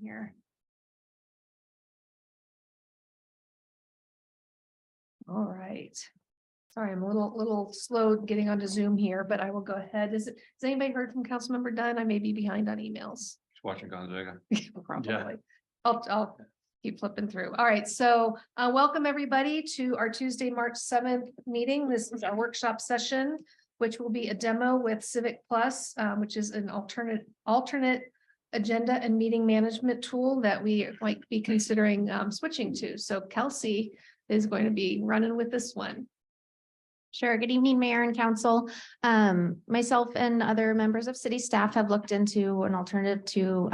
here. All right. Sorry, I'm a little slow getting onto Zoom here, but I will go ahead. Has anybody heard from Councilmember Dunn? I may be behind on emails. Just watching Gonzaga. Probably. Yeah. I'll keep flipping through. All right, so welcome everybody to our Tuesday, March 7th meeting. This is our workshop session, which will be a demo with Civic Plus, which is an alternate agenda and meeting management tool that we might be considering switching to. So Kelsey is going to be running with this one. Sure. Good evening, Mayor and Council. Myself and other members of city staff have looked into an alternative to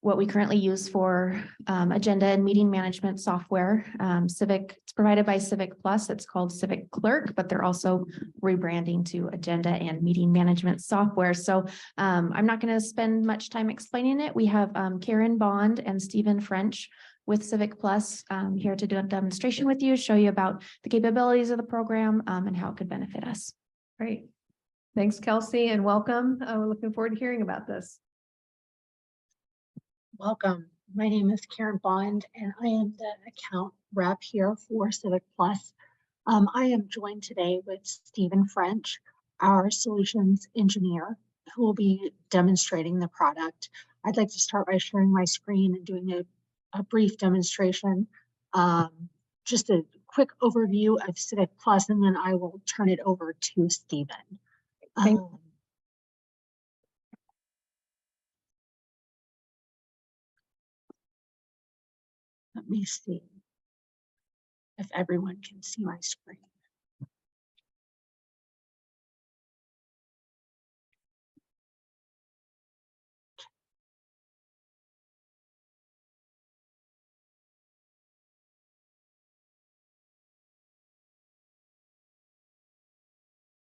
what we currently use for agenda and meeting management software. It's provided by Civic Plus. It's called Civic Clerk, but they're also rebranding to agenda and meeting management software. So I'm not going to spend much time explaining it. We have Karen Bond and Stephen French with Civic Plus here to do a demonstration with you, show you about the capabilities of the program and how it could benefit us. Great. Thanks, Kelsey, and welcome. We're looking forward to hearing about this. Welcome. My name is Karen Bond, and I am the account rep here for Civic Plus. I am joined today with Stephen French, our solutions engineer, who will be demonstrating the product. I'd like to start by sharing my screen and doing a brief demonstration, just a quick overview of Civic Plus, and then I will turn it over to Stephen. Let me see if everyone can see my screen.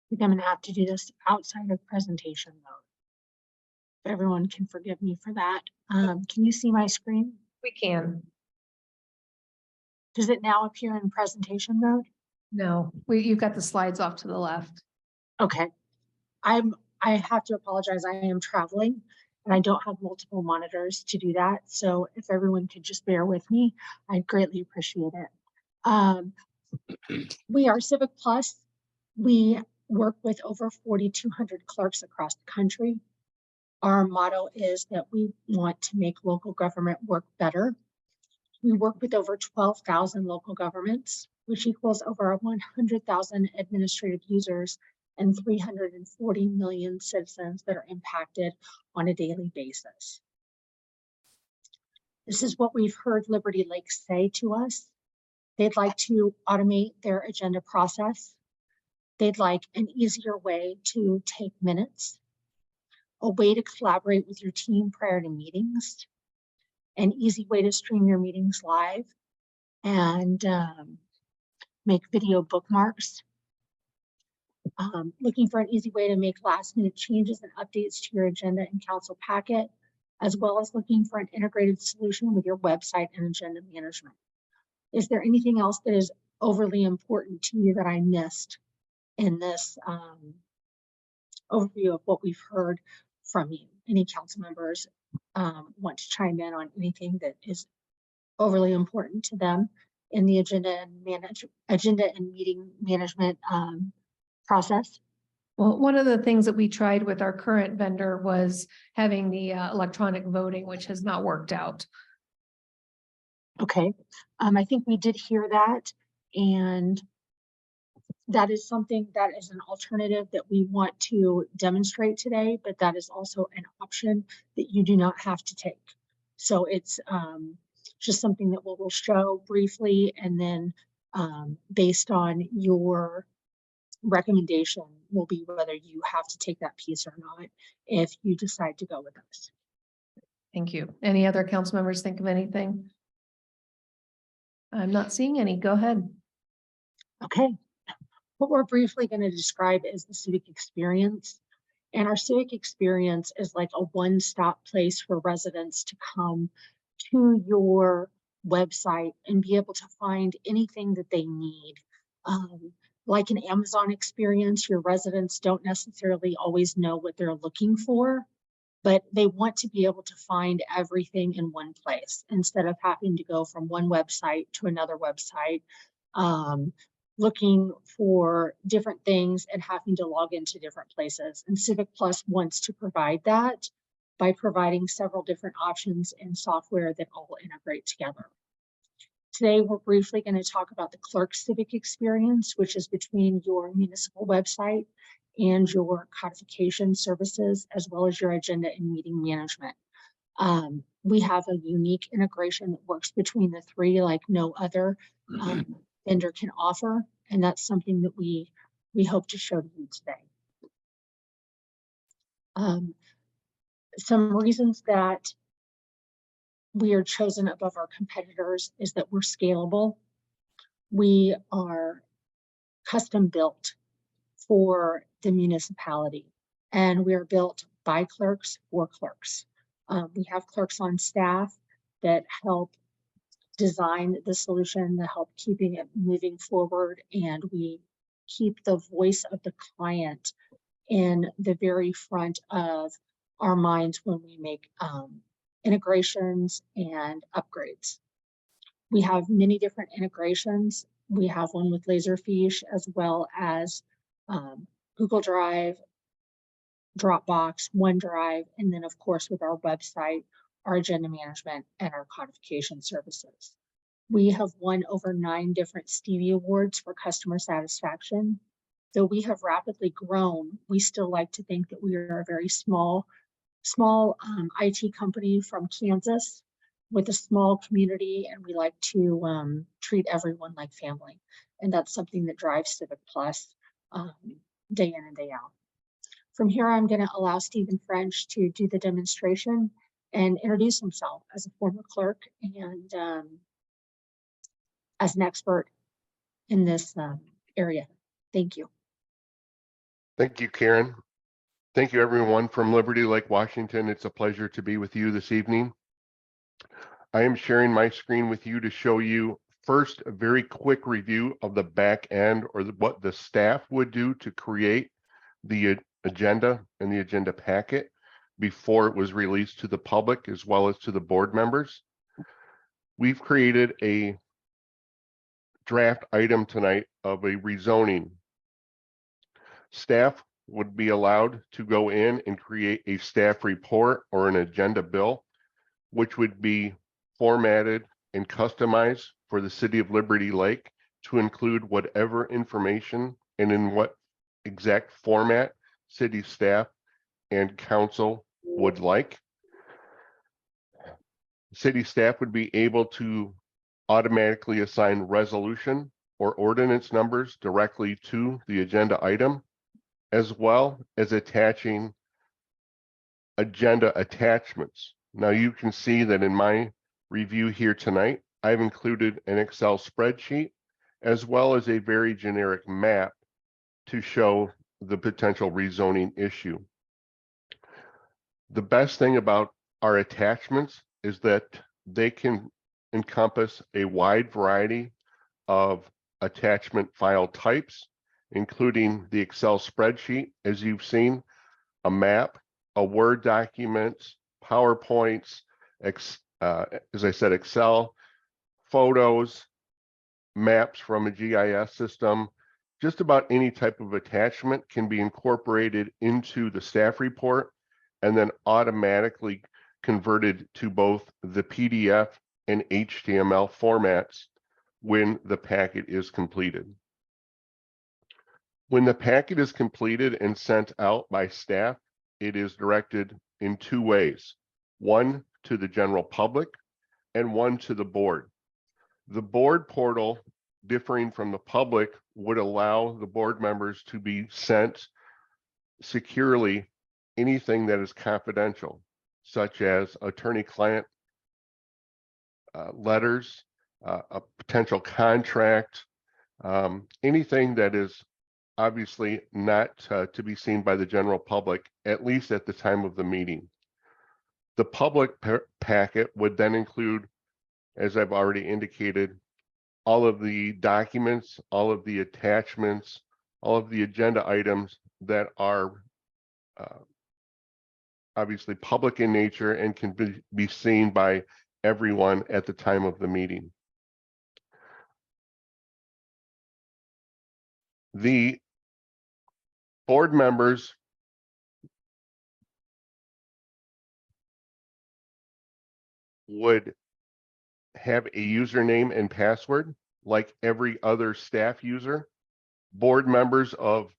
I think I'm gonna have to do this outside of presentation mode. If everyone can forgive me for that. Can you see my screen? We can. Does it now appear in presentation mode? No, you've got the slides off to the left. Okay. I have to apologize. I am traveling and I don't have multiple monitors to do that. So if everyone could just bear with me, I'd greatly appreciate it. We are Civic Plus. We work with over 4,200 clerks across the country. Our motto is that we want to make local government work better. We work with over 12,000 local governments, which equals over 100,000 administrative users and 340 million citizens that are impacted on a daily basis. This is what we've heard Liberty Lake say to us. They'd like to automate their agenda process. They'd like an easier way to take minutes, a way to collaborate with your team prior to meetings, an easy way to stream your meetings live, and make video bookmarks. Looking for an easy way to make last-minute changes and updates to your agenda and council packet, as well as looking for an integrated solution with your website and agenda management. Is there anything else that is overly important to you that I missed in this overview of what we've heard from you? Any council members want to chime in on anything that is overly important to them in the agenda and meeting management process? Well, one of the things that we tried with our current vendor was having the electronic voting, which has not worked out. Okay, I think we did hear that, and that is something that is an alternative that we want to demonstrate today, but that is also an option that you do not have to take. So it's just something that we'll show briefly, and then based on your recommendation will be whether you have to take that piece or not if you decide to go with us. Thank you. Any other council members think of anything? I'm not seeing any. Go ahead. Okay. What we're briefly going to describe is the civic experience. And our civic experience is like a one-stop place for residents to come to your website and be able to find anything that they need. Like an Amazon experience, your residents don't necessarily always know what they're looking for. but they want to be able to find everything in one place instead of having to go from one website to another website, looking for different things and having to log into different places. And Civic Plus wants to provide that by providing several different options and software that all integrate together. Today, we're briefly going to talk about the clerk civic experience, which is between your municipal website and your codification services, as well as your agenda and meeting management. We have a unique integration that works between the three like no other vendor can offer, and that's something that we hope to show to you today. Some reasons that we are chosen above our competitors is that we're scalable. We are custom built for the municipality, and we are built by clerks for clerks. We have clerks on staff that help design the solution, that help keeping it moving forward, and we keep the voice of the client in the very front of our minds when we make integrations and upgrades. We have many different integrations. We have one with Laserfiche, as well as Google Drive, Dropbox, OneDrive, and then of course with our website, our agenda management, and our codification services. We have won over 9 different Stevie Awards for customer satisfaction. Though we have rapidly grown, we still like to think that we are a very small IT company from Kansas with a small community, and we like to treat everyone like family. And that's something that drives Civic Plus day in and day out. From here, I'm going to allow Stephen French to do the demonstration and introduce himself as a former clerk and as an expert in this area. Thank you. Thank you, Karen. Thank you, everyone from Liberty Lake, Washington. It's a pleasure to be with you this evening. I am sharing my screen with you to show you first a very quick review of the back end, or what the staff would do to create the agenda and the agenda packet before it was released to the public as well as to the board members. We've created a draft item tonight of a rezoning. Staff would be allowed to go in and create a staff report or an agenda bill, which would be formatted and customized for the city of Liberty Lake to include whatever information and in what exact format city staff and council would like. City staff would be able to automatically assign resolution or ordinance numbers directly to the agenda item, as well as attaching agenda attachments. Now you can see that in my review here tonight, I've included an Excel spreadsheet as well as a very generic map to show the potential rezoning issue. The best thing about our attachments is that they can encompass a wide variety of attachment file types, including the Excel spreadsheet, as you've seen, a map, a Word document, PowerPoints, as I said, Excel, photos, maps from a GIS system. Just about any type of attachment can be incorporated into the staff report and then automatically converted to both the PDF and HTML formats when the packet is completed. When the packet is completed and sent out by staff, it is directed in 2 ways. One to the general public and one to the board. The board portal, differing from the public, would allow the board members to be sent securely anything that is confidential, such as attorney-client letters, a potential contract, anything that is obviously not to be seen by the general public, at least at the time of the meeting. The public packet would then include, as I've already indicated, all of the documents, all of the attachments, all of the agenda items that are obviously public in nature and can be seen by everyone at the time of the meeting. The board members would have a username and password like every other staff user. Board members of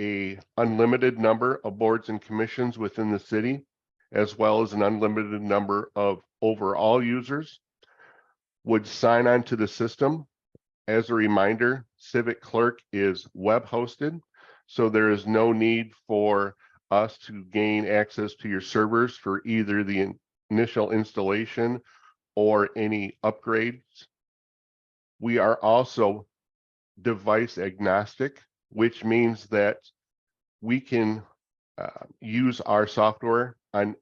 a unlimited number of boards and commissions within the city, as well as an unlimited number of overall users, would sign on to the system. As a reminder, Civic Clerk is web hosted, so there is no need for us to gain access to your servers for either the initial installation or any upgrades. We are also device agnostic, which means that we can use our software on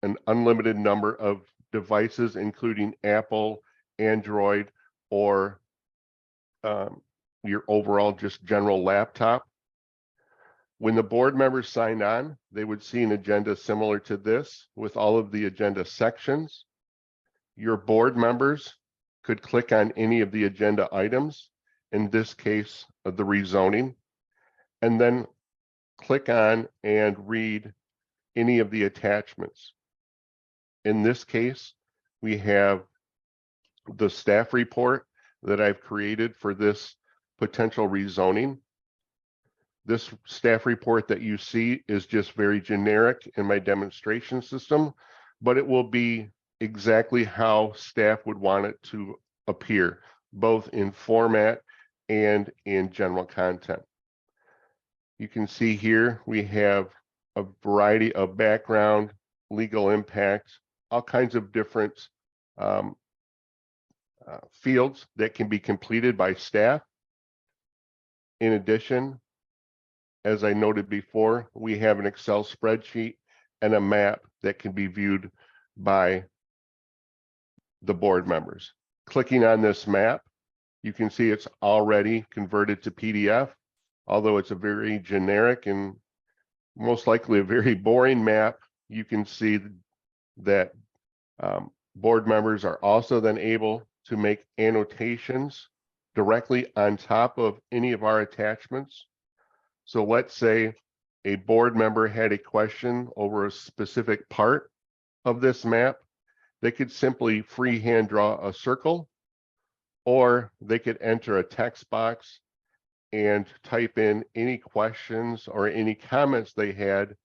an unlimited number of devices, including Apple, Android, or your overall just general laptop. When the board members signed on, they would see an agenda similar to this with all of the agenda sections. Your board members could click on any of the agenda items, in this case, the rezoning, and then click on and read any of the attachments. In this case, we have the staff report that I've created for this potential rezoning. This staff report that you see is just very generic in my demonstration system, but it will be exactly how staff would want it to appear, both in format and in general content. You can see here we have a variety of background, legal impact, all kinds of different fields that can be completed by staff. In addition, as I noted before, we have an Excel spreadsheet and a map that can be viewed by the board members. Clicking on this map, you can see it's already converted to PDF, although it's a very generic and most likely a very boring map. You can see that board members are also then able to make annotations directly on top of any of our attachments. So let's say a board member had a question over a specific part of this map. They could simply freehand draw a circle, or they could enter a text box and type in any questions or any comments they had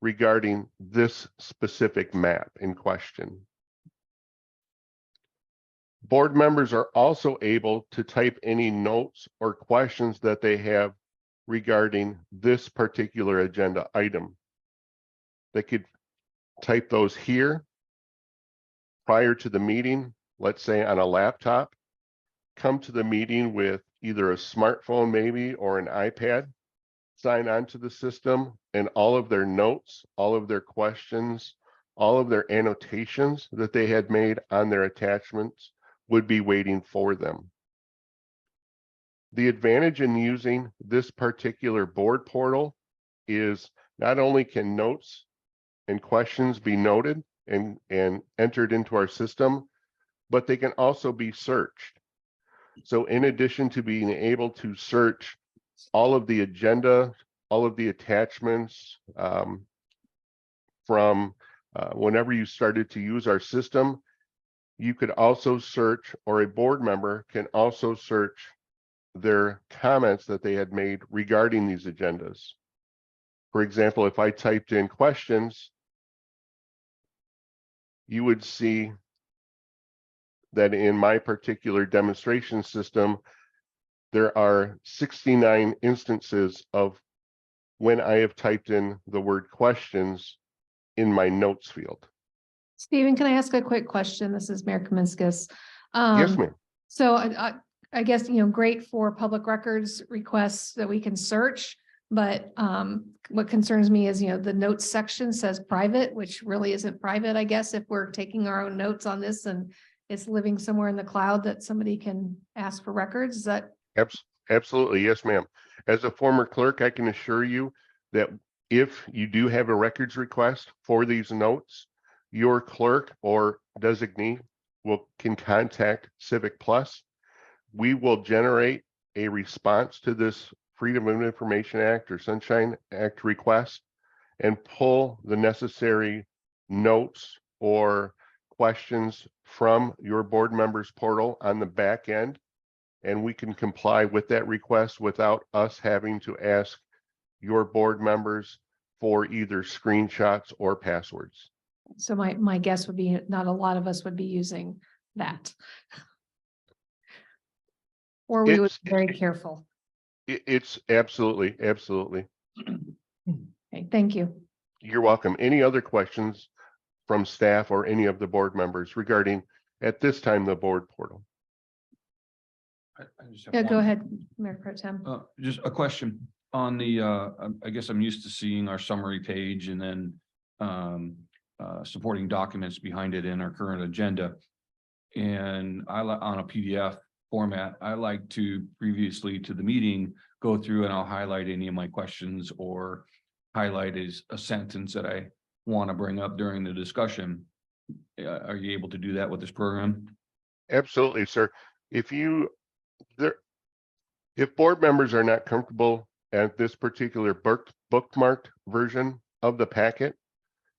regarding this specific map in question. Board members are also able to type any notes or questions that they have regarding this particular agenda item. They could type those here prior to the meeting, let's say on a laptop, come to the meeting with either a smartphone maybe or an iPad, sign on to the system, and all of their notes, all of their questions, all of their annotations that they had made on their attachments would be waiting for them. The advantage in using this particular board portal is not only can notes and questions be noted and entered into our system, but they can also be searched. So in addition to being able to search all of the agenda, all of the attachments from whenever you started to use our system, you could also search, or a board member can also search their comments that they had made regarding these agendas. For example, if I typed in questions, you would see that in my particular demonstration system, there are 69 instances of when I have typed in the word questions in my notes field. Stephen, can I ask a quick question? This is Mayor Kaminskas. Yes, ma'am. So I guess, great for public records requests that we can search, but what concerns me is, the notes section says private, which really isn't private, I guess, if we're taking our own notes on this and it's living somewhere in the cloud that somebody can ask for records. Is that? Absolutely, yes, ma'am. As a former clerk, I can assure you that if you do have a records request for these notes, your clerk or designee can contact Civic Plus. We will generate a response to this Freedom of Information Act or Sunshine Act request and pull the necessary notes or questions from your board members portal on the back end. And we can comply with that request without us having to ask your board members for either screenshots or passwords. So my guess would be not a lot of us would be using that. Or we would It's- be very careful. It's absolutely. Okay, thank you. You're welcome. Any other questions from staff or any of the board members regarding, at this time, the board portal? I just have Yeah, go one. ahead, Mayor Pro Tem. Just a question on the, I guess I'm used to seeing our summary page and then supporting documents behind it in our current agenda. And on a PDF format, I like to previously to the meeting, go through and I'll highlight any of my questions or highlight a sentence that I want to bring up during the discussion. Are you able to do that with this program? Absolutely, sir. If board members are not comfortable at this particular bookmarked version of the packet,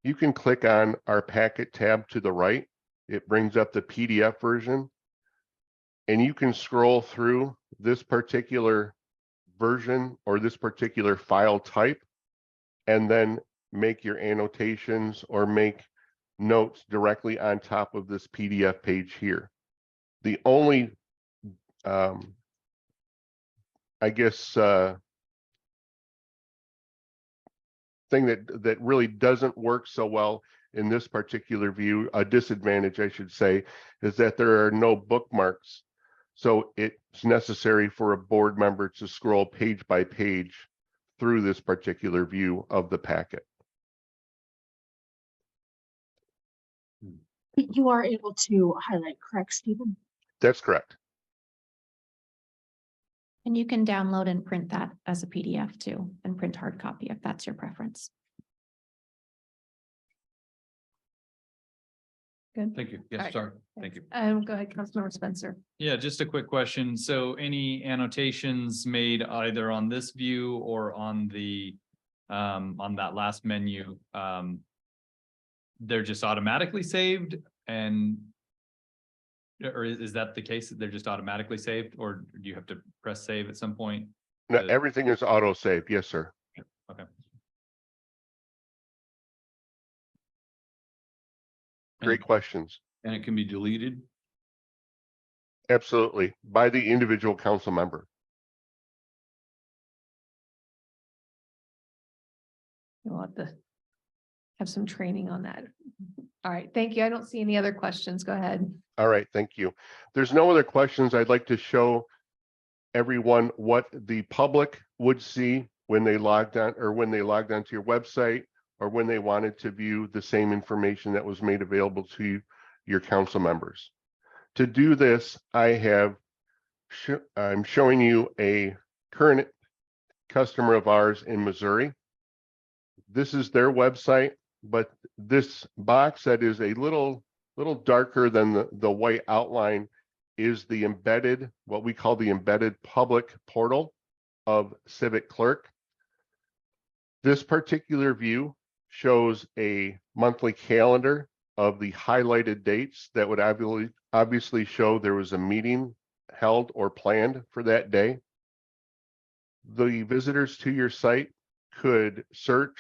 you can click on our packet tab to the right. It brings up the PDF version. And you can scroll through this particular version or this particular file type and then make your annotations or make notes directly on top of this PDF page here. The only, I guess, thing that really doesn't work so well in this particular view, a disadvantage, I should say, is that there are no bookmarks. So it's necessary for a board member to scroll page by page through this particular view of the packet. You are able to highlight, correct, Stephen? That's correct. And you can download and print that as a PDF too, and print hard copy if that's your preference. Good. Thank you. All Yes, right. sorry. Thank you. Go ahead, Councilmember Spencer. Yeah, just a quick question. So any annotations made either on this view or on the on that last menu, they're just automatically saved and or is that the case that they're just automatically saved, or do you have to press save at some point? Now, everything is auto saved. Yes, sir. Okay. Great questions. And it can be deleted. Absolutely. By the individual council member. You'll have to have some training on that. All right, thank you. I don't see any other questions. Go ahead. All right, thank you. There's no other questions. I'd like to show everyone what the public would see when they logged on or when they logged onto your website or when they wanted to view the same information that was made available to your council members. To do this, I'm showing you a current customer of ours in Missouri. This is their website, but this box that is a little darker than the white outline is the embedded, what we call the embedded public portal of Civic Clerk. This particular view shows a monthly calendar of the highlighted dates that would obviously show there was a meeting held or planned for that day. The visitors to your site could search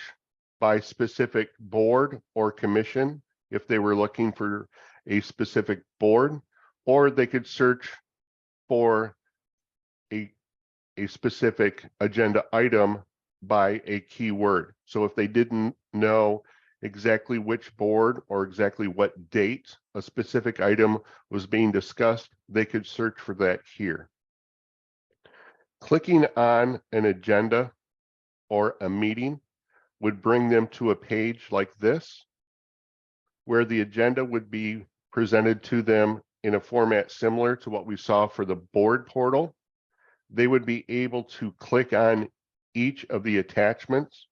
by specific board or commission if they were looking for a specific board, or they could search for a specific agenda item by a keyword. So if they didn't know exactly which board or exactly what date a specific item was being discussed, they could search for that here. Clicking on an agenda or a meeting would bring them to a page like this, where the agenda would be presented to them in a format similar to what we saw for the board portal. They would be able to click on each of the attachments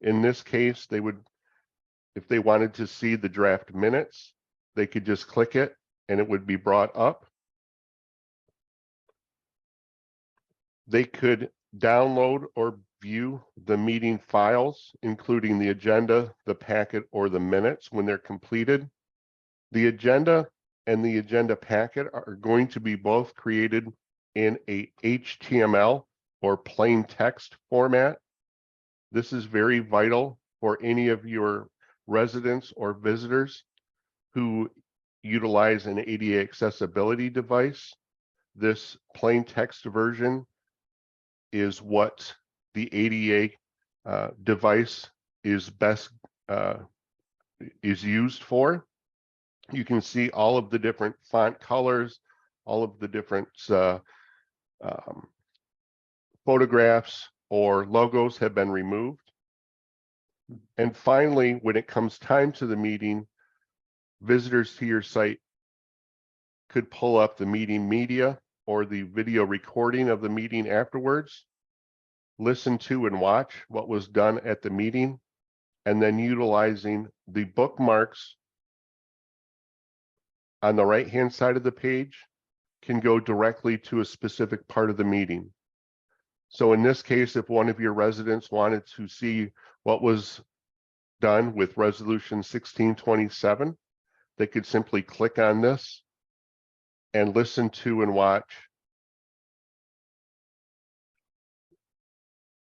In this case, they would, if they wanted to see the draft minutes, they could just click it and it would be brought up. They could download or view the meeting files, including the agenda, the packet, or the minutes when they're completed. The agenda and the agenda packet are going to be both created in a HTML or plain text format. This is very vital for any of your residents or visitors who utilize an ADA accessibility device. This plain text version is what the ADA device is best is used for. You can see all of the different font colors, all of the different photographs or logos have been removed. And finally, when it comes time to the meeting, visitors to your site could pull up the meeting media or the video recording of the meeting afterwards, listen to and watch what was done at the meeting, and then utilizing the bookmarks on the right-hand side of the page can go directly to a specific part of the meeting. So in this case, if one of your residents wanted to see what was done with Resolution 1627, they could simply click on this and listen to and watch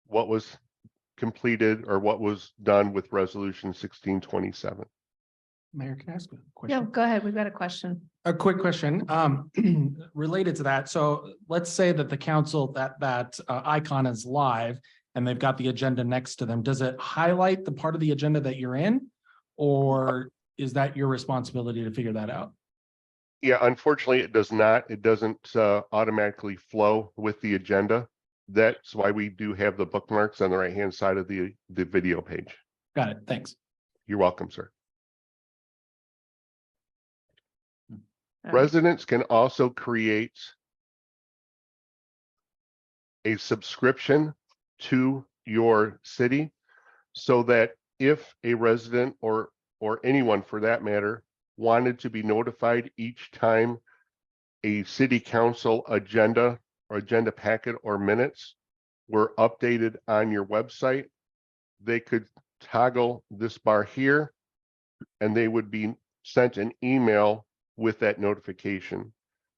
what was completed or what was done with Resolution 1627. Mayor, can I ask a Yeah, question? go ahead. We've got a question. A quick question, related to that. So let's say that the council, that icon is live and they've got the agenda next to them. Does it highlight the part of the agenda that you're in? Or is that your responsibility to figure that out? Yeah, unfortunately, it does not. It doesn't automatically flow with the agenda. That's why we do have the bookmarks on the right-hand side of the video page. Got it. Thanks. You're welcome, sir. All right. Residents can also create a subscription to your city so that if a resident or anyone for that matter wanted to be notified each time a city council agenda or agenda packet or minutes were updated on your website, they could toggle this bar here and they would be sent an email with that notification.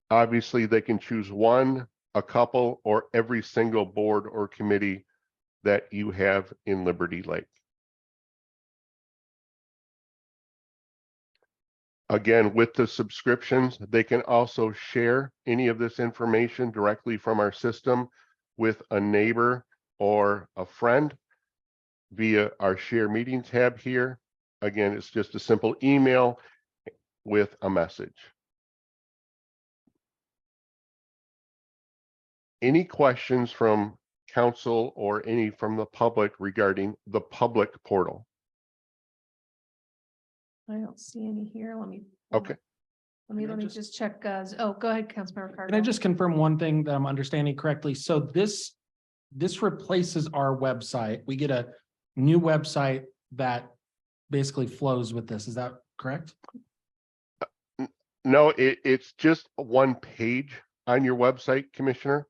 Obviously, they can choose one, a couple, or every single board or committee that you have in Liberty Lake. Again, with the subscriptions, they can also share any of this information directly from our system with a neighbor or a friend via our share meeting tab here. Again, it's just a simple email with a message. Any questions from council or any from the public regarding the public portal? I don't see any here. Let me. Okay. Let me Can I just check. Oh, go ahead, Councilmember Can I Cardinal. just confirm one thing that I'm understanding correctly? So this replaces our website. We get a new website that basically flows with this. Is that correct? No, it's just one page on your website, Commissioner.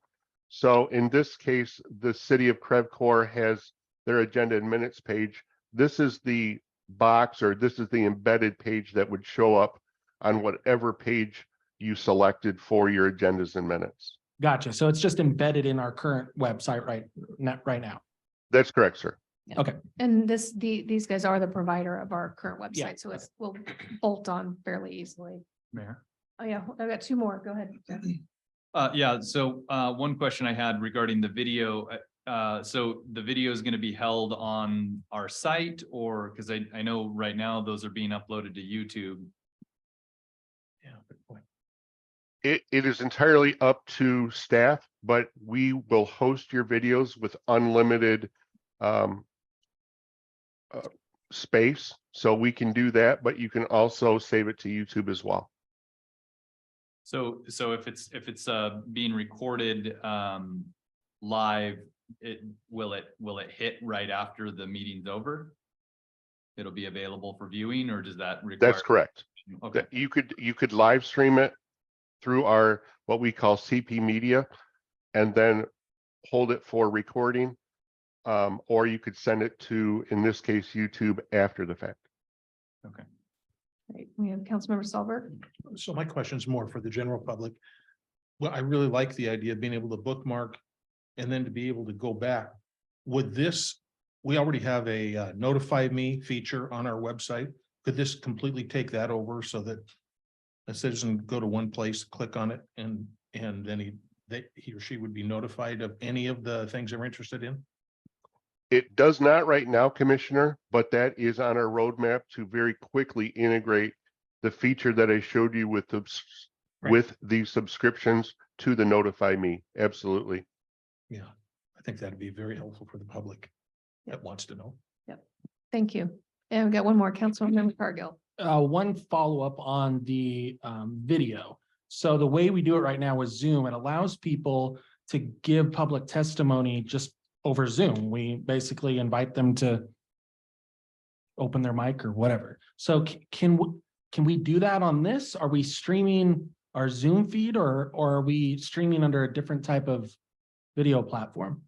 So in this case, the city of Creve has their agenda and minutes page. This is the box, or this is the embedded page that would show up on whatever page you selected for your agendas and minutes. Gotcha. So it's just embedded in our current website right now. That's correct, sir. And these guys are the provider of our current Yeah. website, so it's, will bolt on fairly easily. Mayor. Oh, yeah, I've got two more. Go ahead. Jeff. Yeah, so one question I had regarding the video. So the video is going to be held on our site, or because I know right now those are being uploaded to YouTube. Yeah, good point. It is entirely up to staff, but we will host your videos with unlimited space. So we can do that, but you can also save it to YouTube as well. So if it's being recorded live, will it hit right after the meeting's over? It'll be available for viewing, or does that require? That's correct. Okay, That you could live stream it through our, what we call CP Media, and then hold it for recording. Or you could send it to, in this case, YouTube after the fact. Right, we have Councilmember Solberg. So my question is more for the general public. Well, I really like the idea of being able to bookmark and then to be able to go back. Would this, we already have a notify me feature on our website. Could this completely take that over so that a citizen go to one place, click on it, and then he or she would be notified of any of the things they're interested in? It does not right now, Commissioner, but that is on our roadmap to very quickly integrate the feature that I showed you with the Right. with the subscriptions to the Notify Me. Absolutely. Yeah, I think that'd be very helpful for the public that wants to know. Thank you. And we've got one more, Councilmember Cargill. One follow-up on the video. So the way we do it right now with Zoom, it allows people to give public testimony just over Zoom. We basically invite them to open their mic or whatever. So can we do that on this? Are we streaming our Zoom feed, or are we streaming under a different type of video platform?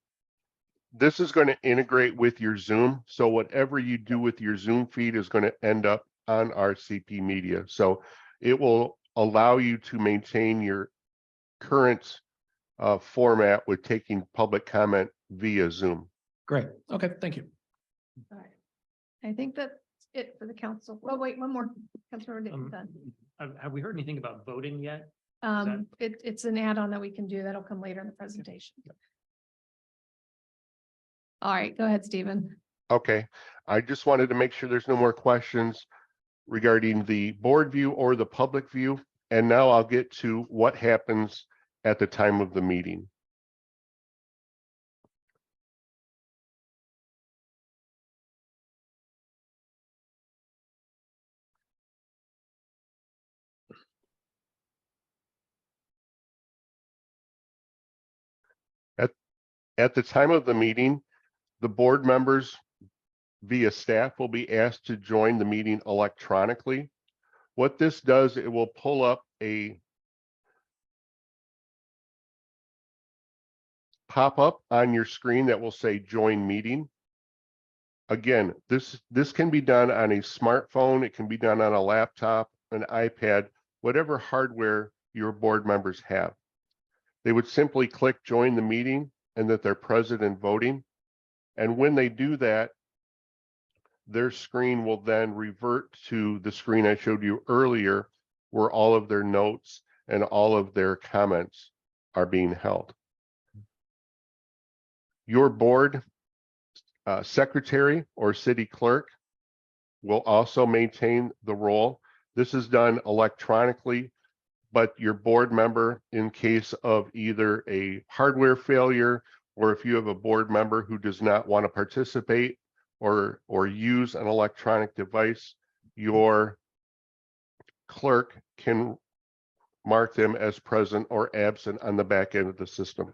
This is going to integrate with your Zoom. So whatever you do with your Zoom feed is going to end up on our CP Media. So it will allow you to maintain your current format with taking public comment via Zoom. Great. Okay, thank you. All right. I think that's it for the council. Oh, wait, one more. Councilmember Dickinson. Have we heard anything about voting yet? It's an add-on that we can do. That'll come later in the presentation. All right, go ahead, Stephen. Okay, I just wanted to make sure there's no more questions regarding the board view or the public view. And now I'll get to what happens at the time of the meeting. At the time of the meeting, the board members via staff will be asked to join the meeting electronically. What this does, it will pull up a pop-up on your screen that will say join meeting. Again, this can be done on a smartphone, it can be done on a laptop, an iPad, whatever hardware your board members have. They would simply click join the meeting and that they're present and voting. And when they do that, their screen will then revert to the screen I showed you earlier, where all of their notes and all of their comments are being held. Your board secretary or city clerk will also maintain the role. This is done electronically, but your board member, in case of either a hardware failure, or if you have a board member who does not want to participate or use an electronic device, your clerk can mark them as present or absent on the back end of the system.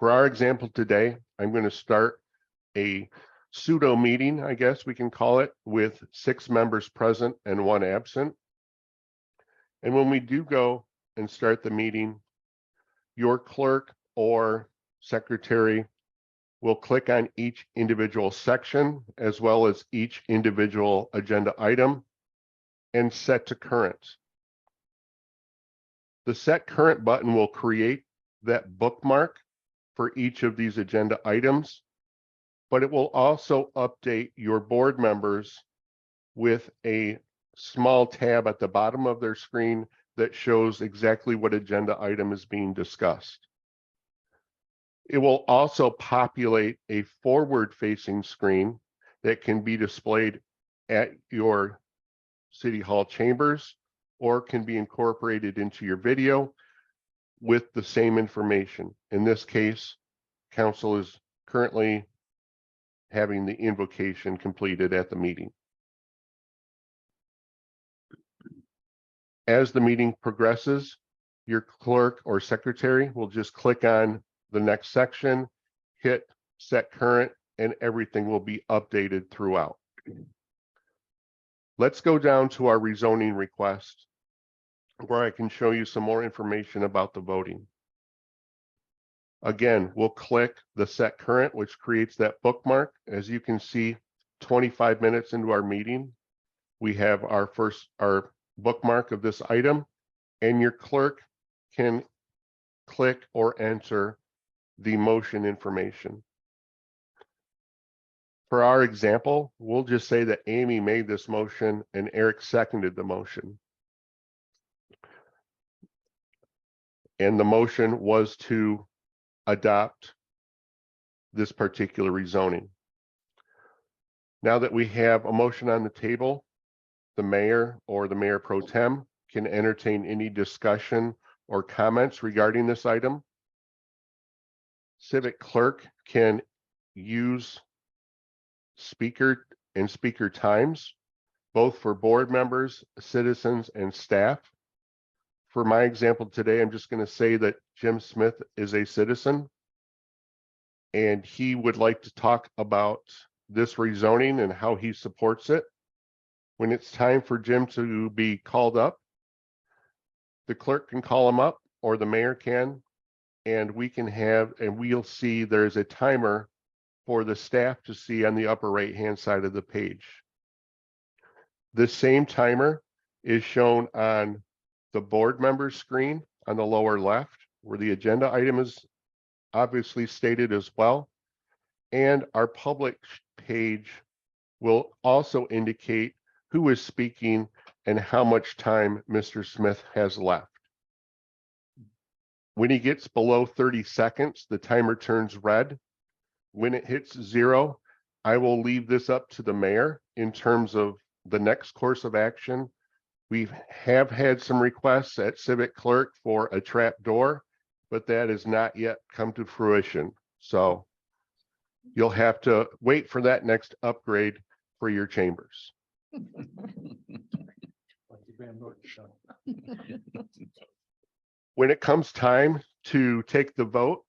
For our example today, I'm going to start a pseudo meeting, I guess we can call it, with 6 members present and 1 absent. And when we do go and start the meeting, your clerk or secretary will click on each individual section as well as each individual agenda item and set to current. The set current button will create that bookmark for each of these agenda items, but it will also update your board members with a small tab at the bottom of their screen that shows exactly what agenda item is being discussed. It will also populate a forward-facing screen that can be displayed at your City Hall chambers or can be incorporated into your video with the same information. In this case, council is currently having the invocation completed at the meeting. As the meeting progresses, your clerk or secretary will just click on the next section, hit set current, and everything will be updated throughout. Let's go down to our rezoning request, where I can show you some more information about the voting. Again, we'll click the set current, which creates that bookmark. As you can see, 25 minutes into our meeting, we have our bookmark of this item, and your clerk can click or enter the motion information. For our example, we'll just say that Amy made this motion and Eric seconded the motion. And the motion was to adopt this particular rezoning. Now that we have a motion on the table, the mayor or the mayor pro tem can entertain any discussion or comments regarding this item. Civic clerk can use speaker and speaker times, both for board members, citizens, and staff. For my example today, I'm just going to say that Jim Smith is a citizen, and he would like to talk about this rezoning and how he supports it. When it's time for Jim to be called up, the clerk can call him up, or the mayor can, and we'll see there's a timer for the staff to see on the upper right-hand side of the page. The same timer is shown on the board member screen on the lower left, where the agenda item is obviously stated as well. And our public page will also indicate who is speaking and how much time Mr. Smith has left. When he gets below 30 seconds, the timer turns red. When it hits 0, I will leave this up to the mayor in terms of the next course of action. We have had some requests at Civic Clerk for a trap door, but that has not yet come to fruition. So you'll have to wait for that next upgrade for your chambers. When it comes time to take the vote,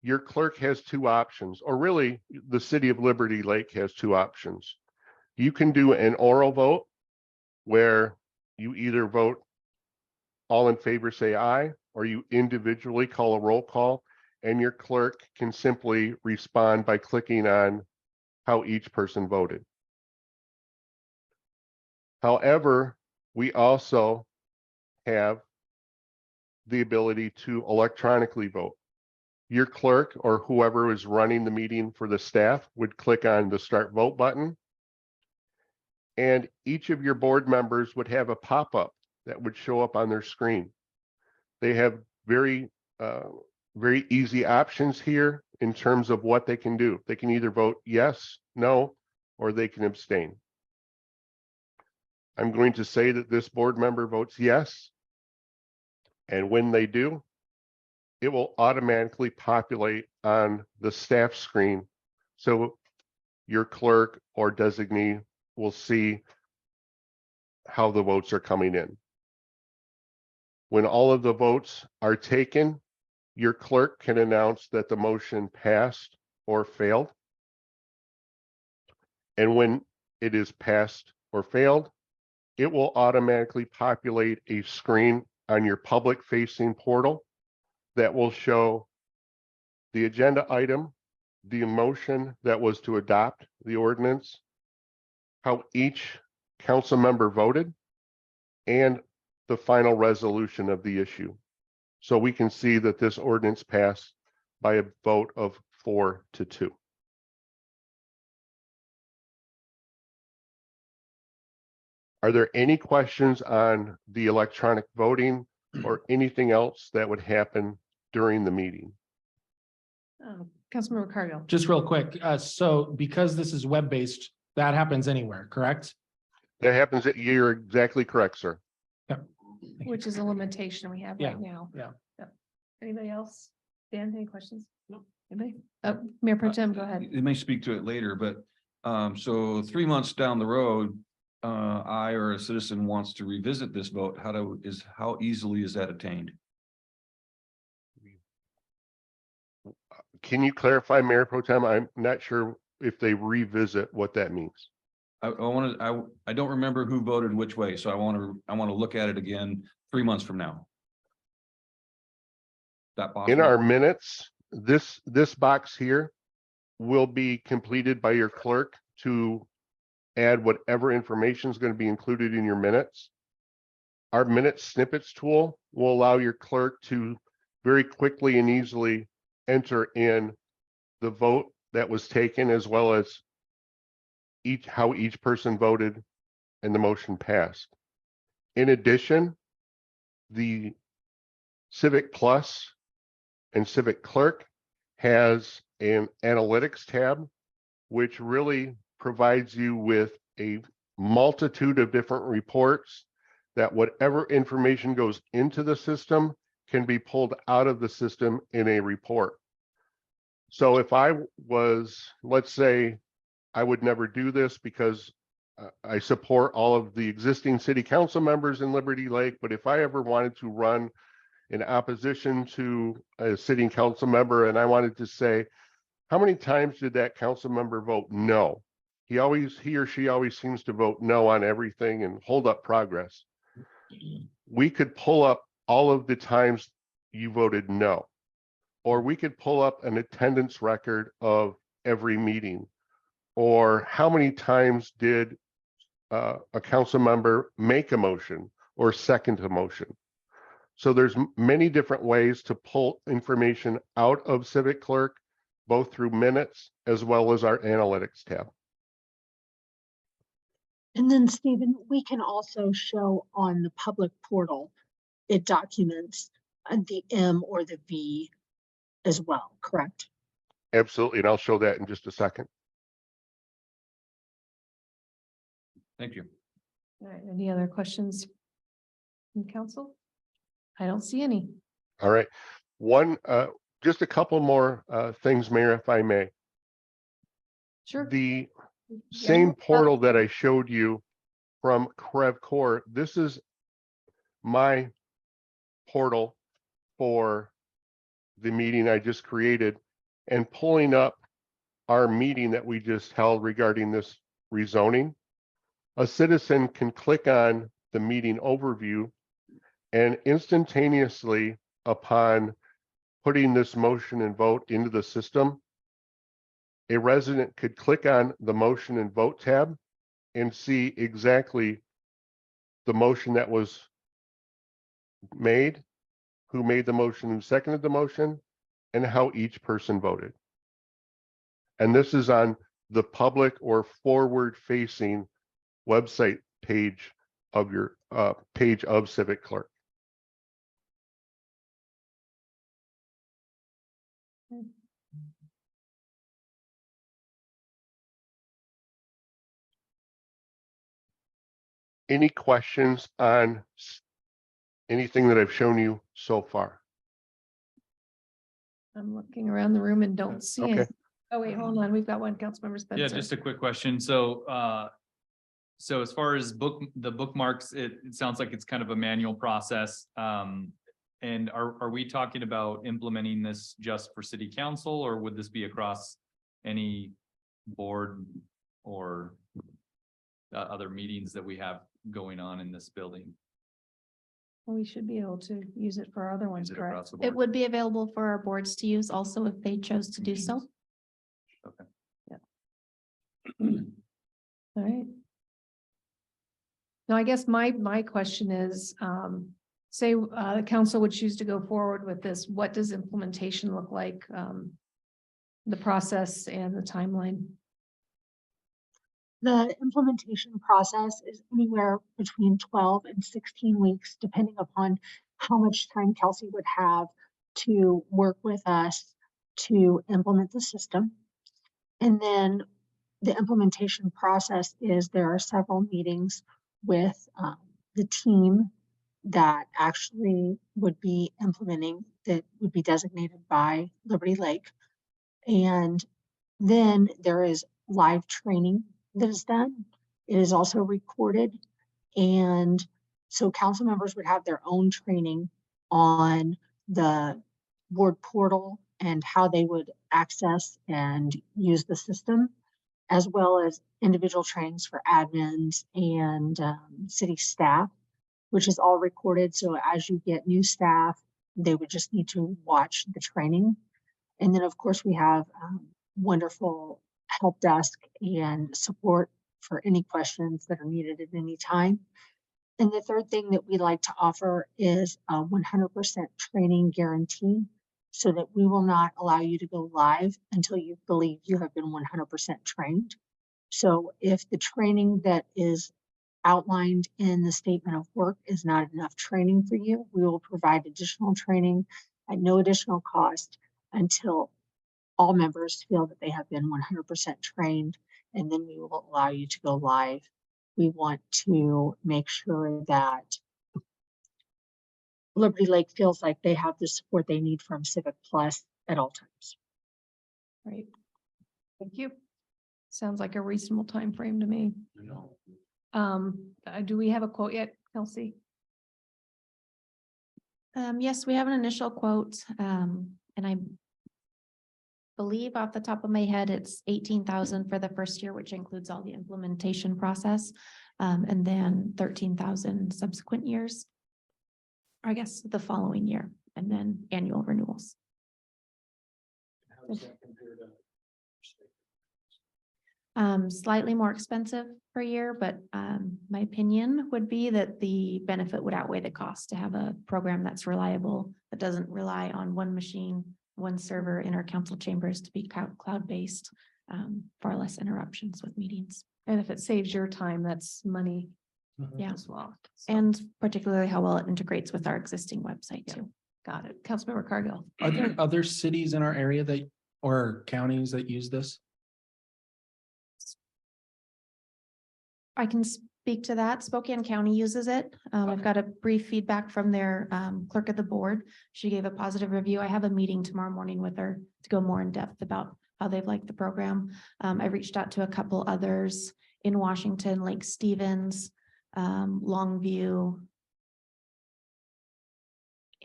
your clerk has two options, or really the City of Liberty Lake has two options. You can do an oral vote where you either vote all in favor, say aye, or you individually call a roll call, and your clerk can simply respond by clicking on how each person voted. However, we also have the ability to electronically vote. Your clerk or whoever is running the meeting for the staff would click on the start vote button, and each of your board members would have a pop-up that would show up on their screen. They have very easy options here in terms of what they can do. They can either vote yes, no, or they can abstain. I'm going to say that this board member votes yes, and when they do, it will automatically populate on the staff screen. So your clerk or designee will see how the votes are coming in. When all of the votes are taken, your clerk can announce that the motion passed or failed. And when it is passed or failed, it will automatically populate a screen on your public facing portal that will show the agenda item, the motion that was to adopt the ordinance, how each council member voted, and the final resolution of the issue. So we can see that this ordinance passed by a vote of 4-2. Are there any questions on the electronic voting or anything else that would happen during the meeting? Councilmember Cargill. Just real quick, so because this is web-based, that happens anywhere, correct? That happens, you're exactly correct, sir. Which is a limitation we have Yeah, right now. yeah. Yep. Anybody else? Dan, any questions? No. Anybody? Mayor Pro Tem, go ahead. It may speak to it later, but so 3 months down the road, I or a citizen wants to revisit this vote. How easily is that attained? Can you clarify, Mayor Pro Tem? I'm not sure if they revisit what that means. I want to, I don't remember who voted which way, so I want to look at it again 3 months from now. That In possible? our minutes, this box here will be completed by your clerk to add whatever information is going to be included in your minutes. Our minute snippets tool will allow your clerk to very quickly and easily enter in the vote that was taken, as well as how each person voted and the motion passed. In addition, the Civic Plus and Civic Clerk has an analytics tab, which really provides you with a multitude of different reports that whatever information goes into the system can be pulled out of the system in a report. So if I was, let's say, I would never do this because I support all of the existing city council members in Liberty Lake, but if I ever wanted to run in opposition to a city council member and I wanted to say, how many times did that council member vote no? He or she always seems to vote no on everything and hold up progress. We could pull up all of the times you voted no, or we could pull up an attendance record of every meeting, or how many times did a council member make a motion or second a motion. So there's many different ways to pull information out of Civic Clerk, both through minutes as well as our analytics tab. And then Stephen, we can also show on the public portal, it documents the M or the V as well, correct? Absolutely, and I'll show that in just a second. Thank you. All right, any other questions from council? I don't see any. All right, just a couple more things, Mayor, if I may. Sure. The same portal that I showed you from CrevCore, this is my portal for the meeting I just created, and pulling up our meeting that we just held regarding this rezoning. A citizen can click on the meeting overview and instantaneously, upon putting this motion and vote into the system, a resident could click on the motion and vote tab and see exactly the motion that was made, who made the motion, who seconded the motion, and how each person voted. And this is on the public or forward-facing website page of your page of Civic Clerk. Any questions on anything that I've shown you so far? I'm looking around the room and don't see Okay. it. Oh, wait, hold on. We've got one Councilmember Spencer. Yeah, just a quick question. So, so as far as the bookmarks, it sounds like it's kind of a manual process. And are we talking about implementing this just for city council, or would this be across any board or other meetings that we have going on in this building? We should be able to use it for our other ones, Is it correct? across the It board? would be available for our boards to use also if they chose to do so. All right. Now, I guess my question is, say, the council would choose to go forward with this, what does implementation look like? The process and the timeline? The implementation process is anywhere between 12 and 16 weeks, depending upon how much time Kelsey would have to work with us to implement the system. And then the implementation process is there are several meetings with the team that actually would be implementing, that would be designated by Liberty Lake. And then there is live training that is done. It is also recorded. And so council members would have their own training on the board portal and how they would access and use the system, as well as individual trainings for admins and city staff, which is all recorded. So as you get new staff, they would just need to watch the training. And then, of course, we have wonderful help desk and support for any questions that are needed at any time. And the third thing that we like to offer is a 100% training guarantee, so that we will not allow you to go live until you believe you have been 100% trained. So if the training that is outlined in the statement of work is not enough training for you, we will provide additional training at no additional cost until all members feel that they have been 100% trained, and then we will allow you to go live. We want to make sure that Liberty Lake feels like they have the support they need from Civic Plus at all times. Great. Thank you. Sounds like a reasonable time frame to me. Do we have a quote yet, Kelsey? Yes, we have an initial quote, and I believe off the top of my head, it's 18,000 for the first year, which includes all the implementation process, and then 13,000 subsequent years. Or I guess the following year, and then annual renewals. Slightly more expensive per year, but my opinion would be that the benefit would outweigh the cost to have a program that's reliable, that doesn't rely on one machine, one server in our council chambers, to be cloud-based, far less interruptions with meetings. And if it saves your time, that's money Yeah. as well. So, And particularly how well it integrates with our existing website too. got it. Councilmember Cargill. Are there other cities in our area that, or counties that use this? I can speak to that. Spokane County uses it. I've got a brief feedback from their clerk of the board. She gave a positive review. I have a meeting tomorrow morning with her to go more in depth about how they've liked the program. I reached out to a couple others in Washington, Lake Stevens, Longview,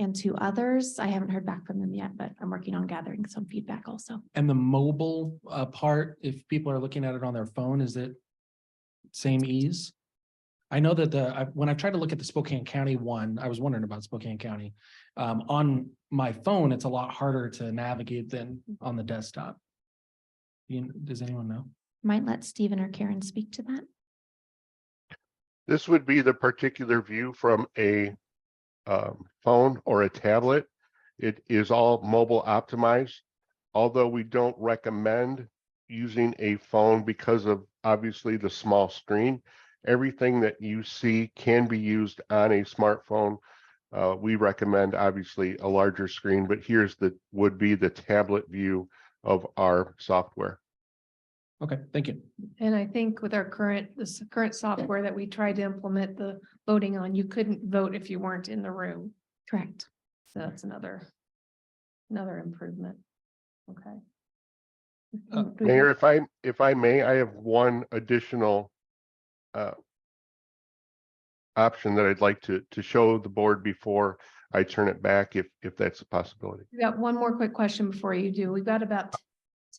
and two others. I haven't heard back from them yet, but I'm working on gathering some feedback also. And the mobile part, if people are looking at it on their phone, is it same ease? I know that when I tried to look at the Spokane County one, I was wondering about Spokane County. On my phone, it's a lot harder to navigate than on the desktop. Does anyone know? Might let Stephen or Karen speak to that. This would be the particular view from a phone or a tablet. It is all mobile optimized, although we don't recommend using a phone because of obviously the small screen. Everything that you see can be used on a smartphone. We recommend obviously a larger screen, but would be the tablet view of our software. Okay, thank you. And I think with our current software that we tried to implement the voting on, you couldn't vote if you weren't in the room. Correct. So that's another improvement. Okay. Mayor, if I may, I have one additional option that I'd like to show the board before I turn it back, if that's a possibility. We got one more quick question before you do. We've got about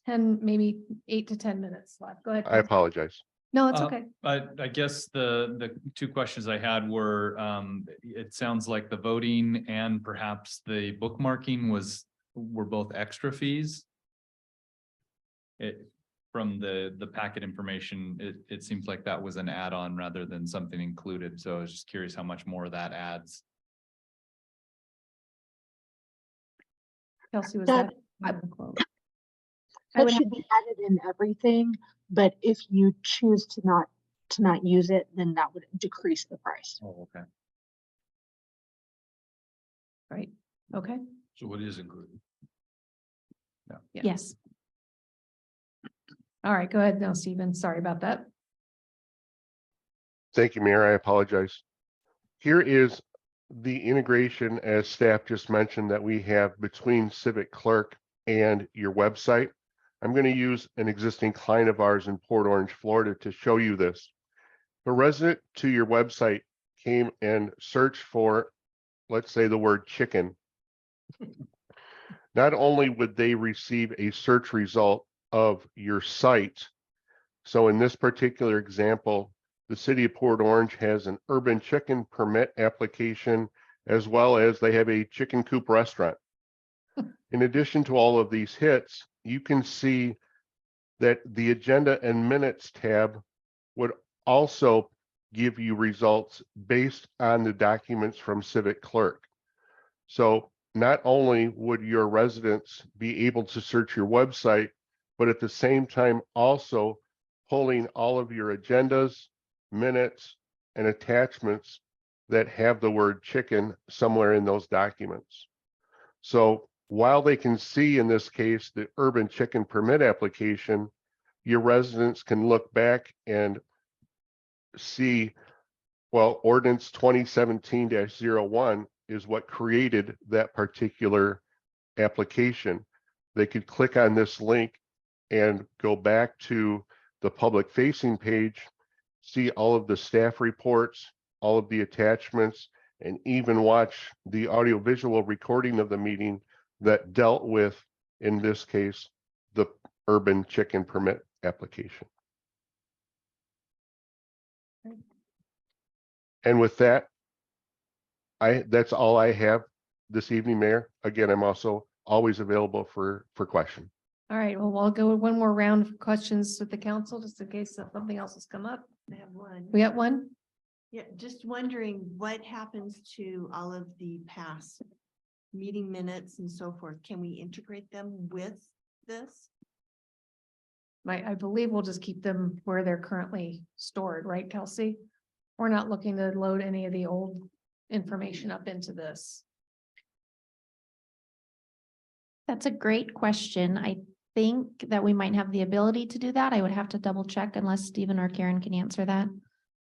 10, maybe 8 to 10 minutes left. Go ahead. I apologize. No, it's okay. I guess the two questions I had were, it sounds like the voting and perhaps the bookmarking were both extra fees. From the packet information, it seems like that was an add-on rather than something included. So I was just curious how much more that adds. Kelsey, was That- that? I That would should be added in everything, but if you choose to not use it, then that would decrease the price. Oh, okay. Right. Okay. So what is included? Yeah. Yes. All right. Go ahead now, Stephen. Sorry about that. Thank you, Mayor. I apologize. Here is the integration, as staff just mentioned, that we have between Civic Clerk and your website. I'm going to use an existing client of ours in Port Orange, Florida, to show you this. A resident to your website came and searched for, let's say, the word chicken. not only would they receive a search result of your site. So in this particular example, the city of Port Orange has an urban chicken permit application, as well as they have a chicken coop restaurant. In addition to all of these hits, you can see that the agenda and minutes tab would also give you results based on the documents from Civic Clerk. So not only would your residents be able to search your website, but at the same time also pulling all of your agendas, minutes, and attachments that have the word chicken somewhere in those documents. So while they can see in this case the urban chicken permit application, your residents can look back and see, well, ordinance 2017-01 is what created that particular application. They could click on this link and go back to the public facing page, see all of the staff reports, all of the attachments, and even watch the audiovisual recording of the meeting that dealt with, in this case, the urban chicken permit application. And with that, that's all I have this evening, Mayor. Again, I'm also always available for question. All right, well, we'll go with one more round of questions with the council, just in case that something else has come up. I have one. We got one? Yeah, just wondering what happens to all of the past meeting minutes and so forth? Can we integrate them with this? I believe we'll just keep them where they're currently stored, right, Kelsey? We're not looking to load any of the old information up into this. That's a great question. I think that we might have the ability to do that. I would have to double check unless Stephen or Karen can answer that.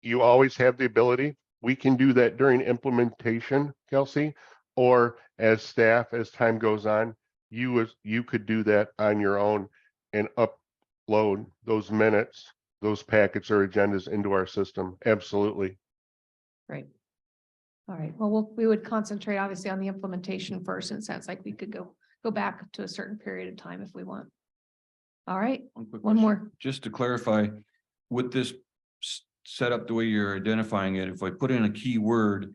You always have the ability. We can do that during implementation, Kelsey, or as staff, as time goes on, you could do that on your own and upload those minutes, those packets or agendas into our system. Absolutely. Great. All right, well, we would concentrate obviously on the implementation first, and it sounds like we could go back to a certain period of time if we want. All right, quick one question. more. Just to clarify, with this set up the way you're identifying it, if I put in a keyword,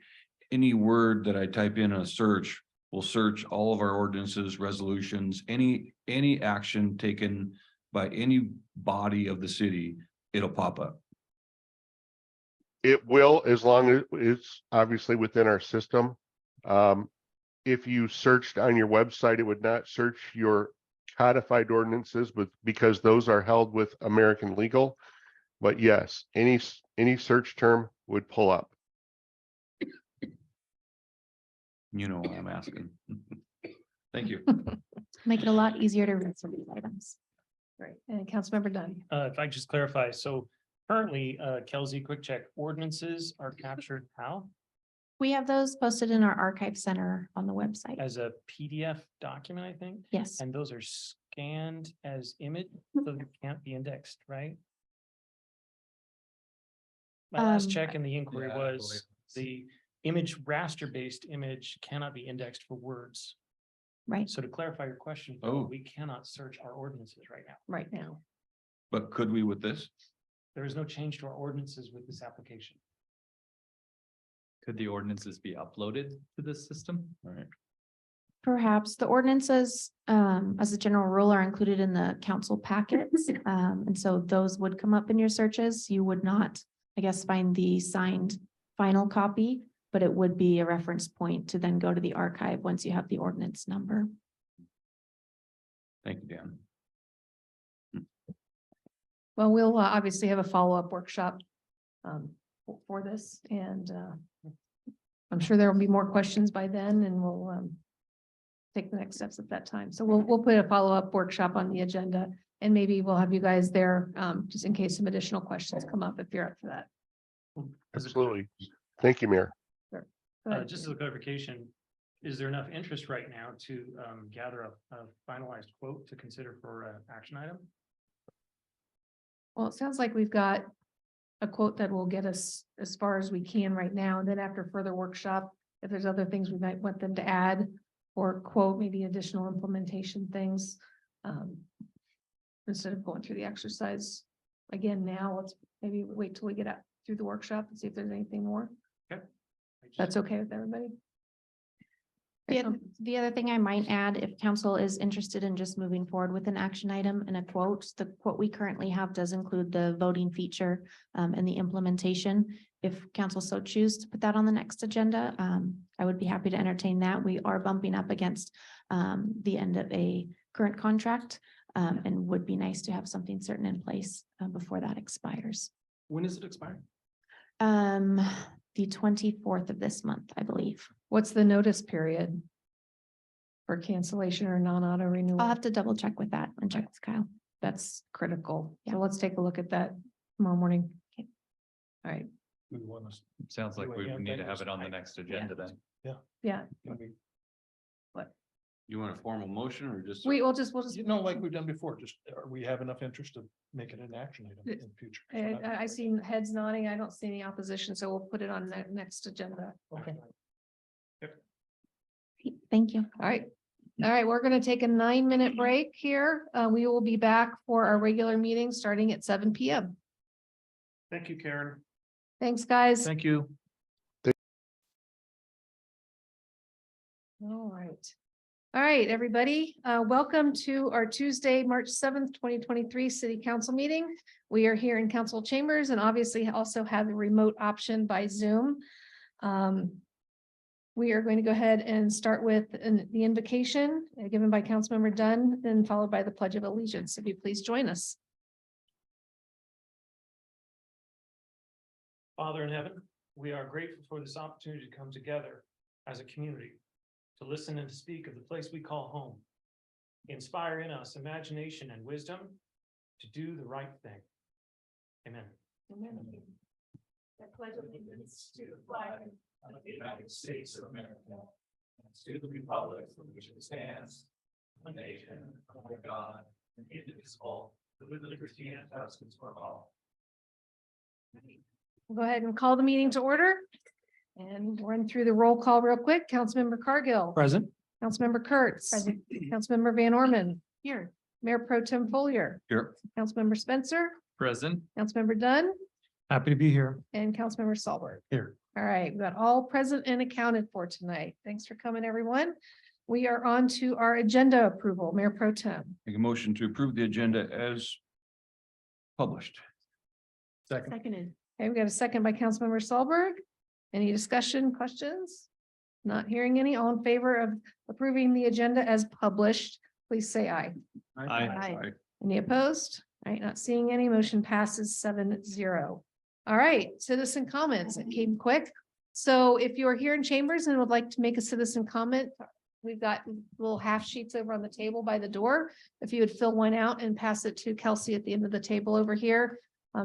any word that I type in a search will search all of our ordinances, resolutions, any action taken by any body of the city, it'll pop up. It will, as long as it's obviously within our system. If you searched on your website, it would not search your codified ordinances, but because those are held with American Legal. But yes, any search term would pull up. You know what I'm asking. Thank you. Make it a lot easier to read some of these items. Right, and Councilmember Dunn. If I just clarify, so currently, Kelsey, quick check, ordinances are captured how? We have those posted in our archive center on the website. As a PDF document, I think, Yes, and those are scanned as image, so they can't be indexed, right? My last check in the inquiry was the image raster-based image cannot be indexed for words. right. So to clarify your question, Oh. we cannot search our ordinances right now. Right now. But could we with this? There is no change to our ordinances with this application. Could the ordinances be uploaded to this system? All right. Perhaps the ordinances, as a general rule, are included in the council packets. And so those would come up in your searches. You would not, I guess, find the signed final copy, but it would be a reference point to then go to the archive once you have the ordinance number. Thank you, Dan. Well, we'll obviously have a follow-up workshop for this, and I'm sure there will be more questions by then, and we'll take the next steps at that time. So we'll put a follow-up workshop on the agenda, and maybe we'll have you guys there just in case some additional questions come up if you're up for that. Absolutely. Thank you, Mayor. Go ahead. Just as a clarification, is there enough interest right now to gather a finalized quote to consider for an action item? Well, it sounds like we've got a quote that will get us as far as we can right now, and then after further workshop, if there's other things we might want them to add, or quote, maybe additional implementation things. Instead of going through the exercise again now, let's maybe wait till we get out through the workshop and see if there's anything more. That's okay with everybody? The other thing I might add, if council is interested in just moving forward with an action item and a quote, the quote we currently have does include the voting feature and the implementation. If council so choose to put that on the next agenda, I would be happy to entertain that. We are bumping up against the end of a current contract and would be nice to have something certain in place before that expires. When does it expire? The 24th of this month, I believe. What's the notice period for cancellation or non-auto renewal? I'll have to double check with that and check with Kyle. That's critical. Yeah. So let's take a look at that tomorrow morning. Okay. All right, We want us. Sounds like we Yeah, need to that have was it on the fine. next agenda then. yeah, You want a formal motion or just? we'll just, You know, like we've done before, just, we have enough interest to make it an action item in the future. So that- I see heads nodding. I don't see any opposition, so we'll put it on the next agenda. Okay. Thank you. All right. All right, we're gonna take a 9-minute break here. We will be back for our regular meeting starting at 7 PM. Thank you, Karen. Thanks, guys. Thank you. All right. All right, everybody, welcome to our Tuesday, March 7th, 2023 City Council meeting. We are here in council chambers and obviously also have the remote option by Zoom. We are going to go ahead and start with the invocation given by Councilmember Dunn, then followed by the Pledge of Allegiance. If you please join us. Father in heaven, we are grateful for this opportunity to come together as a community, to listen and to speak of the place we call home. Inspire in us imagination and wisdom to do the right thing. Amen. I pledge allegiance to the flag of the United States of America, and to the republic for which it stands, one nation, under God, indivisible, with liberty and justice for all. We'll go ahead and call the meeting to order and run through the roll call real quick. Councilmember Cargill. Present. Councilmember Kurtz. Councilmember Van Orman. Here. Mayor Pro Tem Foliar. Here. Councilmember Spencer. Present. Councilmember Dunn. Happy to be here. And Councilmember Solberg. Here. All right, we've got all present and accounted for tonight. Thanks for coming, everyone. We are on to our agenda approval. Mayor Pro Tem. Make a motion to approve the agenda as published. Second. Seconded. Okay, we got a second by Councilmember Solberg. Any discussion, questions? Not hearing any. All in favor of approving the agenda as published, please say aye. Aye. Any opposed? All right, not seeing any. Motion passes 7-0. All right, citizen comments. It came quick. So if you're here in chambers and would like to make a citizen comment, we've got little half sheets over on the table by the door. If you would fill one out and pass it to Kelsey at the end of the table over here.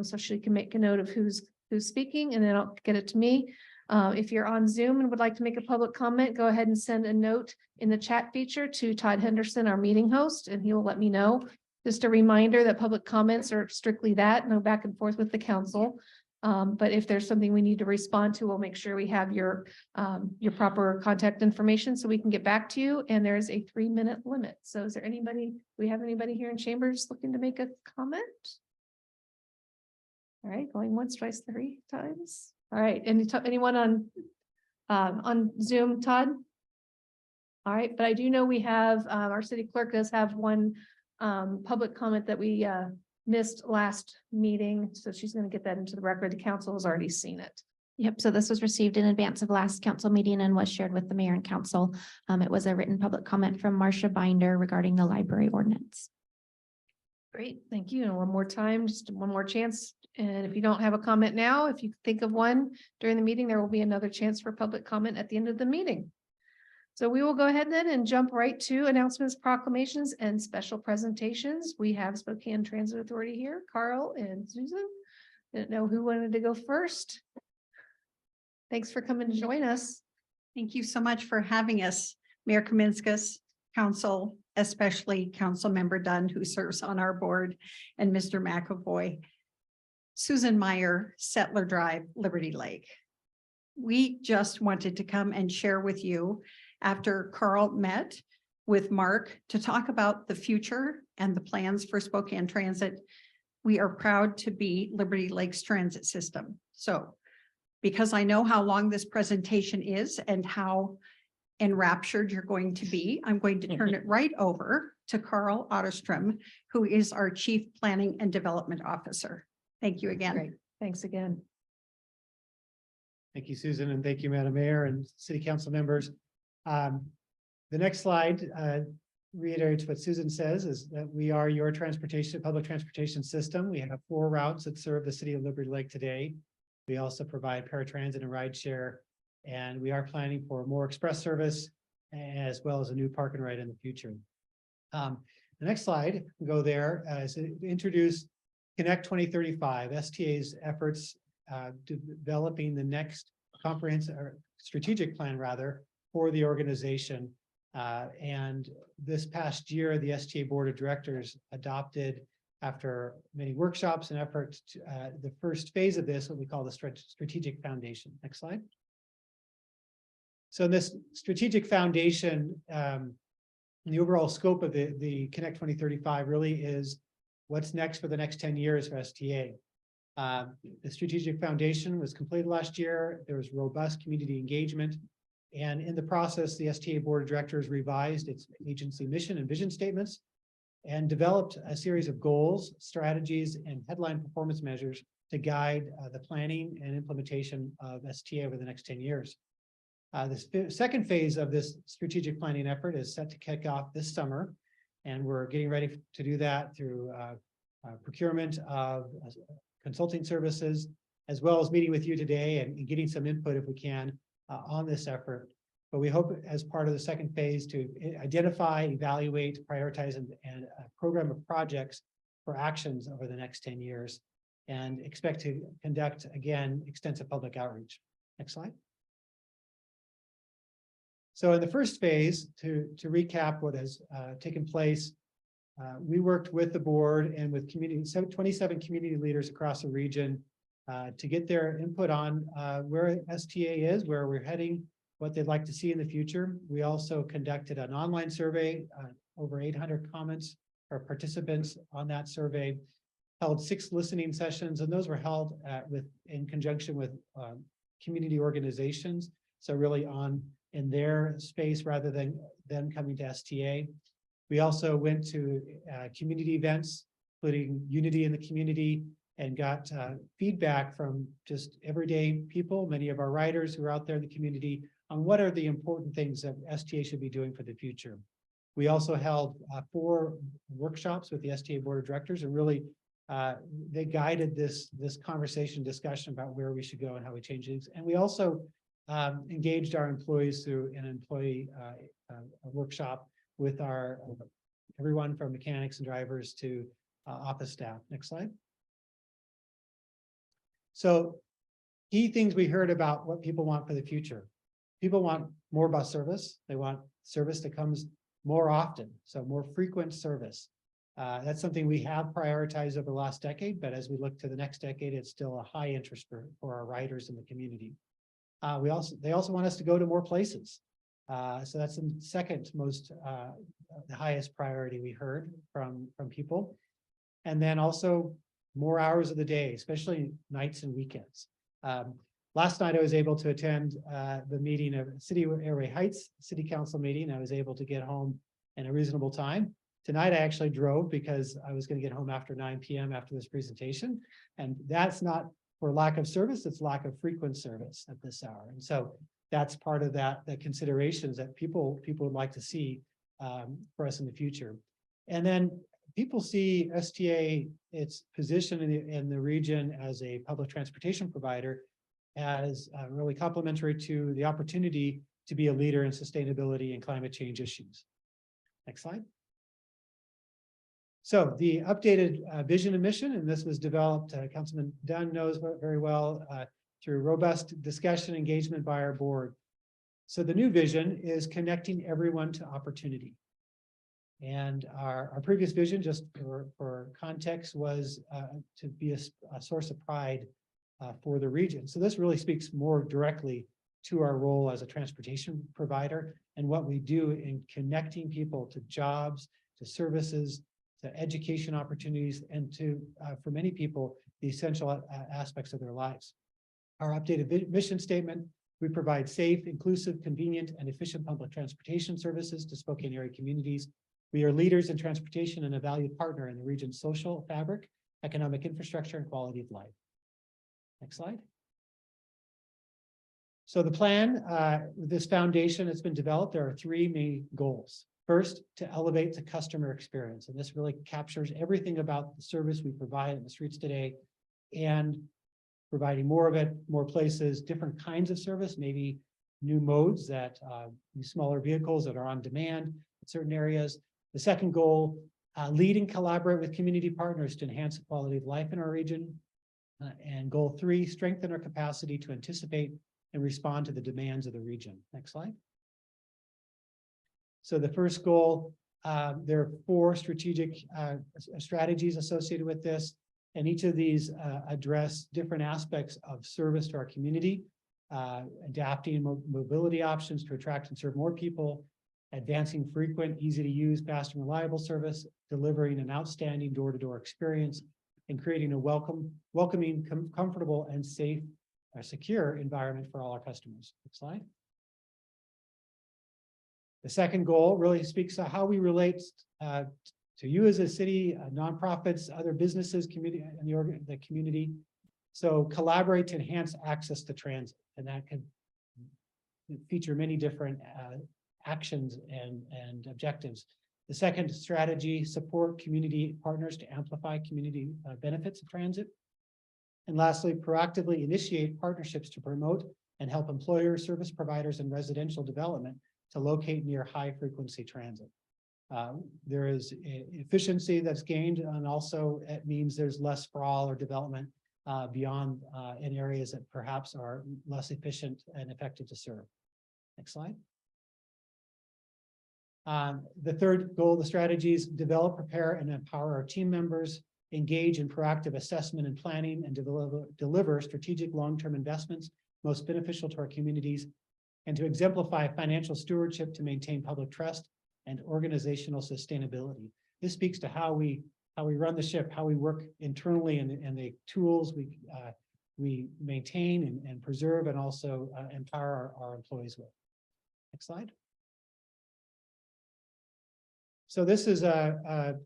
So she can make a note of who's speaking and then I'll get it to me. If you're on Zoom and would like to make a public comment, go ahead and send a note in the chat feature to Todd Henderson, our meeting host, and he will let me know. Just a reminder that public comments are strictly that, no back and forth with the council. But if there's something we need to respond to, we'll make sure we have your proper contact information so we can get back to you. And there's a 3-minute limit. So is there anybody, do we have anybody here in chambers looking to make a comment? All right, going once, twice, 3 times. All right, anyone on Zoom, Todd? All right, but I do know we have, our city clerk does have one public comment that we missed last meeting, so she's going to get that into the record. The council has already seen it. Yep, so this was received in advance of last council meeting and was shared with the mayor and council. It was a written public comment from Marcia Binder regarding the library ordinance. Great, thank you. And one more time, just one more chance. And if you don't have a comment now, if you think of one during the meeting, there will be another chance for public comment at the end of the meeting. So we will go ahead then and jump right to announcements, proclamations, and special presentations. We have Spokane Transit Authority here, Carl and Susan. Didn't know who wanted to go first. Thanks for coming to join us. Thank you so much for having us, Mayor Kaminskas, Council, especially Council Member Dunn, who serves on our board, and Mr. McAvoy. Susan Meyer, Settler Drive, Liberty Lake. We just wanted to come and share with you after Carl met with Mark to talk about the future and the plans for Spokane Transit. We are proud to be Liberty Lakes Transit System. So because I know how long this presentation is and how enraptured you're going to be, I'm going to turn it right over to Carl Otterstrom, who is our Chief Planning and Development Officer. Thank you again. Great. Thanks again. Thank you, Susan, and thank you, Madam Mayor and City Council members. The next slide reiterates what Susan says, is that we are your public transportation system. We have 4 routes that serve the city of Liberty Lake today. We also provide paratransit and rideshare, and we are planning for more express service as well as a new park and ride in the future. The next slide, go there, is to introduce Connect 2035, STA's efforts developing the next comprehensive or strategic plan rather for the organization. And this past year, the STA Board of Directors adopted, after many workshops and efforts, the first phase of this, what we call the strategic foundation. Next slide. So this strategic foundation, the overall scope of the Connect 2035 really is what's next for the next 10 years for STA. The strategic foundation was completed last year. There was robust community engagement. And in the process, the STA Board of Directors revised its agency mission and vision statements and developed a series of goals, strategies, and headline performance measures to guide the planning and implementation of STA over the next 10 years. The second phase of this strategic planning effort is set to kick off this summer, and we're getting ready to do that through procurement of consulting services, as well as meeting with you today and getting some input if we can on this effort. But we hope as part of the second phase to identify, evaluate, prioritize, and a program of projects for actions over the next 10 years, and expect to conduct, again, extensive public outreach. Next slide. So in the first phase, to recap what has taken place, we worked with the board and with 27 community leaders across the region to get their input on where STA is, where we're heading, what they'd like to see in the future. We also conducted an online survey, over 800 comments or participants on that survey, held 6 listening sessions, and those were held in conjunction with community organizations. So really in their space rather than them coming to STA. We also went to community events, including Unity in the Community, and got feedback from just everyday people, many of our riders who are out there in the community, on what are the important things that STA should be doing for the future. We also held 4 workshops with the STA Board of Directors, and really they guided this conversation discussion about where we should go and how we change things. And we also engaged our employees through an employee workshop with everyone from mechanics and drivers to office staff. Next slide. So key things we heard about what people want for the future. People want more bus service. They want service that comes more often, so more frequent service. That's something we have prioritized over the last decade, but as we look to the next decade, it's still a high interest for our riders in the community. They also want us to go to more places. So that's the second most, the highest priority we heard from people. And then also more hours of the day, especially nights and weekends. Last night I was able to attend the meeting of City of Airway Heights City Council meeting. I was able to get home in a reasonable time. Tonight I actually drove because I was going to get home after 9 p.m. after this presentation. And that's not for lack of service, it's lack of frequent service at this hour. And so that's part of the considerations that people would like to see for us in the future. And then people see STA, its position in the region as a public transportation provider, as really complementary to the opportunity to be a leader in sustainability and climate change issues. Next slide. So the updated vision and mission, and this was developed, Councilman Dunn knows very well, through robust discussion engagement by our board. So the new vision is connecting everyone to opportunity. And our previous vision, just for context, was to be a source of pride for the region. So this really speaks more directly to our role as a transportation provider and what we do in connecting people to jobs, to services, to education opportunities, and to, for many people, the essential aspects of their lives. Our updated mission statement: we provide safe, inclusive, convenient, and efficient public transportation services to Spokane area communities. We are leaders in transportation and a valued partner in the region's social fabric, economic infrastructure, and quality of life. Next slide. So the plan, this foundation that's been developed, there are three main goals. First, to elevate the customer experience, and this really captures everything about the service we provide in the streets today, and providing more of it, more places, different kinds of service, maybe new modes that smaller vehicles that are on demand in certain areas. The second goal, lead and collaborate with community partners to enhance the quality of life in our region. And goal 3, strengthen our capacity to anticipate and respond to the demands of the region. Next slide. So the first goal, there are 4 strategic strategies associated with this, and each of these address different aspects of service to our community, adapting mobility options to attract and serve more people, advancing frequent, easy to use, fast and reliable service, delivering an outstanding door-to-door experience, and creating a welcoming, comfortable, and safe, secure environment for all our customers. Next slide. The second goal really speaks to how we relate to you as a city, nonprofits, other businesses, community, and the community. So collaborate to enhance access to transit, and that can feature many different actions and objectives. The second strategy, support community partners to amplify community benefits of transit. And lastly, proactively initiate partnerships to promote and help employers, service providers, and residential development to locate near high frequency transit. There is efficiency that's gained, and also it means there's less sprawl or development beyond in areas that perhaps are less efficient and effective to serve. Next slide. The third goal of the strategies: develop, prepare, and empower our team members, engage in proactive assessment and planning, and deliver strategic long-term investments most beneficial to our communities, and to exemplify financial stewardship to maintain public trust and organizational sustainability. This speaks to how we run the ship, how we work internally, and the tools we maintain and preserve, and also empower our employees with. Next slide. So this is a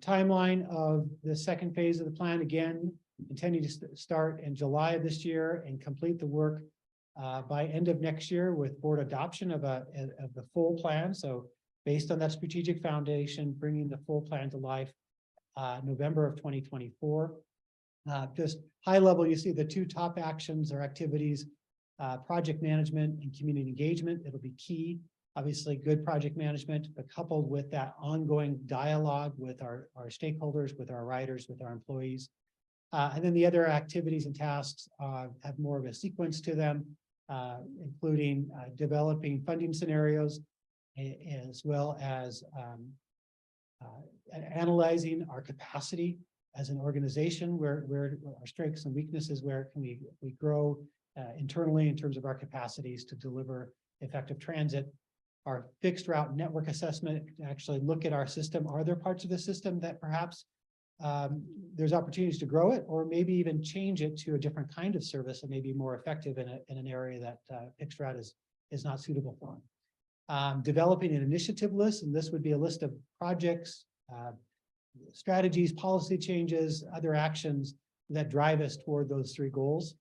timeline of the second phase of the plan. Again, intending to start in July of this year and complete the work by end of next year with board adoption of the full plan. So based on that strategic foundation, bringing the full plan to life November of 2024. Just high level, you see the 2 top actions or activities, project management and community engagement. It'll be key. Obviously, good project management, but coupled with that ongoing dialogue with our stakeholders, with our riders, with our employees. And then the other activities and tasks have more of a sequence to them, including developing funding scenarios, as well as analyzing our capacity as an organization, where our strengths and weaknesses, where can we grow internally in terms of our capacities to deliver effective transit. Our fixed route network assessment, to actually look at our system. Are there parts of the system that perhaps there's opportunities to grow it, or maybe even change it to a different kind of service and maybe more effective in an area that fixed route is not suitable for. Developing an initiative list, and this would be a list of projects, strategies, policy changes, other actions that drive us toward those 3 goals.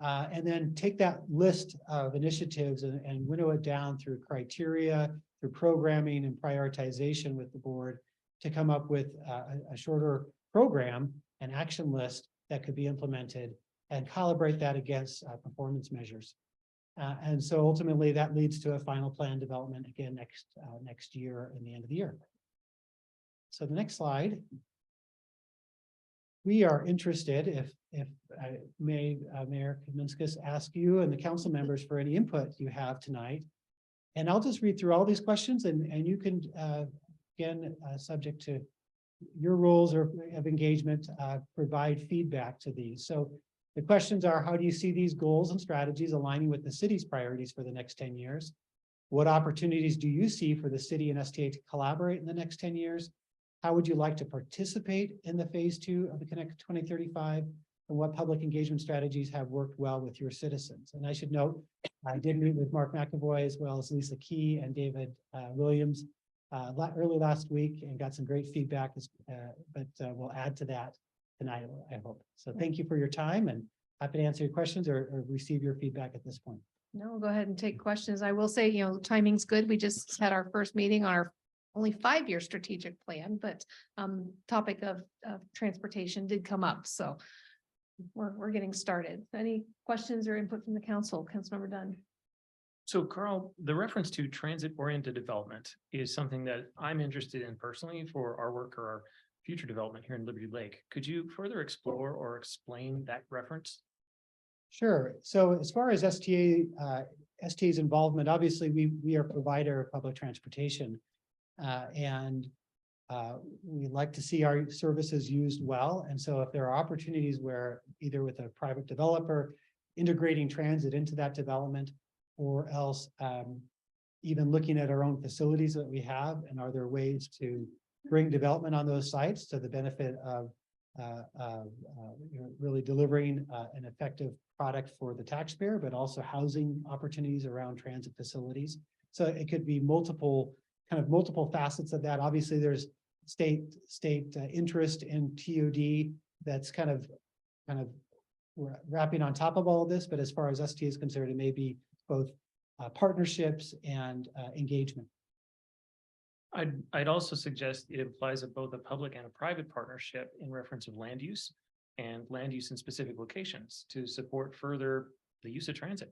And then take that list of initiatives and winnow it down through criteria, through programming and prioritization with the board to come up with a shorter program and action list that could be implemented, and calibrate that against performance measures. And so ultimately that leads to a final plan development again next year in the end of the year. So the next slide. We are interested, if I may, Mayor Kaminskas, ask you and the council members for any input you have tonight. And I'll just read through all these questions, and you can, again, subject to your rules of engagement, provide feedback to these. So the questions are: how do you see these goals and strategies aligning with the city's priorities for the next 10 years? What opportunities do you see for the city and STA to collaborate in the next 10 years? How would you like to participate in the phase 2 of the Connect 2035? And what public engagement strategies have worked well with your citizens? And I should note, I did meet with Mark McAvoy as well as Lisa Key and David Williams early last week and got some great feedback, but we'll add to that tonight, I hope. So thank you for your time and happy to answer your questions or receive your feedback at this point. No, we'll go ahead and take questions. I will say, timing's good. We just had our first meeting on our only 5-year strategic plan, but topic of transportation did come up, so we're getting started. Any questions or input from the council? Councilmember Dunn. So Carl, the reference to transit-oriented development is something that I'm interested in personally for our work or our future development here in Liberty Lake. Could you further explore or explain that reference? Sure. So as far as STA's involvement, obviously we are a provider of public transportation. And we like to see our services used well. And so if there are opportunities where either with a private developer integrating transit into that development, or else even looking at our own facilities that we have, and are there ways to bring development on those sites to the benefit of really delivering an effective product for the taxpayer, but also housing opportunities around transit facilities. So it could be multiple facets of that. Obviously, there's state interest in TOD that's kind of wrapping on top of all of this. But as far as STA is concerned, it may be both partnerships and engagement. I'd also suggest it implies both a public and a private partnership in reference of land use and land use in specific locations to support further the use of transit,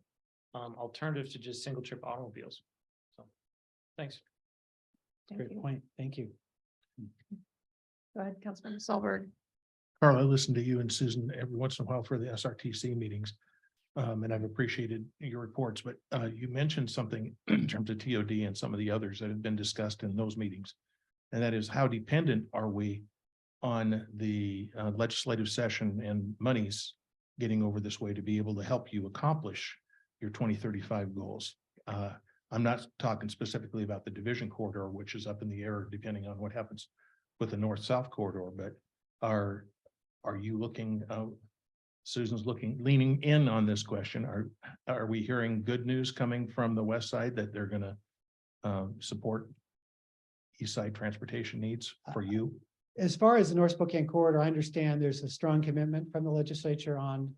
alternative to just single trip automobiles. So, thanks. Great point. Thank you. Go ahead, Councilmember Solberg. Carl, I listen to you and Susan every once in a while for the SRTC meetings. And I've appreciated your reports, but you mentioned something in terms of TOD and some of the others that have been discussed in those meetings. And that is, how dependent are we on the legislative session and monies getting over this way to be able to help you accomplish your 2035 goals? I'm not talking specifically about the division corridor, which is up in the air depending on what happens with the north-south corridor, but are you looking, Susan's leaning in on this question. Are we hearing good news coming from the west side that they're going to support east side transportation needs for you? As far as the North Spokane corridor, I understand there's a strong commitment from the legislature on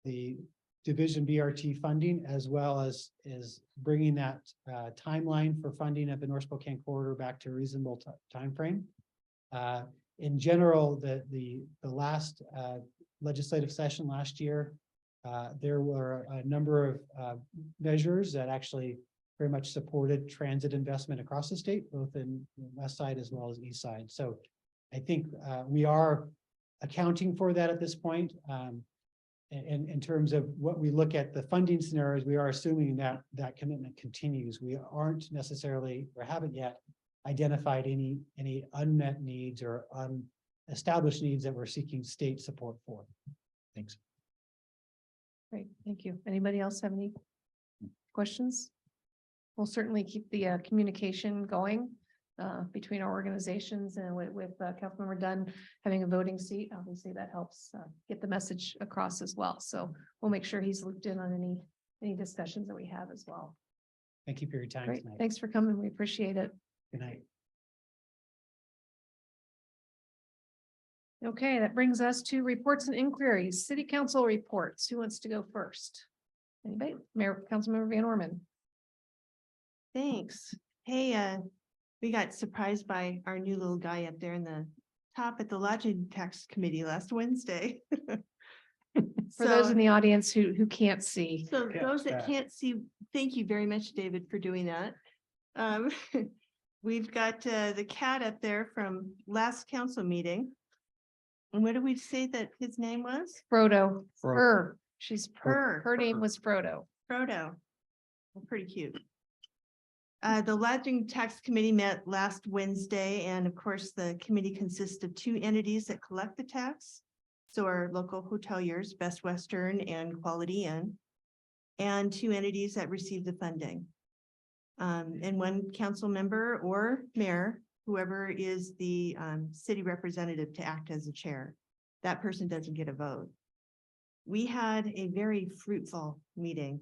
the division BRT funding, as well as bringing that timeline for funding of the North Spokane corridor back to a reasonable timeframe. In general, the last legislative session last year, there were a number of measures that actually very much supported transit investment across the state, both in the west side as well as east side. So I think we are accounting for that at this point. In terms of what we look at the funding scenarios, we are assuming that that commitment continues. We aren't necessarily, or haven't yet identified any unmet needs or established needs that we're seeking state support for. Thanks. Great, thank you. Anybody else have any questions? We'll certainly keep the communication going between our organizations and with Councilmember Dunn having a voting seat. Obviously, that helps get the message across as well. So we'll make sure he's looped in on any discussions that we have as well. Thank you for your time Great, tonight. thanks for coming. We appreciate it. Good night. Okay, that brings us to reports and inquiries. City Council reports. Who wants to go first? Anybody? Mayor, Councilmember Van Orman. Thanks. Hey, we got surprised by our new little guy up there in the top at the Lodging Tax Committee last Wednesday. For those in the audience who can't see. So those that can't see, thank you very much, David, for doing that. We've got the cat up there from last council meeting. And what did we say that his name was? Frodo. Frodo. Her. She's Her. her name was Frodo. Frodo. Pretty cute. The Lodging Tax Committee met last Wednesday, and of course, the committee consists of 2 entities that collect the tax. So our local hoteliers, Best Western and Quality Inn, and 2 entities that receive the funding. And one council member or mayor, whoever is the city representative to act as the chair. That person doesn't get a vote. We had a very fruitful meeting.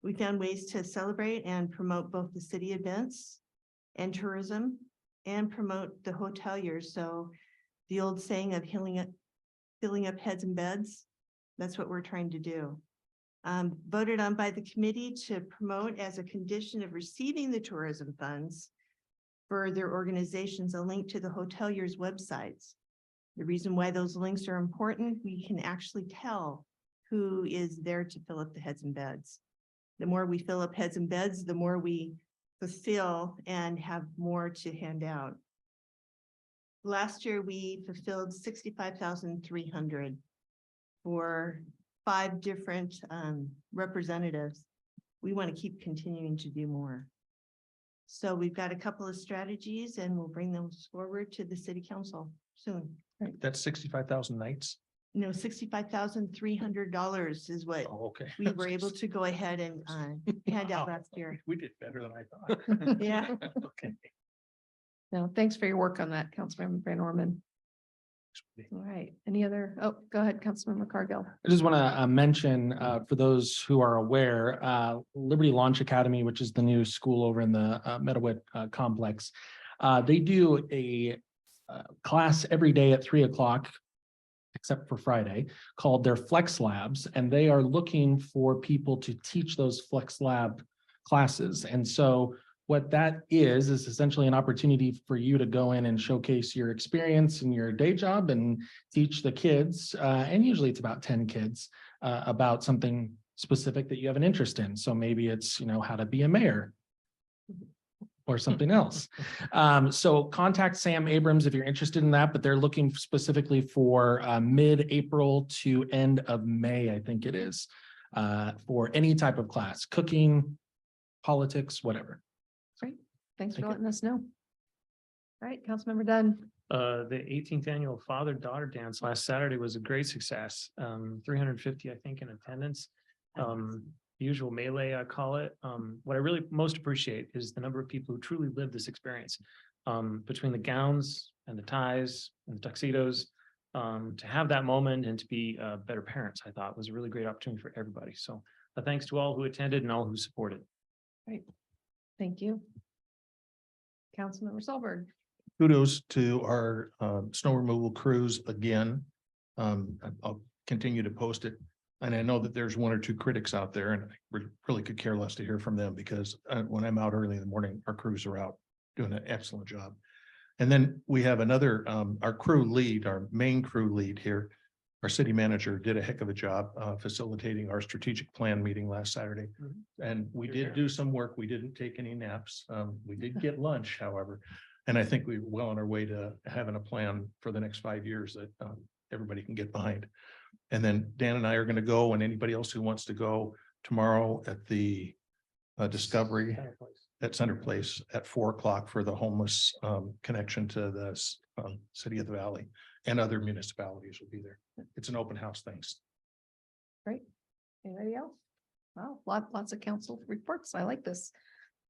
We found ways to celebrate and promote both the city events and tourism and promote the hoteliers. So the old saying of filling up heads and beds, that's what we're trying to do. Voted on by the committee to promote as a condition of receiving the tourism funds for their organizations, a link to the hoteliers' websites. The reason why those links are important, we can actually tell who is there to fill up the heads and beds. The more we fill up heads and beds, the more we fulfill and have more to hand out. Last year, we fulfilled 65,300 for 5 different representatives. We want to keep continuing to do more. So we've got a couple of strategies and we'll bring those forward to the city council soon. That's 65,000 nights. No, $65,300 is what Oh, okay. we were able to go ahead and hand out last year. We did better than I thought. Yeah. Okay. No, thanks for your work on that, Councilmember Van Orman. All right, any other, oh, go ahead, Councilmember Cargill. I just want to mention, for those who are aware, Liberty Launch Academy, which is the new school over in the Meadowwood complex. They do a class every day at 3 o'clock, except for Friday, called their Flex Labs, and they are looking for people to teach those Flex Lab classes. And so what that is essentially an opportunity for you to go in and showcase your experience in your day job and teach the kids, and usually it's about 10 kids, about something specific that you have an interest in. So maybe it's, how to be a mayor or something else. So contact Sam Abrams if you're interested in that, but they're looking specifically for mid-April to end of May, I think it is, for any type of class, cooking, politics, whatever. Great, thanks for Thank you. letting us know. All right, Councilmember Dunn. The 18th annual father-daughter dance last Saturday was a great success. 350, I think, in attendance. Usual melee, I call it. What I really most appreciate is the number of people who truly live this experience. Between the gowns and the ties and the tuxedos, to have that moment and to be better parents, I thought was a really great opportunity for everybody. So thanks to all who attended and all who supported. Great, thank you. Councilmember Solberg. Kudos to our snow removal crews again. I'll continue to post it. And I know that there's 1 or 2 critics out there, and I really could care less to hear from them because when I'm out early in the morning, our crews are out doing an excellent job. And then we have another, our crew lead, our main crew lead here, our city manager did a heck of a job facilitating our strategic plan meeting last Saturday. And we did do some work. We didn't take any naps. We did get lunch, however. And I think we're well on our way to having a plan for the next 5 years that everybody can get behind. And then Dan and I are going to go, and anybody else who wants to go tomorrow at the Discovery at Center Place at 4 o'clock for the homeless connection to the City of the Valley, and other municipalities will be there. It's an open house. Thanks. Great. Anybody else? Wow, lots of council reports. I like this.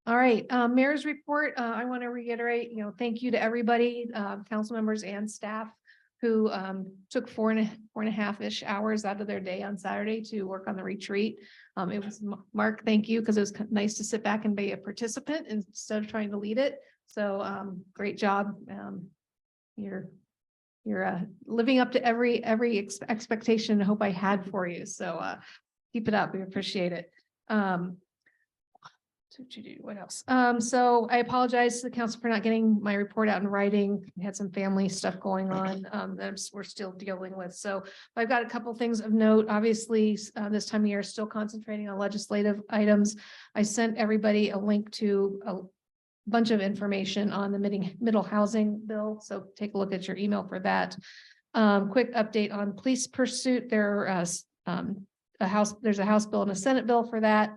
All right, mayor's report. I want to reiterate, thank you to everybody, council members and staff who took 4.5-ish hours out of their day on Saturday to work on the retreat. It was Mark, thank you, because it was nice to sit back and be a participant instead of trying to lead it. So great job. You're living up to every expectation and hope I had for you. So keep it up. We appreciate it. What else? So I apologize to the council for not getting my report out in writing. We had some family stuff going on that we're still dealing with. So I've got a couple things of note. Obviously, this time of year, still concentrating on legislative items. I sent everybody a link to a bunch of information on the middle housing bill. So take a look at your email for that. Quick update on police pursuit. There's a House bill and a Senate bill for that.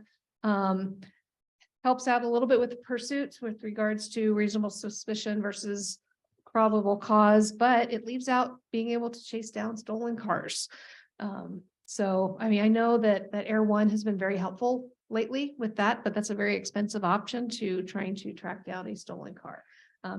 Helps out a little bit with the pursuits with regards to reasonable suspicion versus probable cause, but it leaves out being able to chase down stolen cars. So, I mean, I know that Air One has been very helpful lately with that, but that's a very expensive option to trying to track down a stolen car.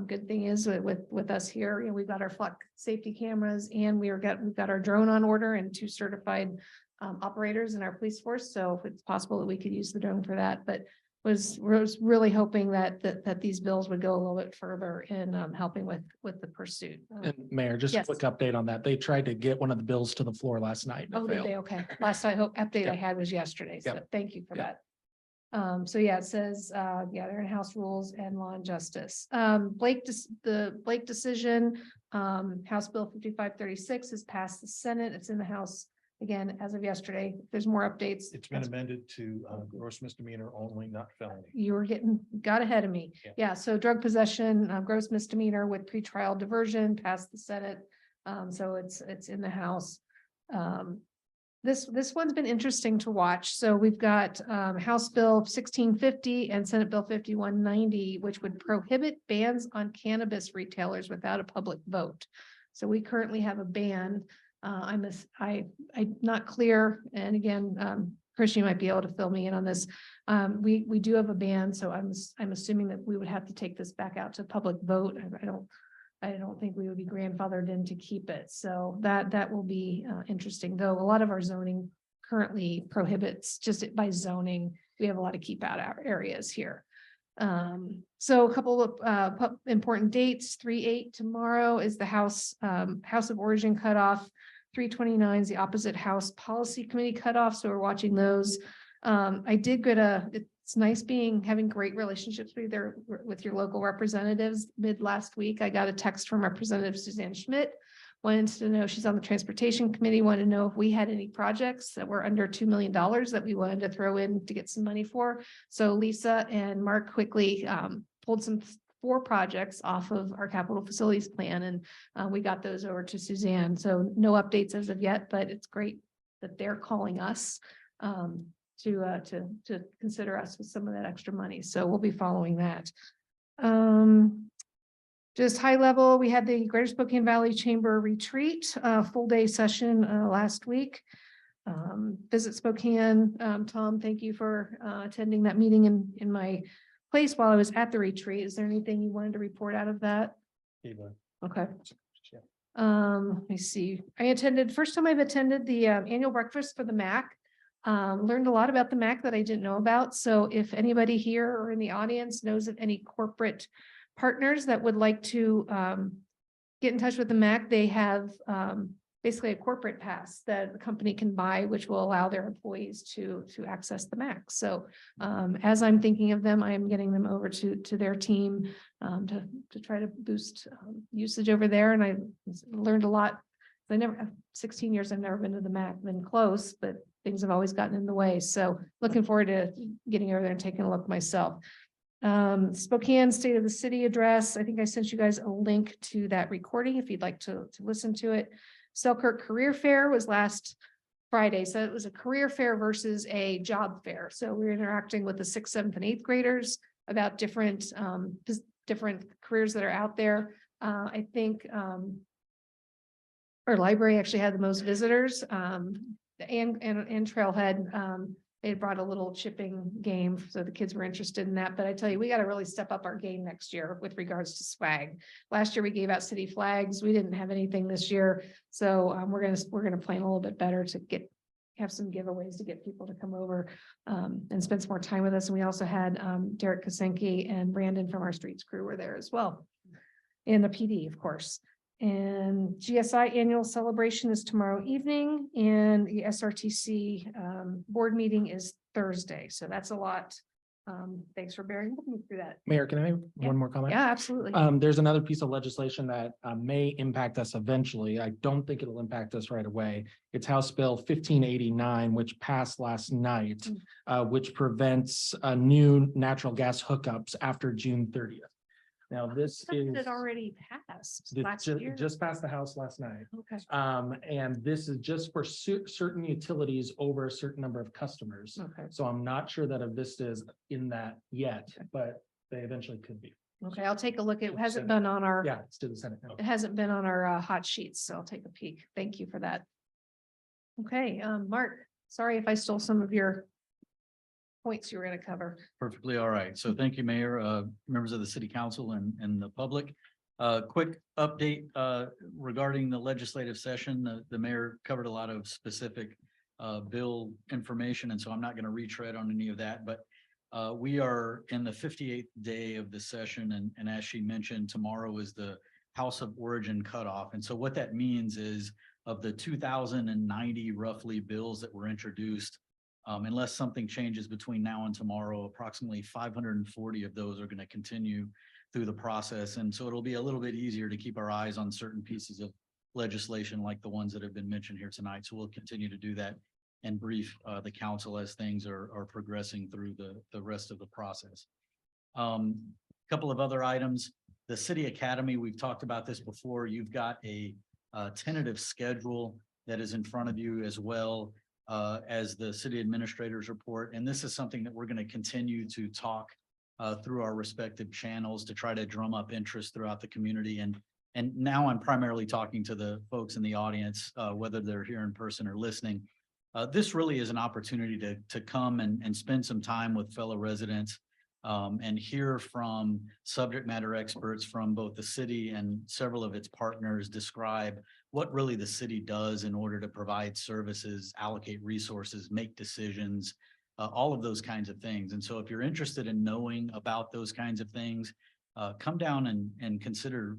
Good thing is with us here, you know, we've got our flock safety cameras and we've got our drone on order and 2 certified operators in our police force. So if it's possible that we could use the drone for that, but was really hoping that these bills would go a little bit further in helping with the pursuit. And Mayor, just a Yes. quick update on that. They tried to get one of the bills to the floor last night. and it Oh, did failed. they? Okay. Last update I Yep. had was yesterday, so Yep. thank you for Yep. that. So yeah, it says, yeah, they're in House Rules and Law and Justice. The Blake decision, House Bill 5536 has passed the Senate. It's in the House again as of yesterday. If there's more updates. It's been amended to gross misdemeanor only, not felony. You were got ahead of me. Yeah. Yeah, so drug possession, gross misdemeanor with pretrial diversion passed the Senate. So it's in the House. This one's been interesting to watch. So we've got House Bill 1650 and Senate Bill 5190, which would prohibit bans on cannabis retailers without a public vote. So we currently have a ban. I'm not clear. And again, Chris, you might be able to fill me in on this. We do have a ban, so I'm assuming that we would have to take this back out to public vote. I don't think we would be grandfathered in to keep it. So that will be interesting, though. A lot of our zoning currently prohibits just by zoning. We have a lot of keep out areas here. So a couple of important dates. 3/8 tomorrow is the House of Origin cutoff. 3/29 is the opposite House Policy Committee cutoff. So we're watching those. I did get it's nice having great relationships with your local representatives. Mid last week, I got a text from Representative Suzanne Schmidt. Wanted to know, she's on the Transportation Committee, wanted to know if we had any projects that were under $2 million that we wanted to throw in to get some money for. So Lisa and Mark quickly pulled 4 projects off of our capital facilities plan, and we got those over to Suzanne. So no updates as of yet, but it's great that they're calling us to consider us with some of that extra money. So we'll be following that. Just high level, we had the Greater Spokane Valley Chamber retreat, full day session last week. Visit Spokane. Tom, thank you for attending that meeting in my place while I was at the retreat. Is there anything you wanted to report out of that? Okay. Let me see. First time I've attended the annual breakfast for the MAC. Learned a lot about the MAC that I didn't know about. So if anybody here or in the audience knows of any corporate partners that would like to get in touch with the MAC, they have basically a corporate pass that the company can buy, which will allow their employees to access the MAC. So as I'm thinking of them, I am getting them over to their team to try to boost usage over there. And I learned a lot. 16 years, I've never been to the MAC, been close, but things have always gotten in the way. So looking forward to getting over there and taking a look myself. Spokane State of the City address. I think I sent you guys a link to that recording if you'd like to listen to it. Selkirk Career Fair was last Friday. So it was a career fair versus a job fair. So we're interacting with the 6th, 7th, and 8th graders about different careers that are out there. I think our library actually had the most visitors, and Trailhead, they had brought a little chipping game, so the kids were interested in that. But I tell you, we got to really step up our game next year with regards to swag. Last year we gave out city flags. We didn't have anything this year, so we're gonna plan a little bit better to have some giveaways to get people to come over and spend some more time with us. And we also had Derek Kasenki and Brandon from our streets crew were there as well, and the PD, of course. And GSI annual celebration is tomorrow evening, and the SRTC board meeting is Thursday. So that's a lot. Thanks for bearing with me through that. Mayor, can I have one more comment? Yeah, absolutely. There's another piece of legislation that may impact us eventually. I don't think it'll impact us right away. It's House Bill 1589, which passed last night, which prevents new natural gas hookups after June 30th. Now, this is. It already passed This last year. just passed the House last night. Okay. And this is just for certain utilities over a certain number of customers. Okay. So I'm not sure that Avista is in that yet, but they eventually could be. Okay. I'll take a look. It hasn't been on our. Yeah, it's to the Senate now. It hasn't been on our hot sheets, so I'll take a peek. Thank you for that. Okay, Mark, sorry if I stole some of your points you were going to cover. Perfectly all right. So thank you, Mayor, members of the city council and the public. Quick update regarding the legislative session. The mayor covered a lot of specific bill information, and so I'm not going to retread on any of that, but we are in the 58th day of the session, and as she mentioned, tomorrow is the House of Origin cutoff. And so what that means is of the 2,090 roughly bills that were introduced, unless something changes between now and tomorrow, approximately 540 of those are going to continue through the process. And so it'll be a little bit easier to keep our eyes on certain pieces of legislation like the ones that have been mentioned here tonight. So we'll continue to do that and brief the council as things are progressing through the rest of the process. Couple of other items. The City Academy, we've talked about this before. You've got a tentative schedule that is in front of you, as well as the city administrator's report. And this is something that we're going to continue to talk through our respective channels to try to drum up interest throughout the community. And now I'm primarily talking to the folks in the audience, whether they're here in person or listening. This really is an opportunity to come and spend some time with fellow residents and hear from subject matter experts from both the city and several of its partners describe what really the city does in order to provide services, allocate resources, make decisions, all of those kinds of things. And so if you're interested in knowing about those kinds of things, come down and consider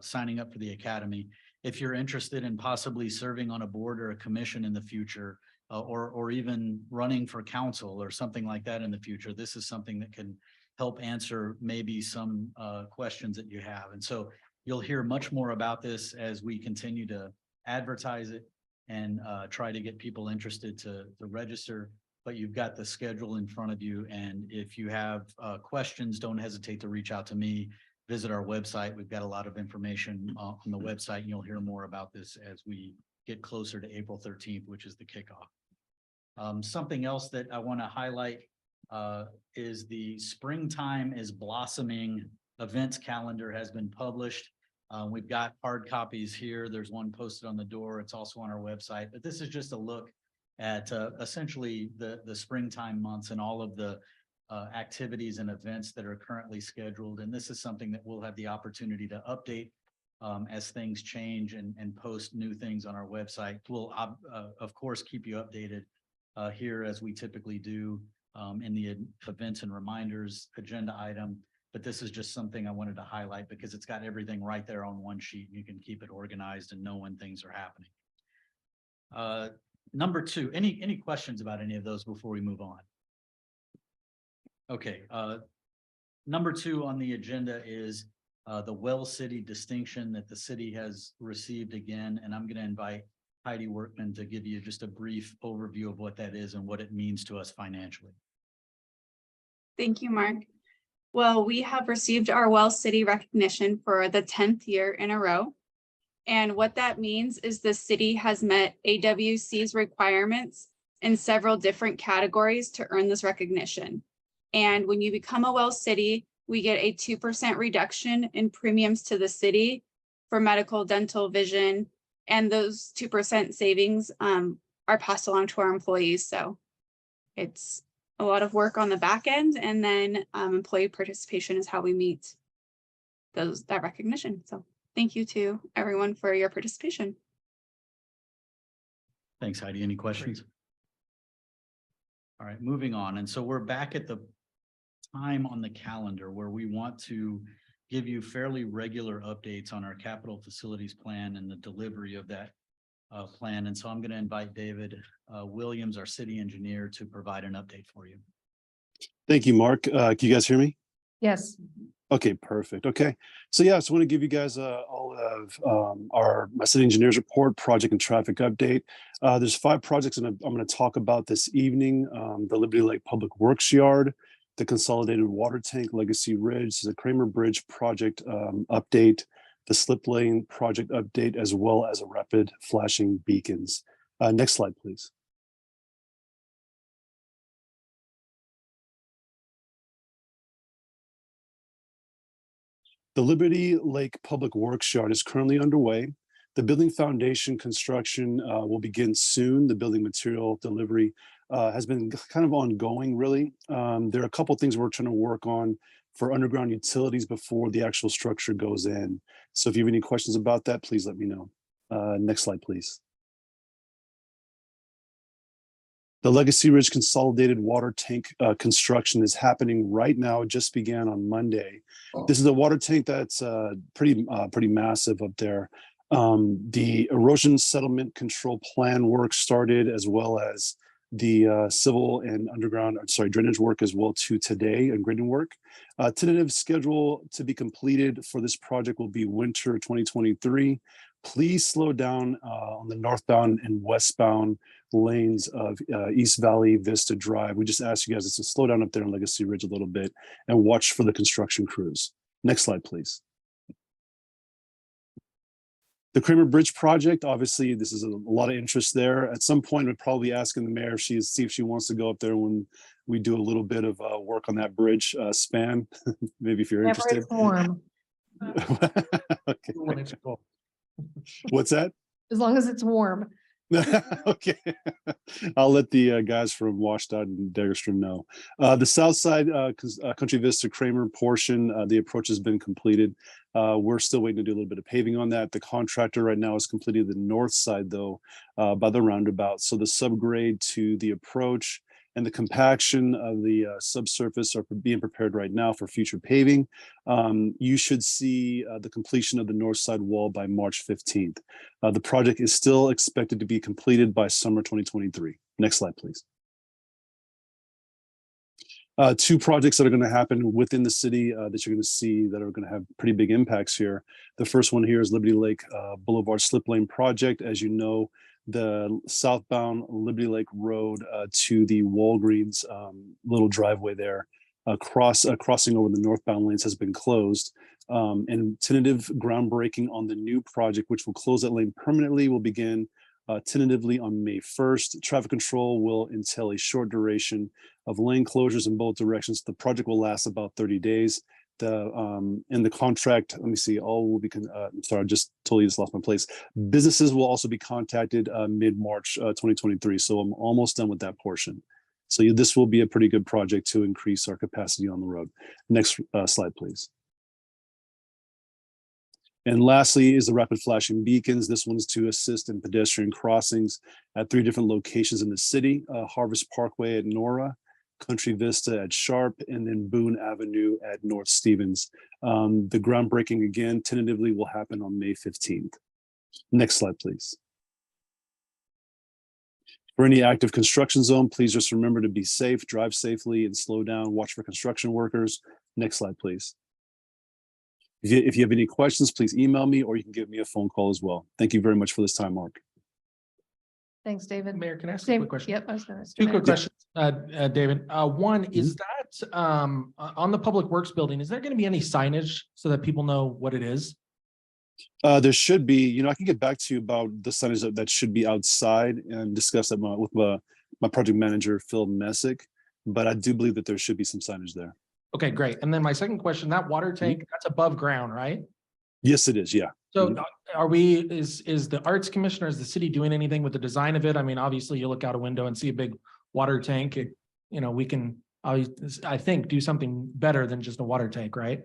signing up for the Academy. If you're interested in possibly serving on a board or a commission in the future, or even running for council or something like that in the future, this is something that can help answer maybe some questions that you have. And so you'll hear much more about this as we continue to advertise it and try to get people interested to register. But you've got the schedule in front of you. And if you have questions, don't hesitate to reach out to me. Visit our website. We've got a lot of information on the website, and you'll hear more about this as we get closer to April 13th, which is the kickoff. Something else that I want to highlight is the Springtime is Blossoming events calendar has been published. We've got hard copies here. There's one posted on the door. It's also on our website, but this is just a look at essentially the springtime months and all of the activities and events that are currently scheduled. And this is something that we'll have the opportunity to update as things change and post new things on our website. We'll of course keep you updated here as we typically do in the events and reminders agenda item. But this is just something I wanted to highlight because it's got everything right there on one sheet. You can keep it organized and know when things are happening. Number two, any questions about any of those before we move on? Okay, number two on the agenda is the Well City distinction that the city has received again, and I'm going to invite Heidi Workman to give you just a brief overview of what that is and what it means to us financially. Thank you, Mark. Well, we have received our Well City recognition for the 10th year in a row. And what that means is the city has met AWC's requirements in several different categories to earn this recognition. And when you become a Well City, we get a 2% reduction in premiums to the city for medical, dental, vision, and those 2% savings are passed along to our employees. So it's a lot of work on the back end, and then employee participation is how we meet that recognition. So thank you to everyone for your participation. Thanks, Heidi. Any questions? All right, moving on. And so we're back at the time on the calendar where we want to give you fairly regular updates on our capital facilities plan and the delivery of that plan. And so I'm going to invite David Williams, our city engineer, to provide an update for you. Thank you, Mark. Can you guys hear me? Yes. Okay, perfect. Okay. So yeah, I just want to give you guys all of my city engineer's report, project and traffic update. There's 5 projects and I'm going to talk about this evening. The Liberty Lake Public Works Yard, the Consolidated Water Tank, Legacy Ridge, the Kramer Bridge project update, the Slip Lane project update, as well as a rapid flashing beacons. Next slide, please. The Liberty Lake Public Works Yard is currently underway. The building foundation construction will begin soon. The building material delivery has been kind of ongoing, really. There are a couple things we're trying to work on for underground utilities before the actual structure goes in. So if you have any questions about that, please let me know. Next slide, please. The Legacy Ridge Consolidated Water Tank construction is happening right now. It just began on Monday. This is a water tank that's pretty massive up there. The erosion settlement control plan work started, as well as the civil and drainage work as well too today, and grading work. Tentative schedule to be completed for this project will be winter 2023. Please slow down on the northbound and westbound lanes of East Valley Vista Drive. We just ask you guys to slow down up there on Legacy Ridge a little bit and watch for the construction crews. Next slide, please. The Kramer Bridge project, obviously, this is a lot of interest there. At some point, we're probably asking the mayor see if she wants to go up there when we do a little bit of work on that bridge span. Maybe if you're Whenever interested. it's warm, Okay. When it's cold. What's that? as long as it's warm. Okay. I'll let the guys from WashDOT and Dagerstrom know. The south side Country Vista Kramer portion, the approach has been completed. We're still waiting to do a little bit of paving on that. The contractor right now has completed the north side though, by the roundabout. So the subgrade to the approach and the compaction of the subsurface are being prepared right now for future paving. You should see the completion of the north side wall by March 15th. The project is still expected to be completed by summer 2023. Next slide, please. Two projects that are going to happen within the city that you're going to see that are going to have pretty big impacts here. The first one here is Liberty Lake Boulevard Slip Lane Project. As you know, the southbound Liberty Lake Road to the Walgreens little driveway there, crossing over the northbound lanes has been closed. And tentative groundbreaking on the new project, which will close that lane permanently, will begin tentatively on May 1st. Traffic control will entail a short duration of lane closures in both directions. The project will last about 30 days. In the contract, let me see, all will be, I'm sorry, I just totally just lost my place. Businesses will also be contacted mid-March 2023. So I'm almost done with that portion. So this will be a pretty good project to increase our capacity on the road. Next slide, please. And lastly is the rapid flashing beacons. This one's to assist in pedestrian crossings at 3 different locations in the city, Harvest Parkway at Nora, Country Vista at Sharp, and then Boone Avenue at North Stevens. The groundbreaking again tentatively will happen on May 15th. Next slide, please. For any active construction zone, please just remember to be safe, drive safely, and slow down, watch for construction workers. Next slide, please. If you have any questions, please email me or you can give me a phone call as well. Thank you very much for this time, Mark. Thanks, David. Mayor, can I ask a Dave- quick question? Yep, I was gonna. Two quick questions, David. One, Mm-hmm. is that on the Public Works building, is there going to be any signage so that people know what it is? There should be, I can get back to you about the signage that should be outside and discuss that with my project manager, Phil Messick. But I do believe that there should be some signage there. Okay, great. And then my second question, that water tank, that's above ground, right? Yes, it is. Yeah. So is the Arts Commission or is the city doing anything with the design of it? I mean, obviously you look out a window and see a big water tank. We can, I think, do something better than just a water tank, right?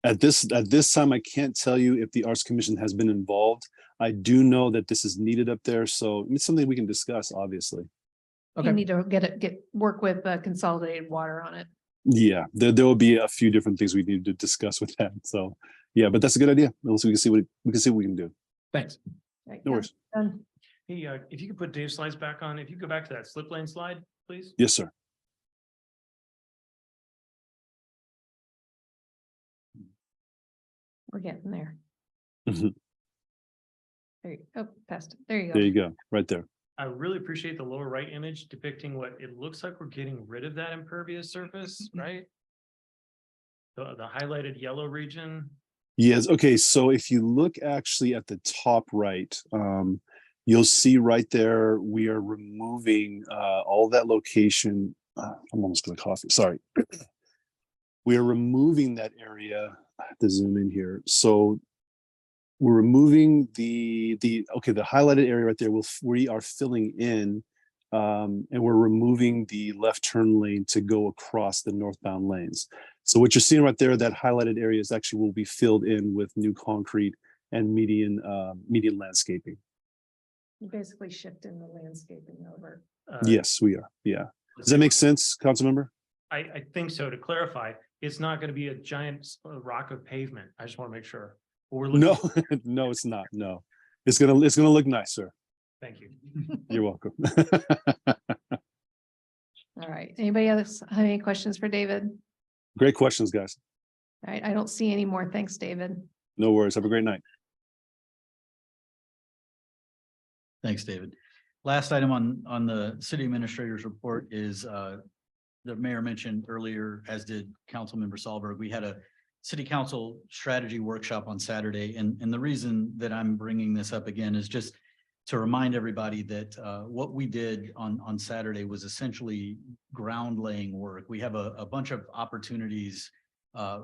At this time, I can't tell you if the Arts Commission has been involved. I do know that this is needed up there. So it's something we can discuss, obviously. You need to work with Consolidated Water on it. Yeah, there will be a few different things we need to discuss with that. So yeah, but that's a good idea. We can see what we can do. Thanks. Right, No worries. done. Hey, if you could put Dave's slides back on, if you go back to that slip lane slide, please. Yes, sir. We're getting there. Mhm. There you go. Past it. There you go. There you go, right there. I really appreciate the lower right image depicting what it looks like we're getting rid of that impervious surface, right? The highlighted yellow region. Yes. Okay. So if you look actually at the top right, you'll see right there we are removing all that location. I'm almost going to cough. Sorry. We are removing that area. I have to zoom in here. So we're removing the highlighted area right there. We are filling in And we're removing the left turn lane to go across the northbound lanes. So what you're seeing right there, that highlighted areas actually will be filled in with new concrete and median landscaping. You basically shifting the landscaping over. Yes, we are. Yeah. Does that make sense, council member? I think so. To clarify, it's not going to be a giant rock of pavement. I just want to make sure. We're looking. No, no, it's not. No, it's gonna look nice, sir. Thank you. You're welcome. All right. Anybody else have any questions for David? Great questions, guys. All right. I don't see any more. Thanks, David. No worries. Have a great night. Thanks, David. Last item on the city administrator's report is the mayor mentioned earlier, as did Councilmember Solberg, we had a city council strategy workshop on Saturday. And the reason that I'm bringing this up again is just to remind everybody that what we did on Saturday was essentially ground laying work. We have a bunch of opportunities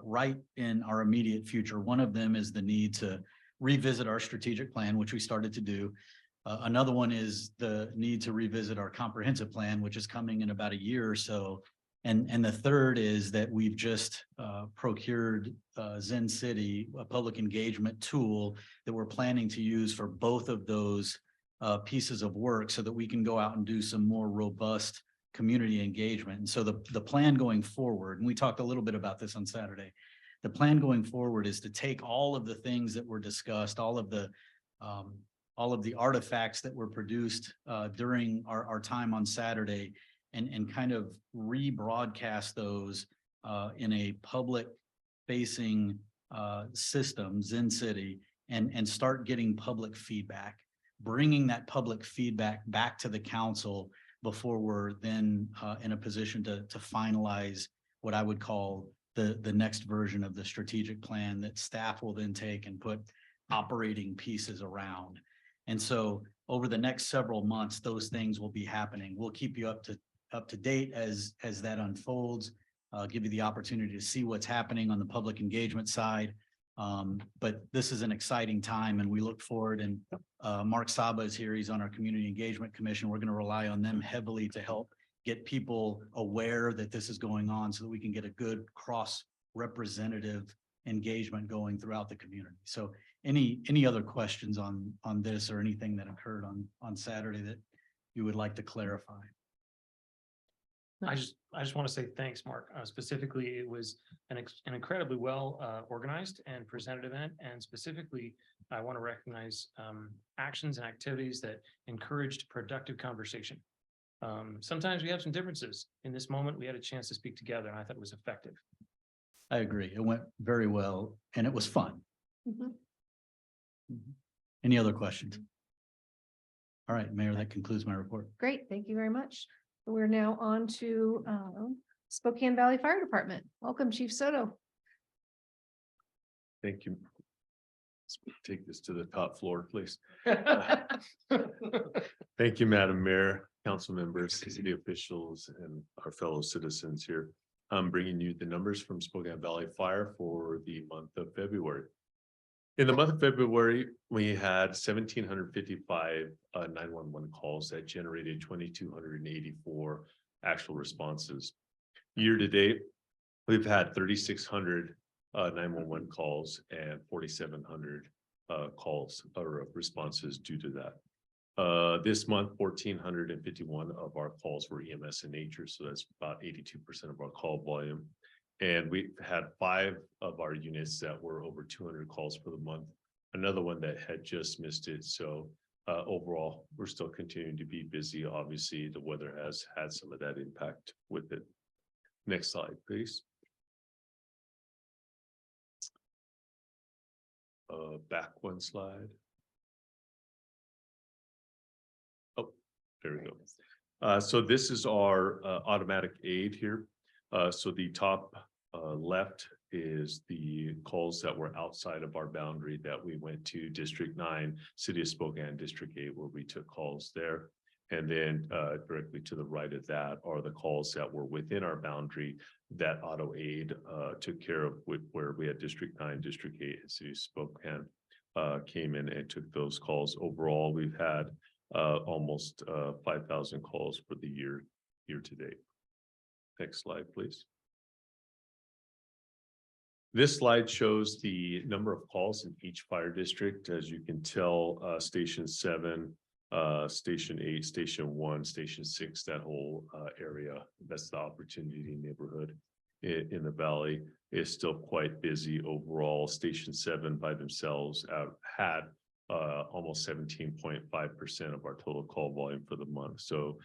right in our immediate future. One of them is the need to revisit our strategic plan, which we started to do. Another one is the need to revisit our comprehensive plan, which is coming in about a year or so. And the third is that we've just procured Zen City, a public engagement tool that we're planning to use for both of those pieces of work so that we can go out and do some more robust community engagement. And so the plan going forward, and we talked a little bit about this on Saturday, the plan going forward is to take all of the things that were discussed, all of the artifacts that were produced during our time on Saturday and kind of rebroadcast those in a public facing system, Zen City, and start getting public feedback, bringing that public feedback back to the council before we're then in a position to finalize what I would call the next version of the strategic plan that staff will then take and put operating pieces around. And so over the next several months, those things will be happening. We'll keep you up to date as that unfolds, give you the opportunity to see what's happening on the public engagement side. But this is an exciting time and we look forward, and Mark Saba is here. He's on our Community Engagement Commission. We're going to rely on them heavily to help get people aware that this is going on so that we can get a good cross-representative engagement going throughout the community. So any other questions on this or anything that occurred on Saturday that you would like to clarify? I just want to say thanks, Mark. Specifically, it was an incredibly well organized and presented event. And specifically, I want to recognize actions and activities that encouraged productive conversation. Sometimes we have some differences. In this moment, we had a chance to speak together, and I thought it was effective. I agree. It went very well and it was fun. Mhm. Any other questions? All right, Mayor, that concludes my report. Great. Thank you very much. We're now on to Spokane Valley Fire Department. Welcome, Chief Soto. Thank you. Let's take this to the top floor, please. Thank you, Madam Mayor, council members, city officials, and our fellow citizens here. I'm bringing you the numbers from Spokane Valley Fire for the month of February. In the month of February, we had 1,755 911 calls that generated 2,284 actual responses. Year to date, we've had 3,600 911 calls and 4,700 calls or responses due to that. This month, 1,451 of our calls were EMS in nature, so that's about 82% of our call volume. And we had 5 of our units that were over 200 calls for the month. Another one that had just missed it. So overall, we're still continuing to be busy. Obviously, the weather has had some of that impact with it. Next slide, please. Back one slide. Oh, there we go. So this is our automatic aid here. So the top left is the calls that were outside of our boundary that we went to District 9, City of Spokane, District 8, where we took calls there. And then directly to the right of that are the calls that were within our boundary that auto aid took care of, where we had District 9, District 8, and City of Spokane came in and took those calls. Overall, we've had almost 5,000 calls for the year to date. Next slide, please. This slide shows the number of calls in each fire district. As you can tell, Station 7, Station 8, Station 1, Station 6, that whole area, that's the Opportunity neighborhood in the valley, is still quite busy overall. Station 7 by themselves had almost 17.5% of our total call volume for the month. So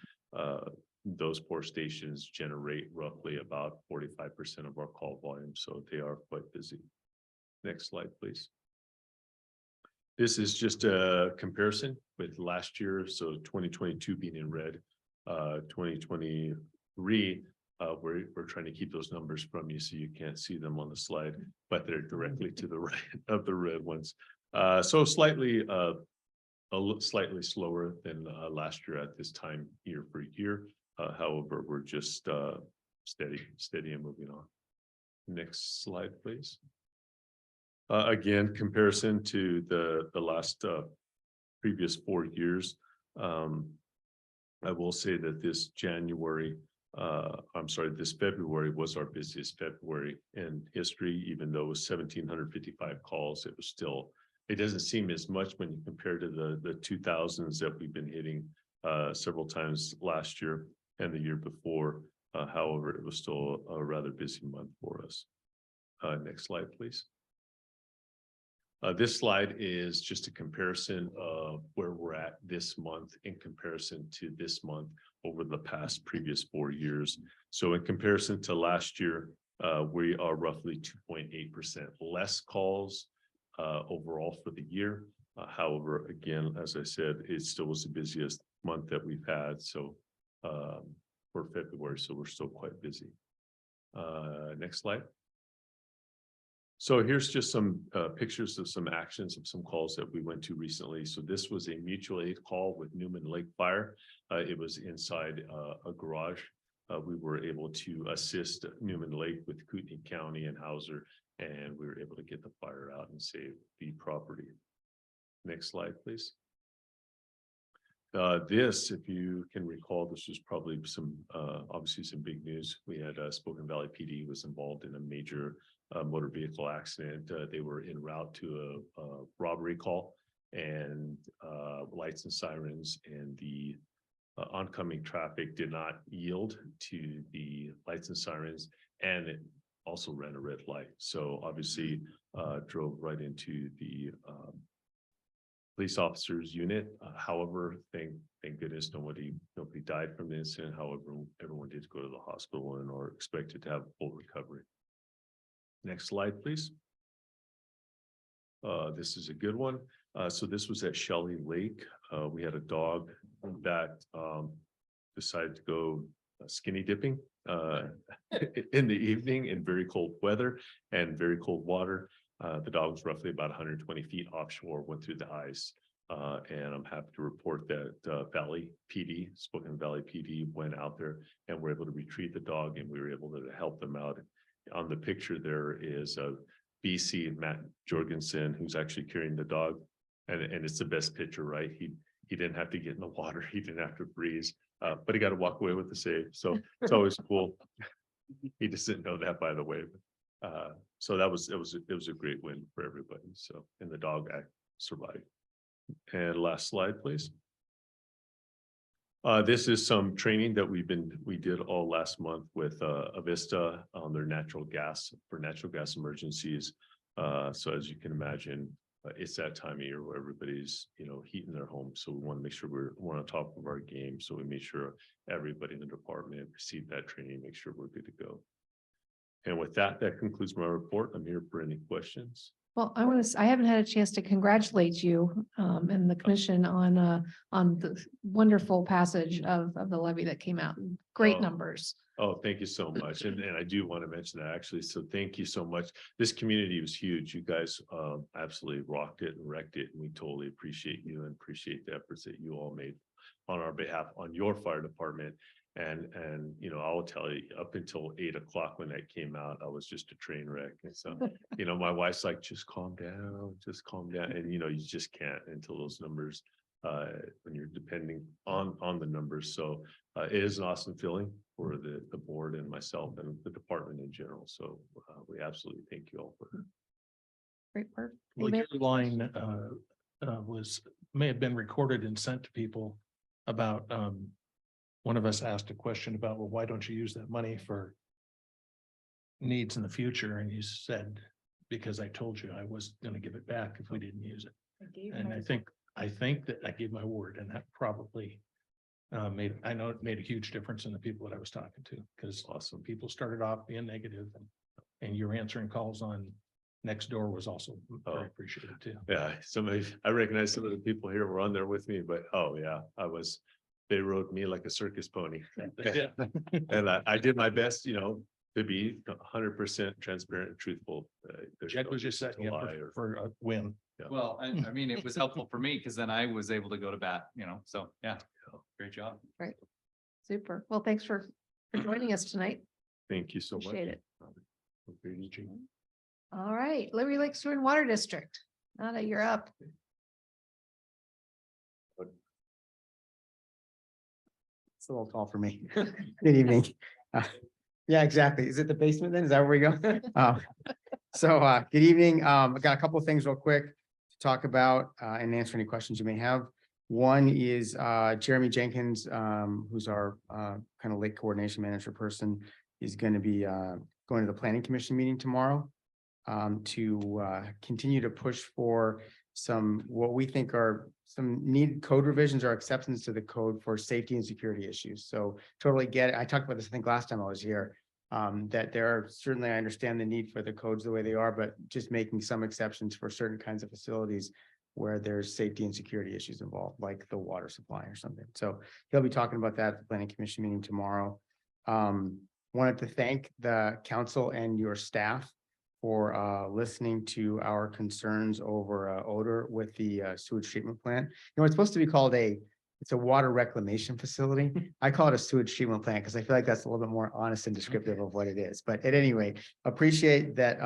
those 4 stations generate roughly about 45% of our call volume, so they are quite busy. Next slide, please. This is just a comparison with last year, so 2022 being in red, 2023, we're trying to keep those numbers from you so you can't see them on the slide, but they're directly to the right of the red ones. So slightly slightly slower than last year at this time year for year. However, we're just steady and moving on. Next slide, please. Again, comparison to the last previous 4 years. I will say that this this February was our busiest February in history, even though it was 1,755 calls. It was still, it doesn't seem as much when you compare to the 2000s that we've been hitting several times last year and the year before. However, it was still a rather busy month for us. Next slide, please. This slide is just a comparison of where we're at this month in comparison to this month over the past previous 4 years. So in comparison to last year, we are roughly 2.8% less calls overall for the year. However, again, as I said, it still was the busiest month that we've had. So for February, so we're still quite busy. Next slide. So here's just some pictures of some actions of some calls that we went to recently. So this was a mutual aid call with Newman Lake Fire. It was inside a garage. We were able to assist Newman Lake with Kootenai County and Hauser, and we were able to get the fire out and save the property. Next slide, please. This, if you can recall, this was probably some, obviously some big news. We had Spoken Valley PD was involved in a major motor vehicle accident. They were en route to a robbery call, and lights and sirens and the oncoming traffic did not yield to the lights and sirens, and it also ran a red light. So obviously drove right into the police officers unit. However, thank goodness nobody died from the incident. However, everyone did go to the hospital and are expected to have full recovery. Next slide, please. This is a good one. So this was at Shelley Lake. We had a dog that decided to go skinny dipping in the evening in very cold weather and very cold water. The dog was roughly about 120 feet offshore, went through the ice. And I'm happy to report that Valley PD, Spoken Valley PD, went out there and were able to retrieve the dog, and we were able to help them out. On the picture, there is a BC Matt Jorgensen, who's actually carrying the dog. And it's the best picture, right? He didn't have to get in the water. He didn't have to freeze, but he got to walk away with the save. So it's always cool. He just didn't know that, by the way. So it was a great win for everybody. So, and the dog survived. And last slide, please. This is some training that we did all last month with Avista on their natural gas emergencies. So as you can imagine, it's that time of year where everybody's, heating their homes. So we want to make sure we're on top of our game. So we made sure everybody in the department received that training, make sure we're good to go. And with that concludes my report. I'm here for any questions. Well, I haven't had a chance to congratulate you and the commission on the wonderful passage of the levy that came out. Great numbers. Oh, thank you so much. And I do want to mention that actually. So thank you so much. This community was huge. You guys absolutely rocked it and wrecked it. And we totally appreciate you and appreciate the efforts that you all made on our behalf, on your fire department. And I will tell you, up until 8 o'clock when that came out, I was just a train wreck. And so, my wife's like, just calm down. And you just can't until those numbers when you're depending on the numbers. So it is an awesome feeling for the board and myself and the department in general. So we absolutely thank you all for that. Great work. Well, Anybody- your line may have been recorded and sent to people about one of us asked a question about, well, why don't you use that money for needs in the future? And you said, because I told you I was gonna give it back if we didn't use it. And I think that I gave my word, and that probably I know it made a huge difference in the people that I was talking to, because awesome people started off being negative, and your answering calls on next door was also very appreciated too. Yeah, I recognize some of the people here were on there with me, but oh yeah, they rode me like a circus pony. And I did my best, to be 100% transparent and truthful. There's Jed no was just reason setting to up lie or- for a win. Well, I mean, it was helpful for me because then I was able to go to bat, so yeah, great job. Super. Well, thanks for joining us tonight. Thank you so much. Appreciate it. Very easy. All right, Liberty Lake Sewer and Water District. Now that you're up. It's a little tall for me. Good evening. Yeah, exactly. Is it the basement then? Is that where we go? Good evening. I've got a couple of things real quick to talk about and answer any questions you may have. One is Jeremy Jenkins, who's our kind of lake coordination manager person, is going to be going to the planning commission meeting tomorrow to continue to push for some, what we think are some needed code revisions or acceptance to the code for safety and security issues. So totally get it. I talked about this, I think, last time I was here, that there are certainly, I understand the need for the codes the way they are, but just making some exceptions for certain kinds of facilities where there's safety and security issues involved, like the water supply or something. So he'll be talking about that at the planning commission meeting tomorrow. Wanted to thank the council and your staff for listening to our concerns over odor with the sewage treatment plant. It's supposed to be called it's a water reclamation facility. I call it a sewage treatment plant because I feel like that's a little bit more honest and descriptive of what it is. But at any rate, appreciate that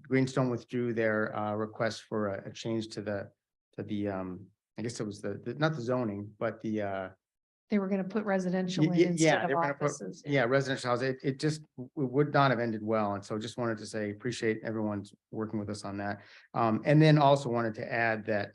Greenstone withdrew their request for a change to the I guess it was not the zoning, but They were gonna put residential in yeah, instead they're of gonna put, offices. yeah, residential house. It just would not have ended well. And so just wanted to say, appreciate everyone's working with us on that. And then also wanted to add that,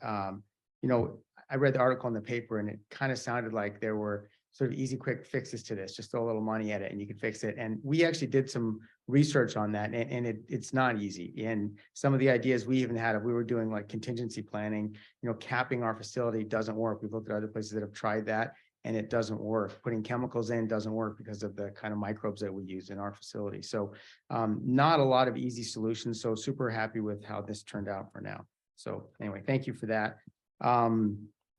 I read the article in the paper and it kind of sounded like there were sort of easy, quick fixes to this, just throw a little money at it and you can fix it. And we actually did some research on that and it's not easy. And some of the ideas we even had, if we were doing like contingency planning, capping our facility doesn't work. We've looked at other places that have tried that and it doesn't work. Putting chemicals in doesn't work because of the kind of microbes that we use in our facility. So not a lot of easy solutions. So super happy with how this turned out for now. So anyway, thank you for that.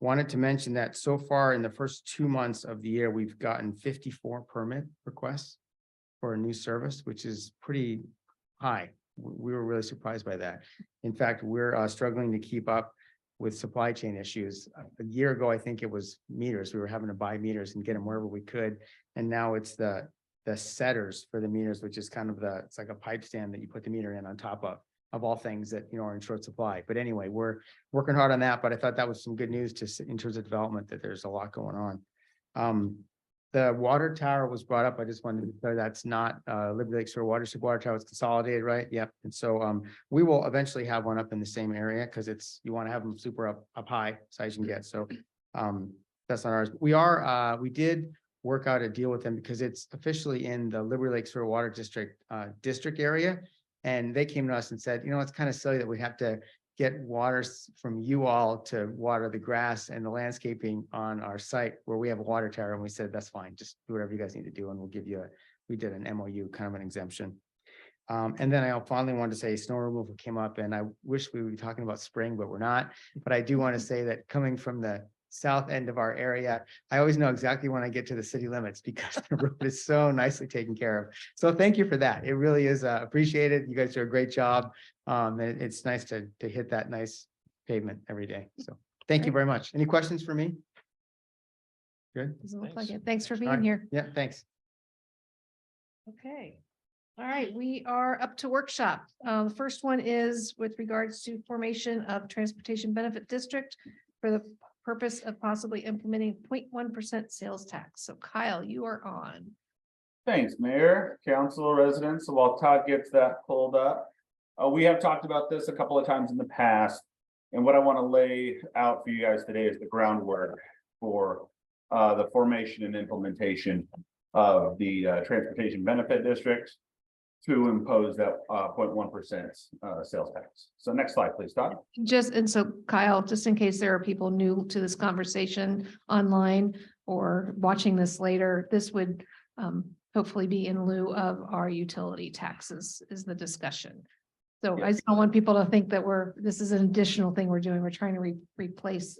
Wanted to mention that so far in the first 2 months of the year, we've gotten 54 permit requests for a new service, which is pretty high. We were really surprised by that. In fact, we're struggling to keep up with supply chain issues. A year ago, I think it was meters. We were having to buy meters and get them wherever we could. And now it's the setters for the meters, which is kind of it's like a pipe stand that you put the meter in on top of all things that, are in short supply. But anyway, we're working hard on that, but I thought that was some good news in terms of development, that there's a lot going on. The water tower was brought up. I just wanted to be clear that's not Liberty Lake Sewer Water Tower is consolidated, right? Yep. And so we will eventually have one up in the same area because you want to have them super up high as high as you can get. So that's not ours. We did work out a deal with them because it's officially in the Liberty Lake Sewer Water District area. And they came to us and said, it's kind of silly that we have to get water from you all to water the grass and the landscaping on our site where we have a water tower. And we said, that's fine. Just do whatever you guys need to do. And we'll give you we did an MOU, kind of an exemption. And then I finally wanted to say snow removal came up and I wish we would be talking about spring, but we're not. But I do want to say that coming from the south end of our area, I always know exactly when I get to the city limits because the road is so nicely taken care of. So thank you for that. It really is appreciated. You guys do a great job. It's nice to hit that nice pavement every day. So thank you very much. Any questions for me? Good. Doesn't look like it. Thanks for All being right. here. Yeah, thanks. Okay. All right, we are up to workshop. The first one is with regards to formation of Transportation Benefit District for the purpose of possibly implementing 0.1% sales tax. So Kyle, you are on. Thanks, Mayor, Council, residents. So while Todd gets that pulled up, we have talked about this a couple of times in the past. And what I want to lay out for you guys today is the groundwork for the formation and implementation of the Transportation Benefit District to impose that 0.1% sales tax. So next slide, please, Todd. And so Kyle, just in case there are people new to this conversation online or watching this later, this would hopefully be in lieu of our utility taxes is the discussion. So I just don't want people to think that this is an additional thing we're doing. We're trying to replace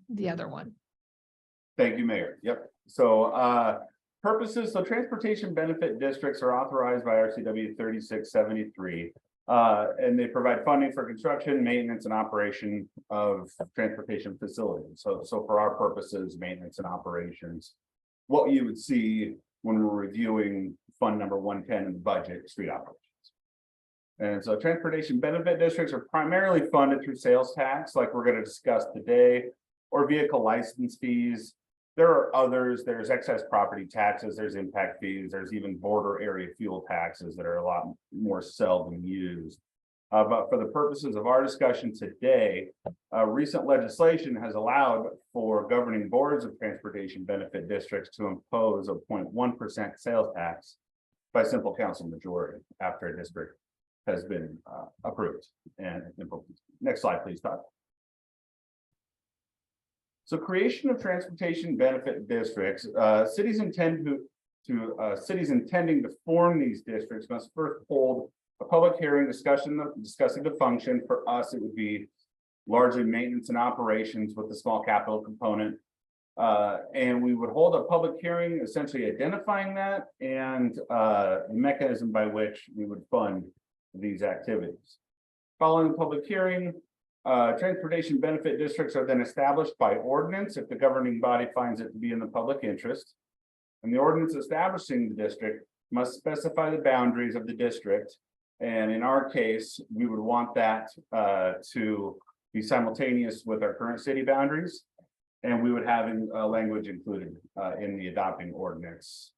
the other one. Thank you, Mayor. Yep. So purposes, so transportation benefit districts are authorized by RCW 3673. And they provide funding for construction, maintenance, and operation of transportation facilities. So for our purposes, maintenance and operations, what you would see when we're reviewing fund number 110 in the budget, street operations. And so transportation benefit districts are primarily funded through sales tax, like we're going to discuss today, or vehicle license fees. There are others. There's excess property taxes, there's impact fees, there's even border area fuel taxes that are a lot more seldom used. But for the purposes of our discussion today, recent legislation has allowed for governing boards of transportation benefit districts to impose a 0.1% sales tax by simple council majority after a district has been approved and implemented. Next slide, please, Todd. So creation of transportation benefit districts, cities intending to form these districts must first hold a public hearing discussing the function. For us, it would be largely maintenance and operations with a small capital component. And we would hold a public hearing, essentially identifying that and the mechanism by which we would fund these activities. Following the public hearing, transportation benefit districts are then established by ordinance if the governing body finds it to be in the public interest. And the ordinance establishing the district must specify the boundaries of the district. And in our case, we would want that to be simultaneous with our current city boundaries. And we would have language included in the adopting ordinance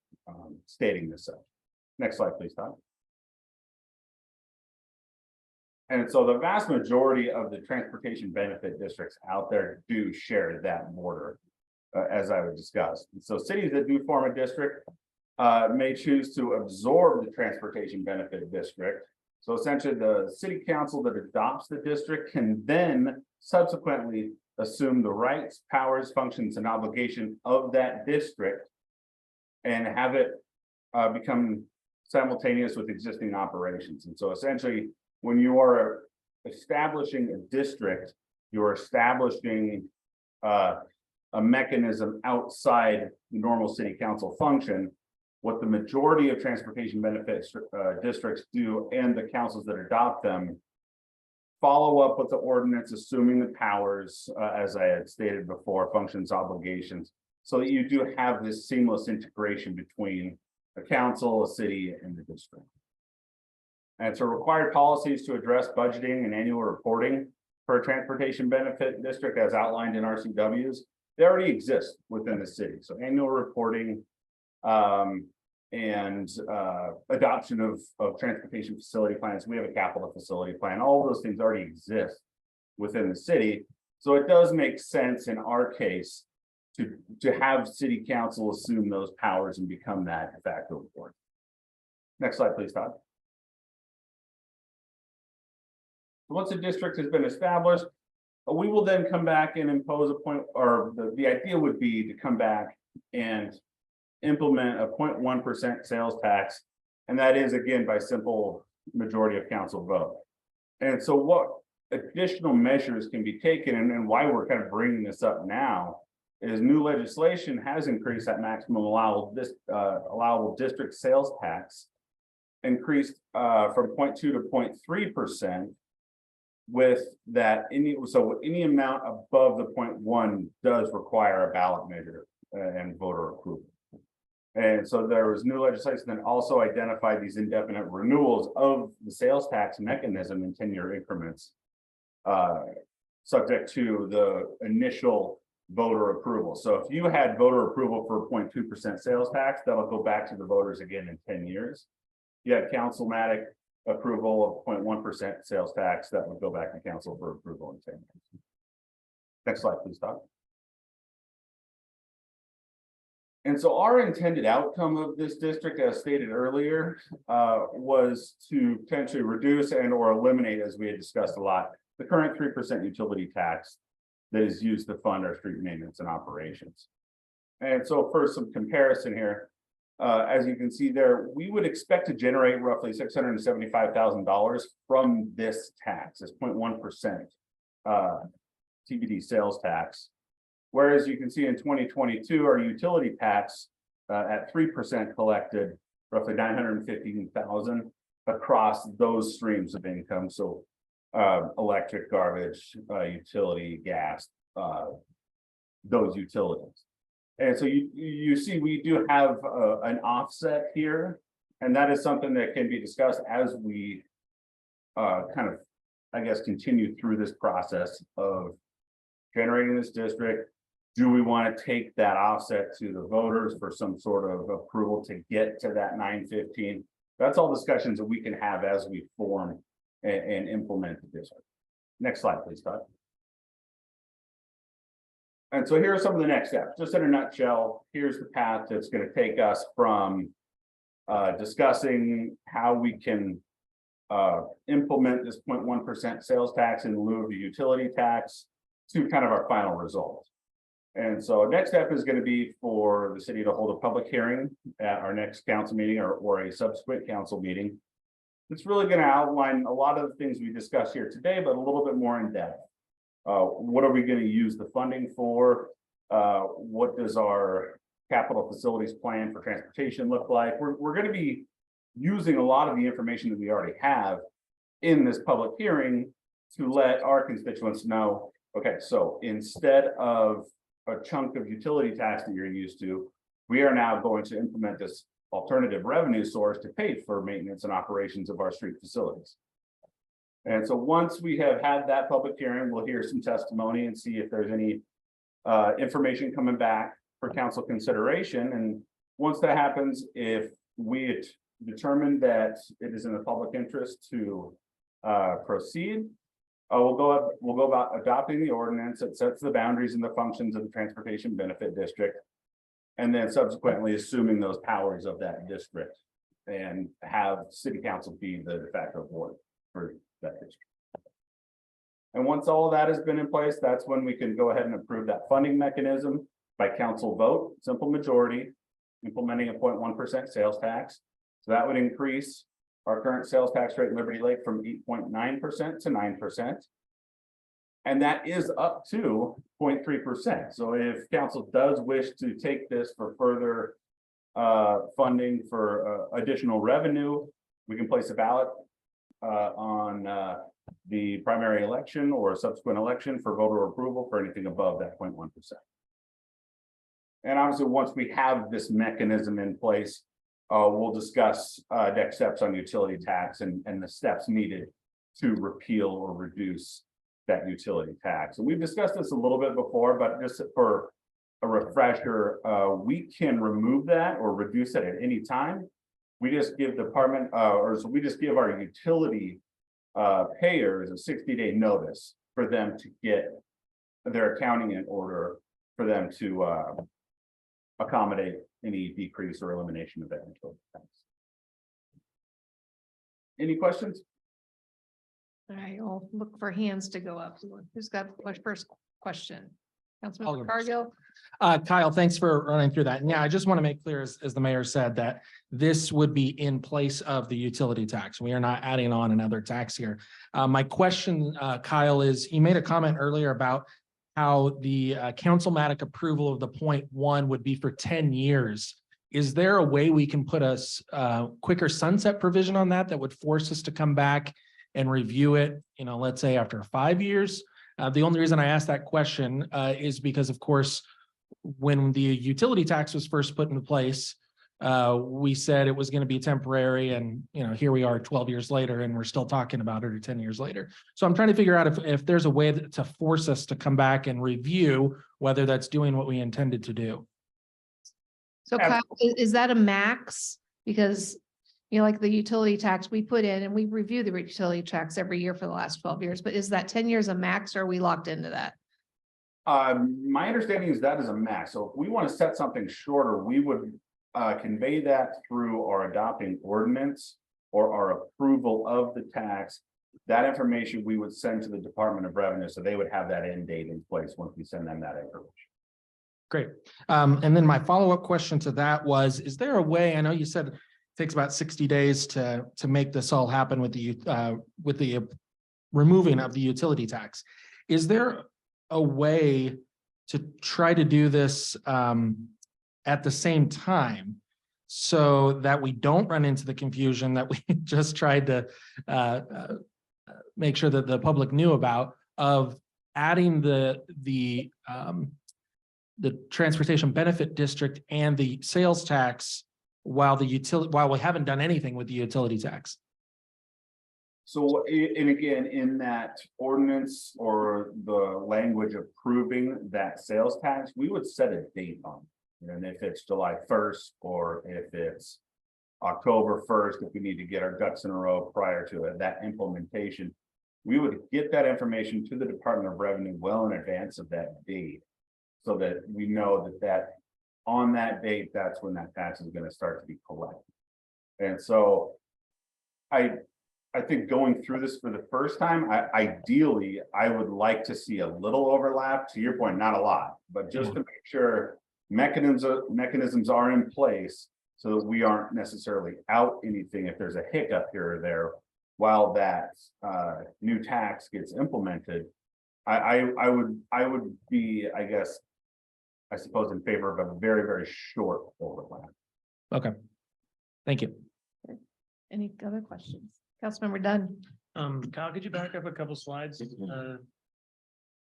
stating this. Next slide, please, Todd. And so the vast majority of the transportation benefit districts out there do share that border, as I would discuss. So cities that do form a district may choose to absorb the transportation benefit district. So essentially the city council that adopts the district can then subsequently assume the rights, powers, functions, and obligation of that district and have it become simultaneous with existing operations. And so essentially, when you are establishing a district, you're establishing a mechanism outside the normal city council function. What the majority of transportation benefits districts do, and the councils that adopt them, follow up with the ordinance, assuming the powers, as I had stated before, functions, obligations, so that you do have this seamless integration between a council, a city, and the district. And so required policies to address budgeting and annual reporting for a transportation benefit district as outlined in RCWs, they already exist within the city. So annual reporting and adoption of transportation facility plans. We have a capital facility plan. All of those things already exist within the city. So it does make sense in our case to have city council assume those powers and become that de facto board. Next slide, please, Todd. Once a district has been established, we will then come back and impose a point, or the idea would be to come back and implement a 0.1% sales tax. And that is, again, by simple majority of council vote. And so what additional measures can be taken, and why we're kind of bringing this up now, is new legislation has increased that maximum allowable district sales tax, increased from 0.2 to 0.3%. With that, any amount above the 0.1 does require a ballot measure and voter approval. And so there was new legislation that also identified these indefinite renewals of the sales tax mechanism in 10-year increments. subject to the initial voter approval. So if you had voter approval for 0.2% sales tax, that'll go back to the voters again in 10 years. You had councilmatic approval of 0.1% sales tax, that would go back to council for approval in 10 years. Next slide, please, Todd. And so our intended outcome of this district, as stated earlier, was to potentially reduce and or eliminate, as we had discussed a lot, the current 3% utility tax that is used to fund our street maintenance and operations. And so for some comparison here, as you can see there, we would expect to generate roughly $675,000 from this tax, this 0.1% TBD sales tax. Whereas you can see in 2022, our utility tax at 3% collected roughly $915,000 across those streams of income. So electric, garbage, utility, gas, those utilities. And so you see we do have an offset here, and that is something that can be discussed as we kind of, I guess, continue through this process of generating this district. Do we want to take that offset to the voters for some sort of approval to get to that 915? That's all discussions that we can have as we form and implement the district. Next slide, please, Todd. And so here are some of the next steps. Just in a nutshell, here's the path that's going to take us from discussing how we can implement this 0.1% sales tax in lieu of the utility tax to kind of our final result. And so next step is going to be for the city to hold a public hearing at our next council meeting or a subsequent council meeting. It's really going to outline a lot of the things we discussed here today, but a little bit more in depth. What are we going to use the funding for? What does our capital facilities plan for transportation look like? We're going to be using a lot of the information that we already have in this public hearing to let our constituents know, okay, so instead of a chunk of utility tax that you're used to, we are now going to implement this alternative revenue source to pay for maintenance and operations of our street facilities. And so once we have had that public hearing, we'll hear some testimony and see if there's any information coming back for council consideration. And once that happens, if we determine that it is in the public interest to proceed, we'll go about adopting the ordinance that sets the boundaries and the functions of the transportation benefit district, and then subsequently assuming those powers of that district and have city council be the de facto board for that district. And once all of that has been in place, that's when we can go ahead and approve that funding mechanism by council vote, simple majority, implementing a 0.1% sales tax. So that would increase our current sales tax rate in Liberty Lake from 8.9% to 9%. And that is up to 0.3%. So if council does wish to take this for further funding for additional revenue, we can place a ballot on the primary election or a subsequent election for voter approval for anything above that 0.1%. And obviously, once we have this mechanism in place, we'll discuss next steps on utility tax and the steps needed to repeal or reduce that utility tax. And we've discussed this a little bit before, but just for a refresher, we can remove that or reduce it at any time. We just give department so we just give our utility payers a 60-day notice for them to get their accounting in order for them to accommodate any decrease or elimination of that utility tax. Any questions? All right, I'll look for hands to go up. Who's got the first question? Councilmember Cargill. Kyle, thanks for running through that. And yeah, I just want to make clear, as the mayor said, that this would be in place of the utility tax. We are not adding on another tax here. My question, Kyle, is you made a comment earlier about how the councilmatic approval of the 0.1 would be for 10 years. Is there a way we can put a quicker sunset provision on that would force us to come back and review it, let's say after 5 years? The only reason I asked that question is because, of course, when the utility tax was first put into place, we said it was going to be temporary and, here we are 12 years later and we're still talking about it, or 10 years later. So I'm trying to figure out if there's a way to force us to come back and review whether that's doing what we intended to do. So Kyle, is that a max? Because, like the utility tax we put in, and we review the utility tax every year for the last 12 years, but is that 10 years a max, or are we locked into that? My understanding is that is a max. So if we want to set something shorter, we would convey that through our adopting ordinance or our approval of the tax. That information we would send to the Department of Revenue, so they would have that end date in place once we send them that information. Great. And then my follow-up question to that was, is there a way, I know you said it takes about 60 days to make this all happen with the removing of the utility tax. Is there a way to try to do this at the same time so that we don't run into the confusion that we just tried to make sure that the public knew about, of adding the transportation benefit district and the sales tax while we haven't done anything with the utility tax? So, and again, in that ordinance or the language approving that sales tax, we would set a date on it. And if it's July 1st, or if it's October 1st, if we need to get our ducks in a row prior to that implementation, we would get that information to the Department of Revenue well in advance of that date, so that we know that on that date, that's when that tax is going to start to be collected. And so I think going through this for the first time, ideally, I would like to see a little overlap. To your point, not a lot, but just to make sure mechanisms are in place so that we aren't necessarily out anything if there's a hiccup here or there while that new tax gets implemented. I would be, I suppose, in favor of a very, very short overlap. Okay. Thank you. Any other questions? Councilmember Dunn. Kyle, could you back up a couple slides?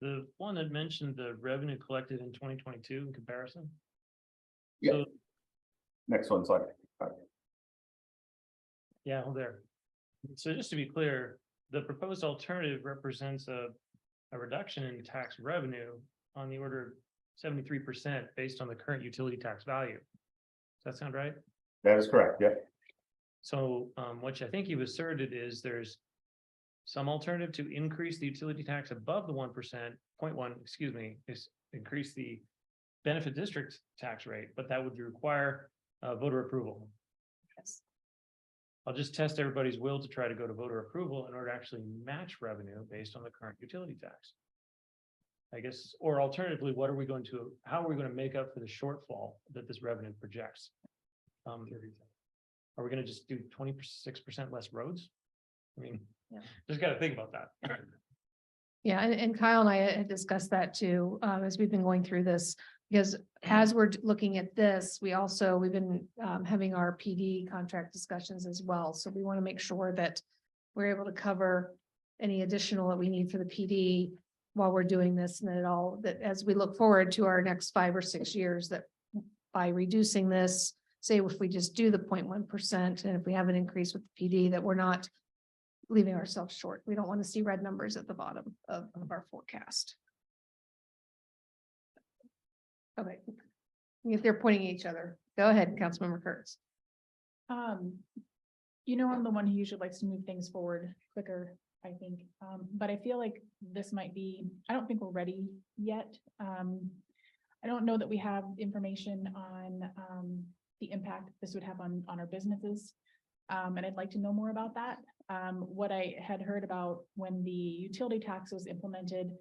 The one that mentioned the revenue collected in 2022 in comparison. Yeah. So, next one slide. Yeah, hold there. So just to be clear, the proposed alternative represents a reduction in tax revenue on the order of 73% based on the current utility tax value. Does that sound right? That is correct. Yep. So what I think you've asserted is there's some alternative to increase the utility tax above the 0.1, excuse me, is increase the benefit district tax rate, but that would require voter approval. Yes. I'll just test everybody's will to try to go to voter approval in order to actually match revenue based on the current utility tax. I guess, or alternatively, how are we going to make up for the shortfall that this revenue projects? Are we going to just do 26% less roads? I mean, just got to think about that. Yeah, and Kyle and I had discussed that too, as we've been going through this, because as we're looking at this, we've been having our PD contract discussions as well. So we want to make sure that we're able to cover any additional that we need for the PD while we're doing this, and that as we look forward to our next 5 or 6 years, that by reducing this, say if we just do the 0.1%, and if we have an increase with the PD, that we're not leaving ourselves short. We don't want to see red numbers at the bottom of our forecast. Okay, if they're pointing at each other, go ahead, Councilmember Kurtz. I'm the one who usually likes to move things forward quicker, I think. But I feel like this might be, I don't think we're ready yet. I don't know that we have information on the impact this would have on our businesses. And I'd like to know more about that. What I had heard about when the utility tax was implemented,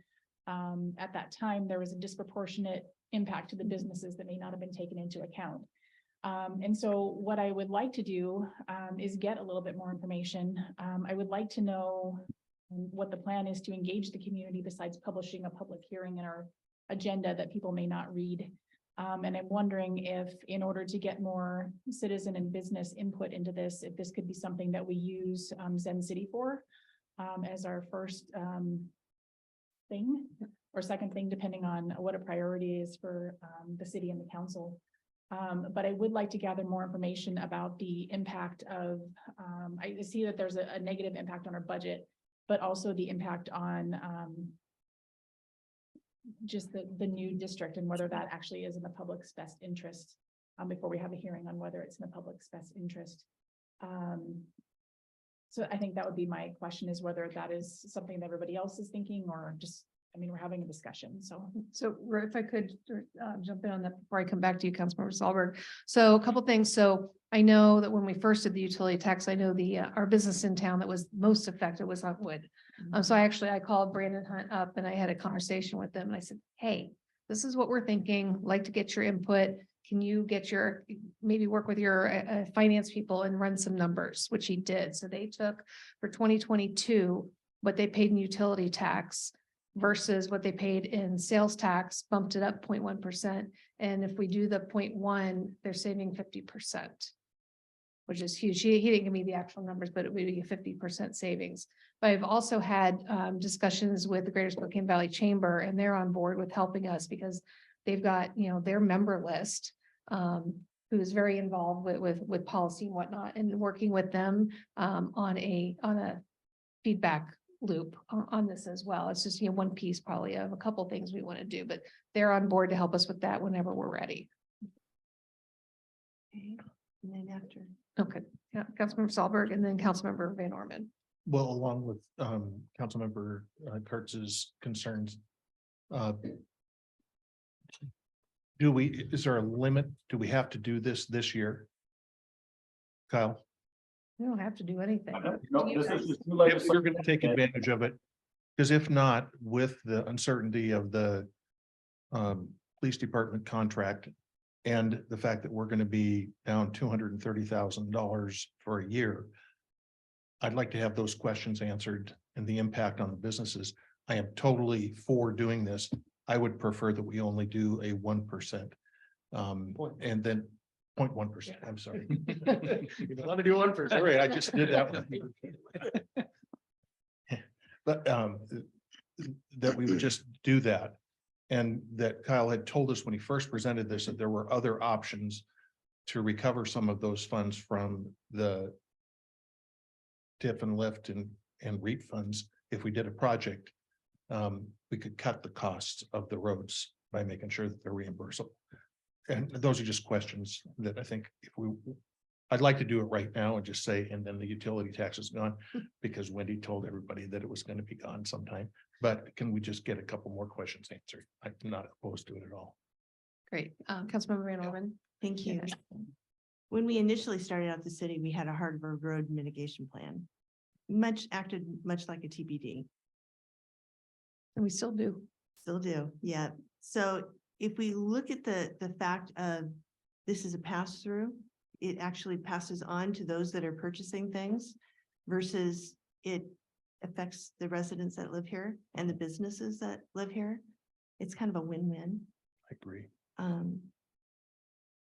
at that time, there was a disproportionate impact to the businesses that may not have been taken into account. And so what I would like to do is get a little bit more information. I would like to know what the plan is to engage the community besides publishing a public hearing in our agenda that people may not read. And I'm wondering if, in order to get more citizen and business input into this, if this could be something that we use Zen City for as our first thing or second thing, depending on what a priority is for the city and the council. But I would like to gather more information about the impact of, I see that there's a negative impact on our budget, but also the impact on, just the new district and whether that actually is in the public's best interest, before we have a hearing on whether it's in the public's best interest. So I think that would be my question, is whether that is something that everybody else is thinking, or just, I mean, we're having a discussion, so. So if I could jump in on that before I come back to you, Councilmember Solberg. So a couple things. So I know that when we first did the utility tax, I know our business in town that was most affected was on Wood. So I called Brandon Hunt up and I had a conversation with them and I said, hey, this is what we're thinking, like to get your input. Can you maybe work with your finance people and run some numbers, which he did. So they took for 2022, what they paid in utility tax versus what they paid in sales tax, bumped it up 0.1%. And if we do the 0.1, they're saving 50%, which is huge. He didn't give me the actual numbers, but it would be a 50% savings. But I've also had discussions with the Greater Spokane Valley Chamber, and they're on board with helping us because they've got, their member list, who is very involved with policy and whatnot, and working with them on a feedback loop on this as well. It's just, one piece probably of a couple things we want to do, but they're on board to help us with that whenever we're ready. Okay, and then after. Okay, yeah, Councilmember Solberg and then Councilmember Van Orman. Well, along with Councilmember Kurtz's concerns. Is there a limit? Do we have to do this year? Kyle? We don't have to do anything. No, this is just too late. If we're gonna take advantage of it, because if not, with the uncertainty of the police department contract and the fact that we're gonna be down $230,000 for a year, I'd like to have those questions answered and the impact on the businesses. I am totally for doing this. I would prefer that we only do a 1%. And then 0.1%, I'm sorry. You want to do 1%? Sorry, I just did that one. But that we would just do that. And that Kyle had told us when he first presented this, that there were other options to recover some of those funds from the TIF and lift and REAP funds. If we did a project, we could cut the costs of the roads by making sure that they're reimbursable. And those are just questions that I think I'd like to do it right now and just say, and then the utility tax is gone, because Wendy told everybody that it was going to be gone sometime. But can we just get a couple more questions answered? I'm not opposed to it at all. Great. Councilmember Van Orman. Thank you. When we initially started out the city, we had a Harbor Road mitigation plan. Acted much like a TBD. And we still do. Still do, yeah. So if we look at the fact of this is a pass through, it actually passes on to those that are purchasing things versus it affects the residents that live here and the businesses that live here. It's kind of a win-win. I agree.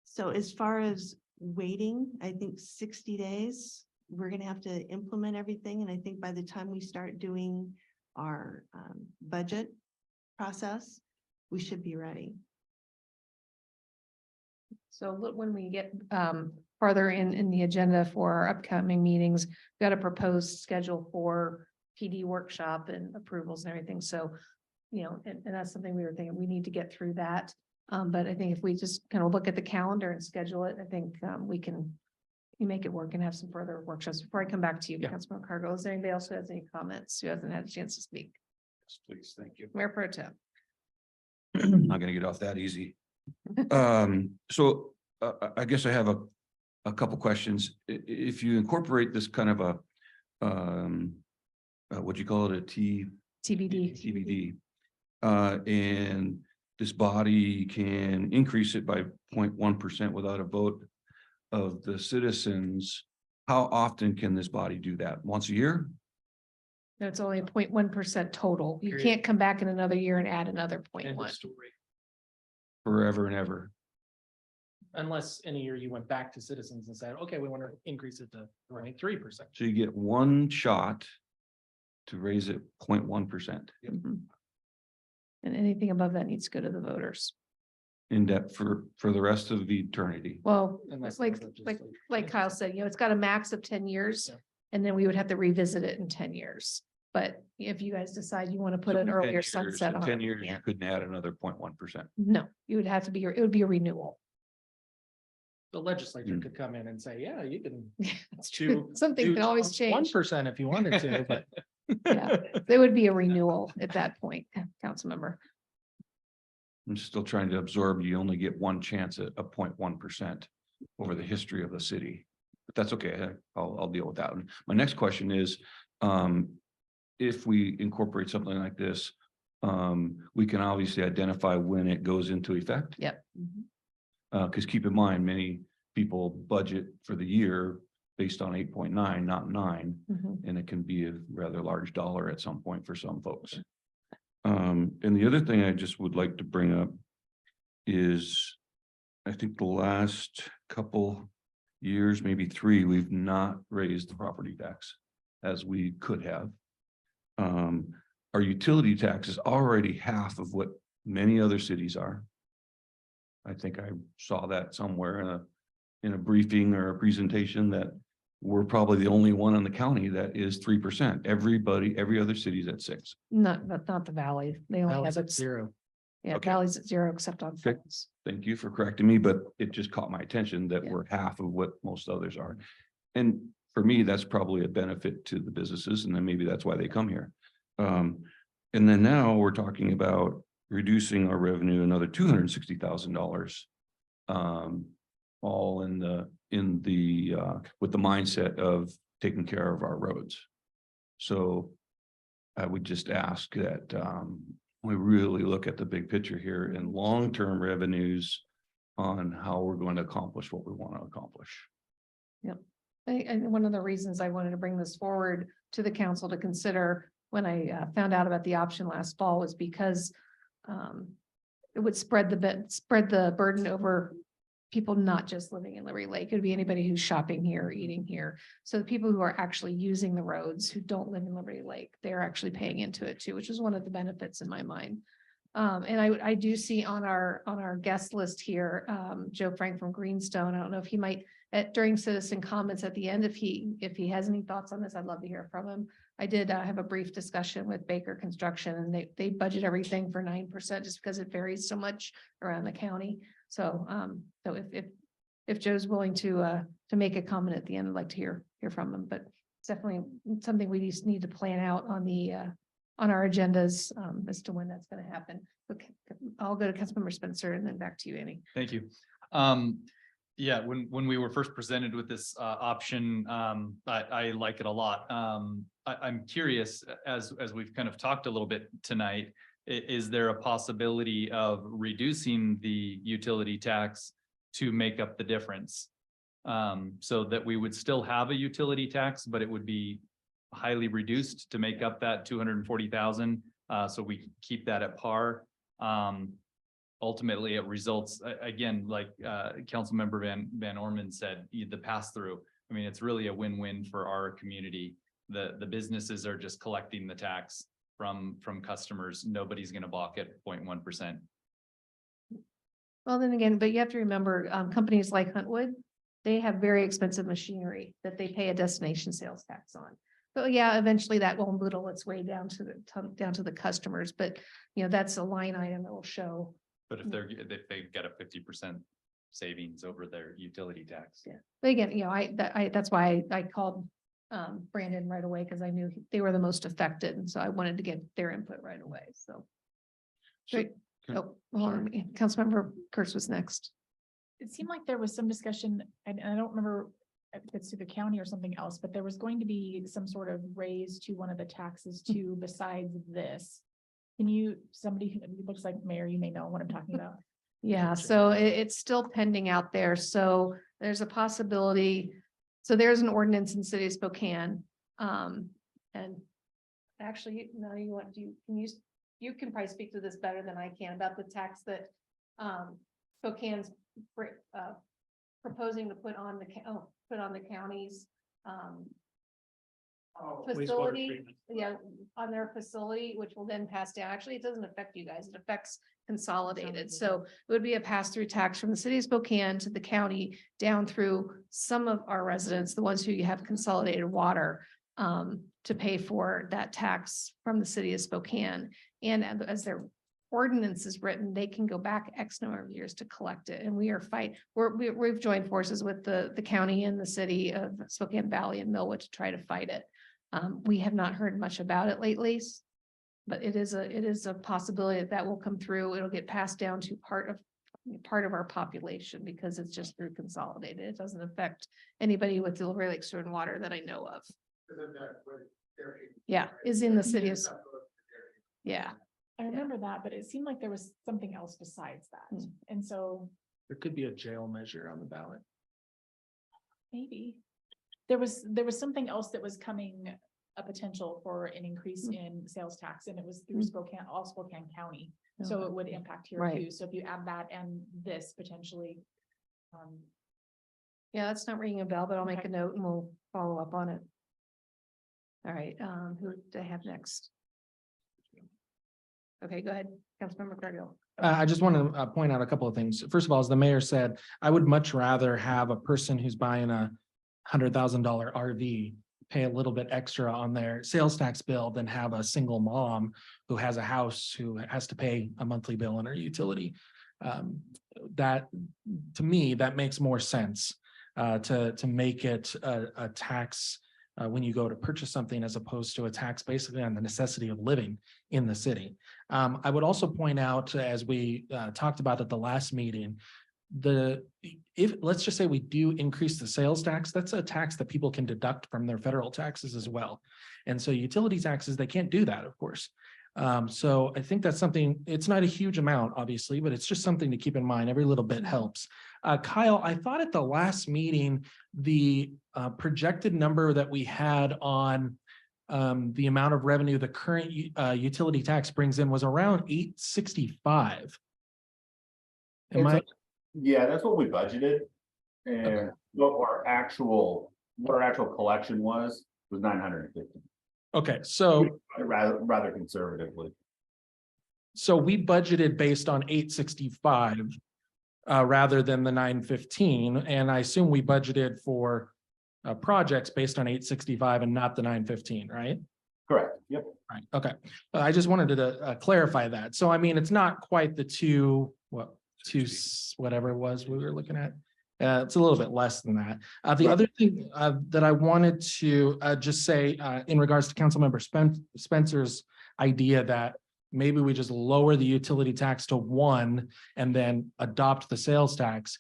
So as far as waiting, I think 60 days, we're gonna have to implement everything. And I think by the time we start doing our budget process, we should be ready. So look, when we get farther in the agenda for our upcoming meetings, we've got a proposed schedule for PD workshop and approvals and everything. So, and that's something we were thinking, we need to get through that. But I think if we just kind of look at the calendar and schedule it, I think we can make it work and have some further workshops. Before I come back to you, Councilmember Cargill, is there anybody else who has any comments, who hasn't had a chance to speak? Yes, please, thank you. Mayor Pro Tem. Not gonna get off that easy. So I guess I have a couple questions. If you incorporate this kind of a what do you call it, TBD, and this body can increase it by 0.1% without a vote of the citizens, how often can this body do that? Once a year? No, it's only a 0.1% total. You can't come back in another year and add another 0.1. Forever and ever. Unless in a year you went back to citizens and said, okay, we want to increase it to 3%. So you get one shot to raise it 0.1%. And anything above that needs to go to the voters. in depth for the rest of the eternity. Well, Unless like, the like, legislature like Kyle said, you know, it's got a max of 10 years. Yeah. And then we would have to revisit it in 10 years. But if you guys decide you want to put So an in 10 earlier years- sunset in on 10 it, years, you yeah. couldn't add another 0.1%. No, you would have to be, it would be a renewal. The legislature Mm. could come in and say, yeah, you can. That's true. do- Something can always change. 1% if you wanted to, but. Yeah, there would be a renewal at that point, council member. I'm still trying to absorb, you only get one chance at a 0.1% over the history of the city. But that's okay, I'll deal with that one. My next question is, if we incorporate something like this, we can obviously identify when it goes into effect. Yep. Because keep in mind, many people budget for the year based on 8.9, not 9, Mhm. and it can be a rather large dollar at some point for some folks. And the other thing I just would like to bring up is, I think the last couple years, maybe 3, we've not raised the property tax as we could have. Our utility tax is already half of what many other cities are. I think I saw that somewhere in a briefing or a presentation that we're probably the only one in the county that is 3%. Every other city's at 6. Not the valley. They only Valley's have at it. 0. Yeah, Okay. valley's at 0 except on Okay. phones. Thank you for correcting me, but it just caught my attention that Yeah. we're half of what most others are. And for me, that's probably a benefit to the businesses, and then maybe that's why they come here. And then now we're talking about reducing our revenue another $260,000. All in the with the mindset of taking care of our roads. So I would just ask that we really look at the big picture here and long-term revenues on how we're going to accomplish what we want to accomplish. Yep. And one of the reasons I wanted to bring this forward to the council to consider when I found out about the option last fall was because it would spread the burden over people not just living in Liberty Lake. It would be anybody who's shopping here or eating here. So the people who are actually using the roads who don't live in Liberty Lake, they're actually paying into it too, which is one of the benefits in my mind. And I do see on our guest list here, Joe Frank from Greenstone. I don't know if he might during citizen comments at the end, if he has any thoughts on this, I'd love to hear from him. I did have a brief discussion with Baker Construction, and they budget everything for 9% just because it varies so much around the county. So if Joe's willing to make a comment at the end, I'd like to hear from him. But it's definitely something we just need to plan out on our agendas as to when that's going to happen. Okay, I'll go to Councilmember Spencer and then back to you, Annie. Thank you. Yeah, when we were first presented with this option, I like it a lot. I'm curious, as we've kind of talked a little bit tonight, is there a possibility of reducing the utility tax to make up the difference? So that we would still have a utility tax, but it would be highly reduced to make up that 240,000. So we keep that at par. Ultimately, it results, again, like Councilmember Van Orman said, the pass through. I mean, it's really a win-win for our community. The businesses are just collecting the tax from customers. Nobody's going to balk at 0.1%. Well, then again, but you have to remember, companies like Huntwood, they have very expensive machinery that they pay a destination sales tax on. So yeah, eventually that will whittle its way down to the customers, but that's a line item that will show. But if they get a 50% savings over their utility tax. Yeah, but again, that's why I called Brandon right away, because I knew they were the most affected, and so I wanted to get their input right away. So. Great. Oh, Councilmember Kurtz was next. It seemed like there was some discussion, and I don't remember if it's to the county or something else, but there was going to be some sort of raise to one of the taxes too, besides this. Somebody who looks like Mayor, you may know what I'm talking about. Yeah, so it's still pending out there. So there's a possibility. So there's an ordinance in the city of Spokane. And actually, no, you can probably speak to this better than I can about the tax that Spokane's proposing to put on the counties facility, yeah, on their facility, which will then pass down. Actually, it doesn't affect you guys. It affects consolidated. So it would be a pass-through tax from the city of Spokane to the county down through some of our residents, the ones who have consolidated water, to pay for that tax from the city of Spokane. And as their ordinance is written, they can go back X number of years to collect it. And we are we've joined forces with the county and the city of Spokane Valley and Millwood to try to fight it. We have not heard much about it lately, but it is a possibility that will come through. It'll get passed down to part of our population because it's just through consolidated. It doesn't affect anybody with Delaware Lake Sewer and Water that I know of. Yeah, is in the city of. Yeah. I remember that, but it seemed like there was something else besides that. And so There could be a jail measure on the ballot. maybe there was something else that was coming, a potential for an increase in sales tax, and it was through Spokane, all Spokane County. So it would impact here Right. too. So if you add that and this potentially. Yeah, that's not ringing a bell, but I'll make Okay. a note and we'll follow up on it. All right, who do I have next? Okay, go ahead, Councilmember Cargill. I just want to point out a couple of things. First of all, as the mayor said, I would much rather have a person who's buying a $100,000 RV pay a little bit extra on their sales tax bill than have a single mom who has a house who has to pay a monthly bill on her utility. That, to me, that makes more sense to make it a tax when you go to purchase something as opposed to a tax basically on the necessity of living in the city. I would also point out, as we talked about at the last meeting, if let's just say we do increase the sales tax, that's a tax that people can deduct from their federal taxes as well. And so utility taxes, they can't do that, of course. So I think that's something, it's not a huge amount, obviously, but it's just something to keep in mind. Every little bit helps. Kyle, I thought at the last meeting, the projected number that we had on the amount of revenue the current utility tax brings in was around 865. Yeah, that's what we budgeted. And what our actual collection was 950. Okay, so rather conservatively. So we budgeted based on 865 rather than the 915, and I assume we budgeted for projects based on 865 and not the 915, right? Correct. Yep. Right. Okay. I just wanted to clarify that. So I mean, it's not quite the whatever it was we were looking at. It's a little bit less than that. The other thing that I wanted to just say in regards to Councilmember Spencer's idea that maybe we just lower the utility tax to 1 and then adopt the sales tax.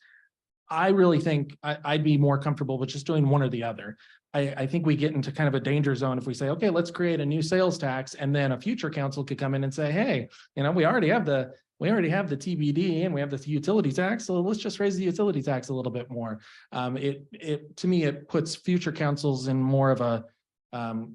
I really think I'd be more comfortable with just doing one or the other. I think we get into kind of a danger zone if we say, okay, let's create a new sales tax, and then a future council could come in and say, hey, we already have the TBD and we have the utility tax, so let's just raise the utility tax a little bit more. To me, it puts future councils in more of a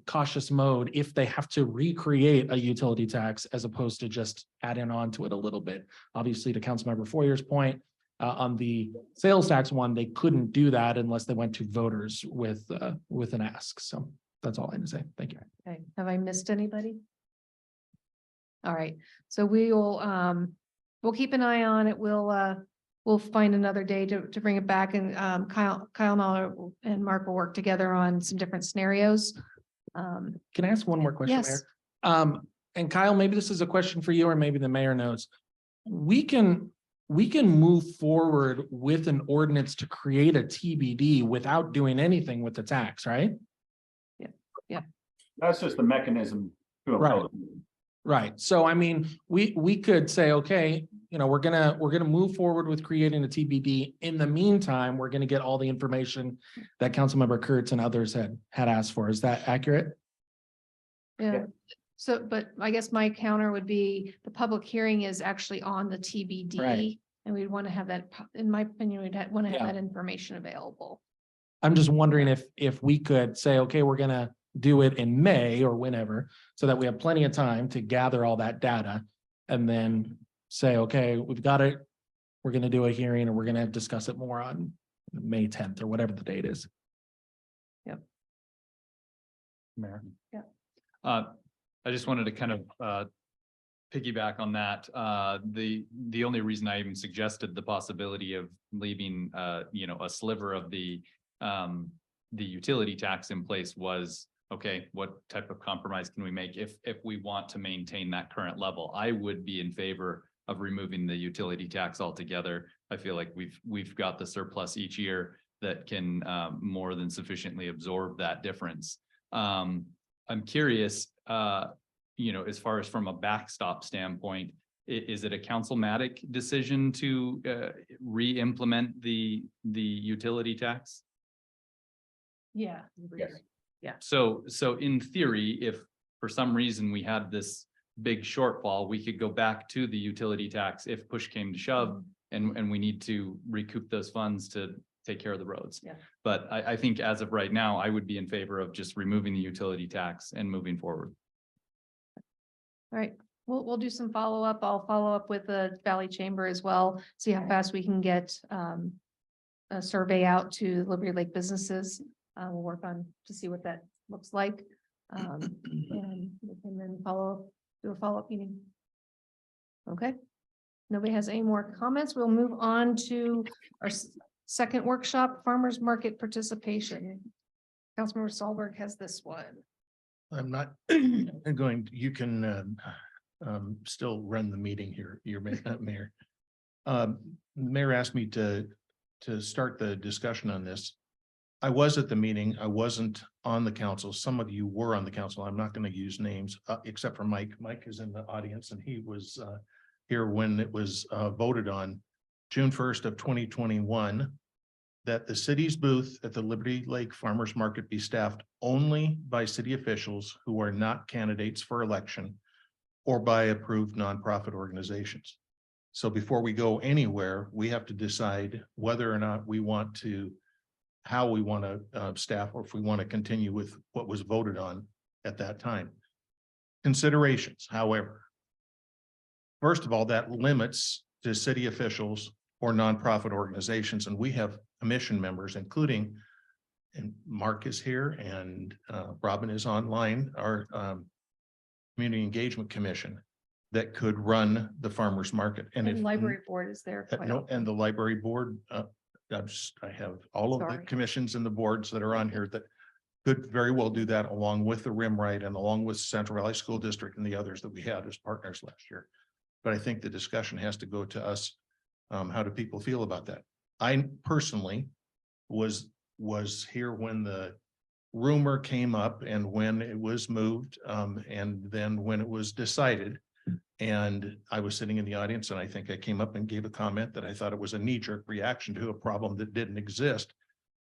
cautious mode if they have to recreate a utility tax as opposed to just adding on to it a little bit. Obviously, to Councilmember Foyer's point, on the sales tax one, they couldn't do that unless they went to voters with an ask. So that's all I had to say. Thank you. Okay, have I missed anybody? All right, so we'll keep an eye on it. We'll find another day to bring it back, and Kyle and Mark will work together on some different scenarios. Can I ask one more question, Yes. Mayor? And Kyle, maybe this is a question for you, or maybe the mayor knows. We can move forward with an ordinance to create a TBD without doing anything with the tax, right? Yeah. That's just the mechanism to Right. impose. Right. So I mean, we could say, okay, we're gonna move forward with creating a TBD. In the meantime, we're gonna get all the information that Councilmember Kurtz and others had asked for. Is that accurate? Yeah. So, but I guess my counter would be the public hearing is actually on the TBD. Right. And we'd want to have that, in my opinion, we'd want to have Yeah. that information available. I'm just wondering if we could say, okay, we're gonna do it in May or whenever, so that we have plenty of time to gather all that data and then say, okay, we've got it. We're gonna do a hearing and we're gonna discuss it more on May 10th or whatever the date is. Mayor. I just wanted to kind of piggyback on that. The only reason I even suggested the possibility of leaving you know, a sliver of the utility tax in place was, okay, what type of compromise can we make if we want to maintain that current level? I would be in favor of removing the utility tax altogether. I feel like we've got the surplus each year that can more than sufficiently absorb that difference. I'm curious, you know, as far as from a backstop standpoint, is it a councilmatic decision to re-implement the utility tax? Yeah. Yes. Yeah. So in theory, if for some reason we had this big shortfall, we could go back to the utility tax if push came to shove and we need to recoup those funds to take care of the roads. Yeah. But I think as of right now, I would be in favor of just removing the utility tax and moving forward. All right, we'll do some follow-up. I'll follow up with the Valley Chamber as well, see how fast we can get a survey out to Liberty Lake businesses. We'll work on to see what that looks like. And we can then do a follow-up meeting. Okay. Nobody has any more comments. We'll move on to our second workshop, farmers market participation. Councilmember Stolberg has this one. I'm not going, you can still run the meeting here, your mayor. The mayor asked me to start the discussion on this. I was at the meeting. I wasn't on the council. Some of you were on the council. I'm not going to use names except for Mike. Mike is in the audience and he was here when it was voted on June 1st of 2021. That the city's booth at the Liberty Lake Farmers Market be staffed only by city officials who are not candidates for election or by approved nonprofit organizations. So before we go anywhere, we have to decide whether or not we want to, how we want to staff, or if we want to continue with what was voted on at that time. Considerations, however. First of all, that limits to city officials or nonprofit organizations, and we have commission members, including, and Mark is here and Robin is online, our Community Engagement Commission that could run the farmers market. And the library board is there. quite No, often. and the library board, I have all of the Sorry. commissions and the boards that are on here that could very well do that along with the RIMRITE and along with Central Valley School District and the others that we had as partners last year. But I think the discussion has to go to us. How do people feel about that? I personally was here when the rumor came up and when it was moved, and then when it was decided. And I was sitting in the audience and I think I came up and gave a comment that I thought it was a knee-jerk reaction to a problem that didn't exist.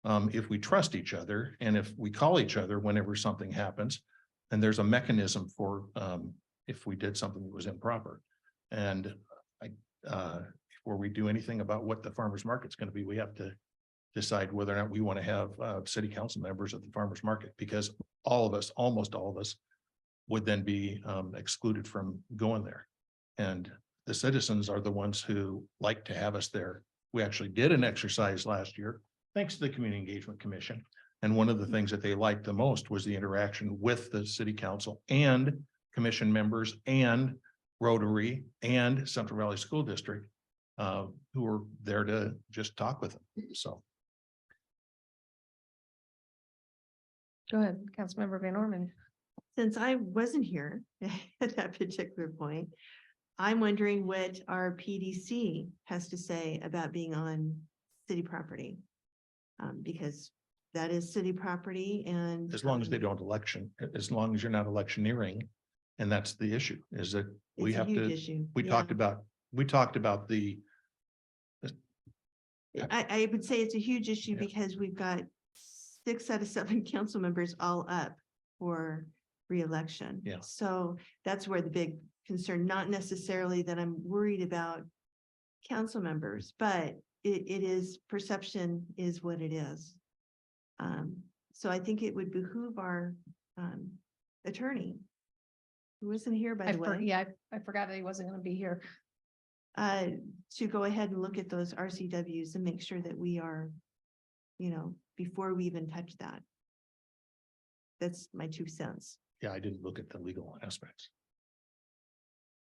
If we trust each other and if we call each other whenever something happens, and there's a mechanism for if we did something that was improper. And before we do anything about what the farmers market's going to be, we have to decide whether or not we want to have city council members at the farmers market, because all of us, almost all of us, would then be excluded from going there. And the citizens are the ones who like to have us there. We actually did an exercise last year, thanks to the Community Engagement Commission. And one of the things that they liked the most was the interaction with the city council and commission members and Rotary and Central Valley School District who were there to just talk with them. So. Go ahead, Councilmember Van Orman. Since I wasn't here at that particular point, I'm wondering what our PDC has to say about being on city property. Because that is city property and. As long as they don't as long as you're not electioneering. And that's the issue, is that we It's a have huge to, issue. we Yeah. talked about the. I would say it's a huge issue because we've got 6 out of 7 council members all up for reelection. Yeah. So that's where the big concern, not necessarily that I'm worried about council members, but it is, perception is what it is. So I think it would behoove our attorney, who isn't here, by the way. Yeah, I forgot that he wasn't going to be here. To go ahead and look at those RCWs and make sure that we are, before we even touch that. That's my 2 cents. Yeah, I didn't look at the legal aspects.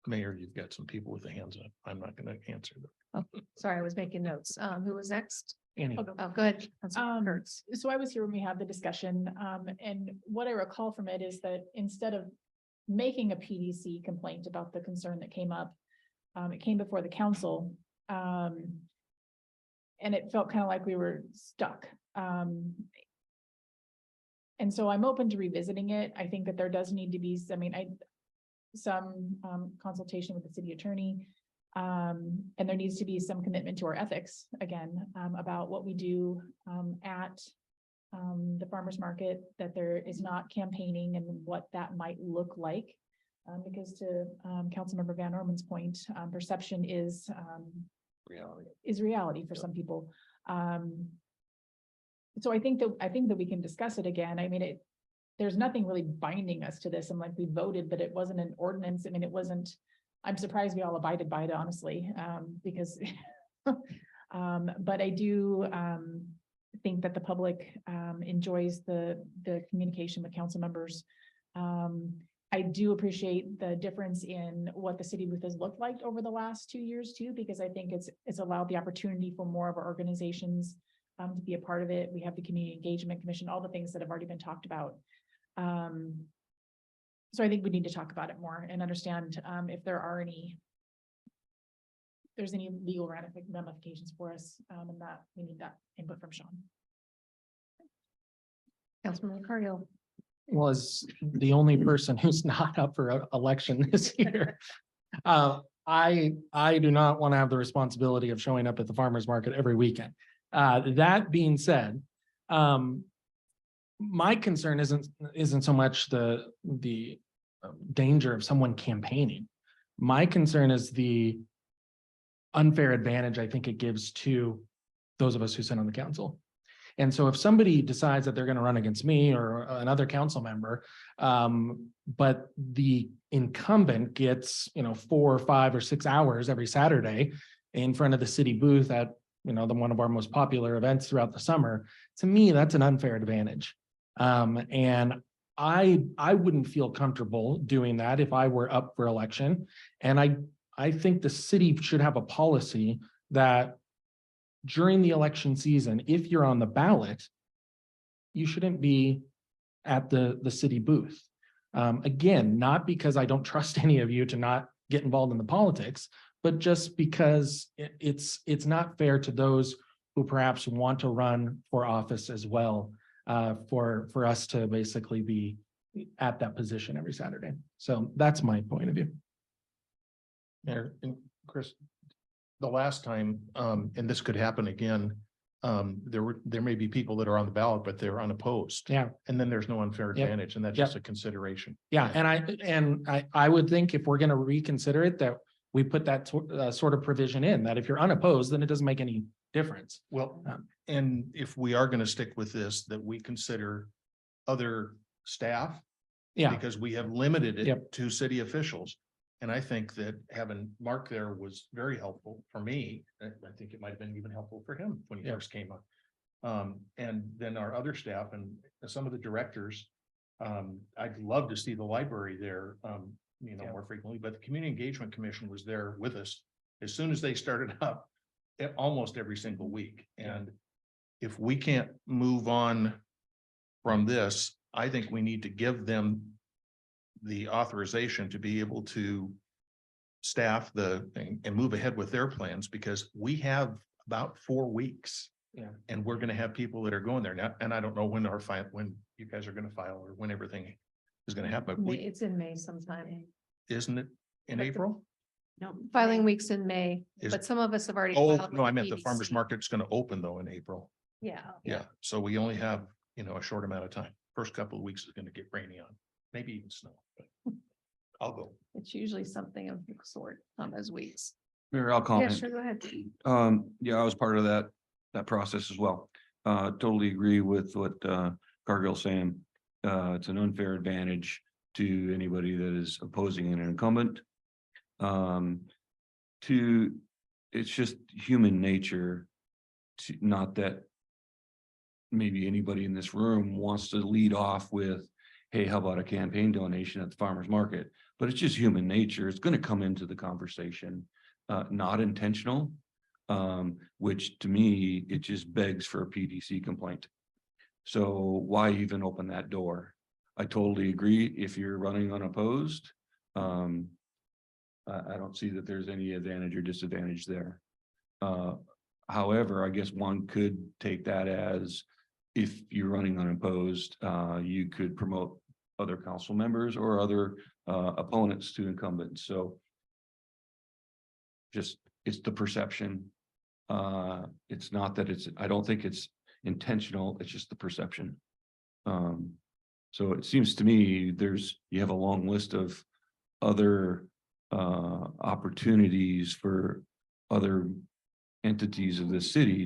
Mayor, you've got some people with their hands up. I'm not gonna answer them. Sorry, I was making notes. Who was next? Annie. Oh, good. Kurtz. So I was here when we had the discussion, and what I recall from it is that instead of making a PDC complaint about the concern that came up, it came before the council. And it felt kind of like we were stuck. And so I'm open to revisiting it. I think that there does need to be, some consultation with the city attorney. And there needs to be some commitment to our ethics again, about what we do at the farmer's market, that there is not campaigning and what that might look like. Because to Councilmember Van Orman's point, perception is reality for some people. So I think that we can discuss it again. I mean, there's nothing really binding us to this. And like, we voted, but it wasn't an ordinance. I mean, it wasn't. I'm surprised we all abided by it, honestly, because, but I do think that the public enjoys the communication with council members. I do appreciate the difference in what the city booth has looked like over the last 2 years too, because I think it's allowed the opportunity for more of our organizations to be a part of it. We have the Community Engagement Commission, all the things that have already been talked about. So I think we need to talk about it more and understand if there's any legal ramifications for us, and that we need that input from Sean. Councilman Cargill. Well, as the only person who's not up for election this year, I do not want to have the responsibility of showing up at the farmer's market every weekend. That being said, my concern isn't so much the danger of someone campaigning. My concern is the unfair advantage I think it gives to those of us who sit on the council. And so if somebody decides that they're going to run against me or another council member, but the incumbent gets, 4 or 5 or 6 hours every Saturday in front of the city booth at, one of our most popular events throughout the summer, to me, that's an unfair advantage. And I wouldn't feel comfortable doing that if I were up for election. And I think the city should have a policy that during the election season, if you're on the ballot, you shouldn't be at the city booth. Again, not because I don't trust any of you to not get involved in the politics, but just because it's not fair to those who perhaps want to run for office as well, for us to basically be at that position every Saturday. So that's my point of view. Mayor and Chris, the last time, and this could happen again, there may be people that are on the ballot, but they're unopposed. Yeah. And then there's no unfair Yep. advantage, and that's Yep. just a consideration. Yeah, and I would think if we're going to reconsider it, that we put that sort of provision in, that if you're unopposed, then it doesn't make any difference. Well, and if we are going to stick with this, that we consider other staff. Yeah. Because we have limited it Yep. to city officials. And I think that having Mark there was very helpful for me. I think it might have been even helpful for him when he Yeah. first came up. And then our other staff and some of the directors. I'd love to see the library there, more frequently, but the Community Engagement Commission was there with us as soon as they started up, almost every single week. And if we can't move on from this, I think we need to give them the authorization to be able to staff and move ahead with their plans, because we have about 4 weeks. Yeah. And we're gonna have people that are going there now, and I don't know when when you guys are gonna file or when everything is gonna happen. But It's in May sometime. isn't it in April? No, filing weeks in May, Is- but some of us have already. Oh, filed no, with I meant the PDC. farmer's market's gonna open though in April. Yeah. Yeah, so we only have, a short amount of time. First couple of weeks is gonna get rainy on, maybe even snow, but I'll go. It's usually something of the sort on those weeks. Mayor, I'll Yeah, comment. sure, go ahead. Yeah, I was part of that process as well. Totally agree with what Cargill's saying. It's an unfair advantage to anybody that is opposing an incumbent. It's just human nature to, not that maybe anybody in this room wants to lead off with, hey, how about a campaign donation at the farmer's market? But it's just human nature. It's gonna come into the conversation, not intentional. Which to me, it just begs for a PDC complaint. So why even open that door? I totally agree. If you're running unopposed, I don't see that there's any advantage or disadvantage there. However, I guess one could take that as if you're running unopposed, you could promote other council members or other opponents to incumbents. So just, it's the perception. It's not that I don't think it's intentional, it's just the perception. So it seems to me you have a long list of other opportunities for other entities of the city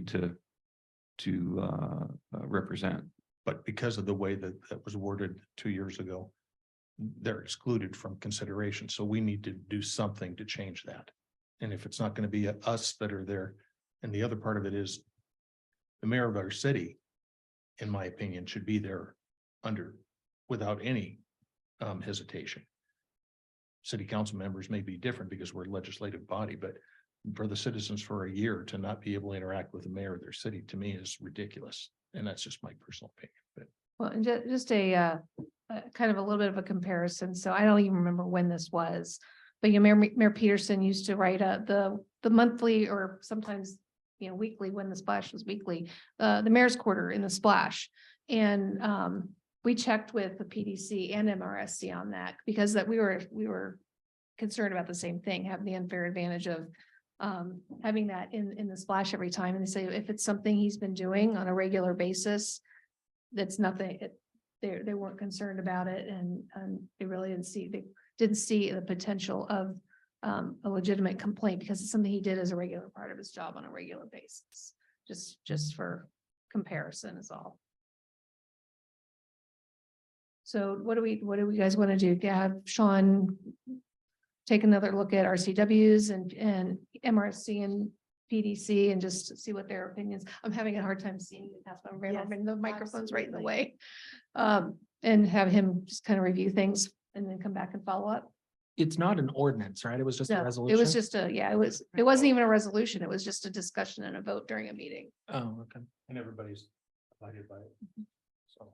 to represent. But because of the way that that was worded 2 years ago, they're excluded from consideration. So we need to do something to change that. And if it's not going to be us that are there, and the other part of it is the mayor of our city, in my opinion, should be there without any hesitation. City council members may be different because we're a legislative body, but for the citizens for a year to not be able to interact with the mayor of their city, to me, is ridiculous. And that's just my personal opinion, but. Well, and just a kind of a little bit of a comparison. So I don't even remember when this was. But Mayor Peterson used to write the monthly or sometimes, weekly, when the Splash was weekly, the mayor's quarter in the Splash. And we checked with the PDC and MRSC on that because we were concerned about the same thing, having the unfair advantage of having that in the Splash every time. And they say if it's something he's been doing on a regular basis, that's nothing. They weren't concerned about it, and they really didn't see the potential of a legitimate complaint because it's something he did as a regular part of his job on a regular basis. Just for comparison is all. So what do we guys want to do? Have Sean take another look at RCWs and MRSC and PDC and just see what their opinions. I'm having a hard time seeing it. That's why I'm having the microphone's right in the way. And have him just kind of review things and then come back and follow up. It's not an ordinance, right? It was just a No, resolution. it was just it wasn't even a resolution. It was just a discussion and a vote during a meeting. Oh, okay. And everybody's abided by it. So.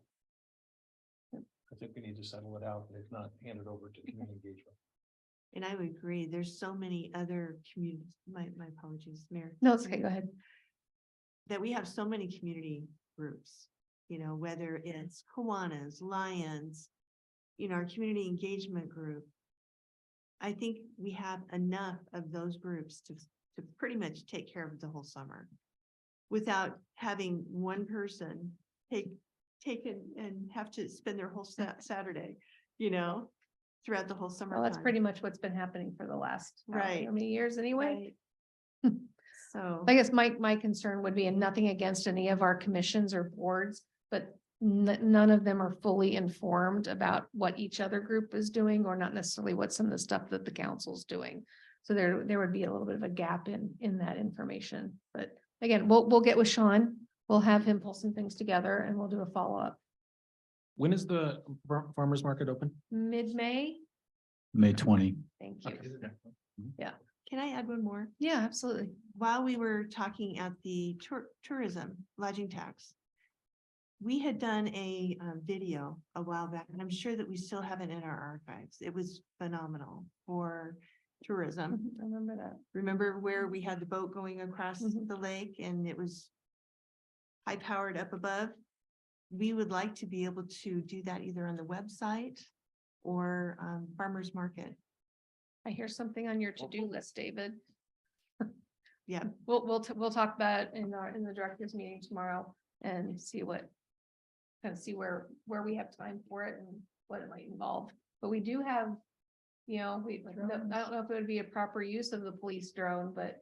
I think we need to settle it out, and if not, hand it over to community engagement. And I would agree, there's so many other communities, my apologies, Mayor. No, it's okay. Go ahead. That we have so many community groups, whether it's Kiwanis, Lions, our community engagement group. I think we have enough of those groups to pretty much take care of the whole summer without having one person taken and have to spend their whole Saturday, throughout the whole summer. Well, that's pretty much what's been happening for the last Right. how many years anyway? So I guess my concern would be, and nothing against any of our commissions or boards, but none of them are fully informed about what each other group is doing, or not necessarily what some of the stuff that the council's doing. So there would be a little bit of a gap in that information. But again, we'll get with Sean. We'll have him pull some things together and we'll do a follow-up. When is the farmer's market open? Mid-May? May 20. Thank you. Yeah. can I add one more? Yeah, absolutely. While we were talking at the tourism lodging tax, we had done a video a while back, and I'm sure that we still have it in our archives. It was phenomenal for tourism. I remember that. Remember where we had the boat going across the lake and it was high powered up above? We would like to be able to do that either on the website or farmer's market. I hear something on your to-do list, David. Yeah. We'll talk about it in the directors meeting tomorrow and see where we have time for it and what it might involve. But we do have, I don't know if it would be a proper use of the police drone, but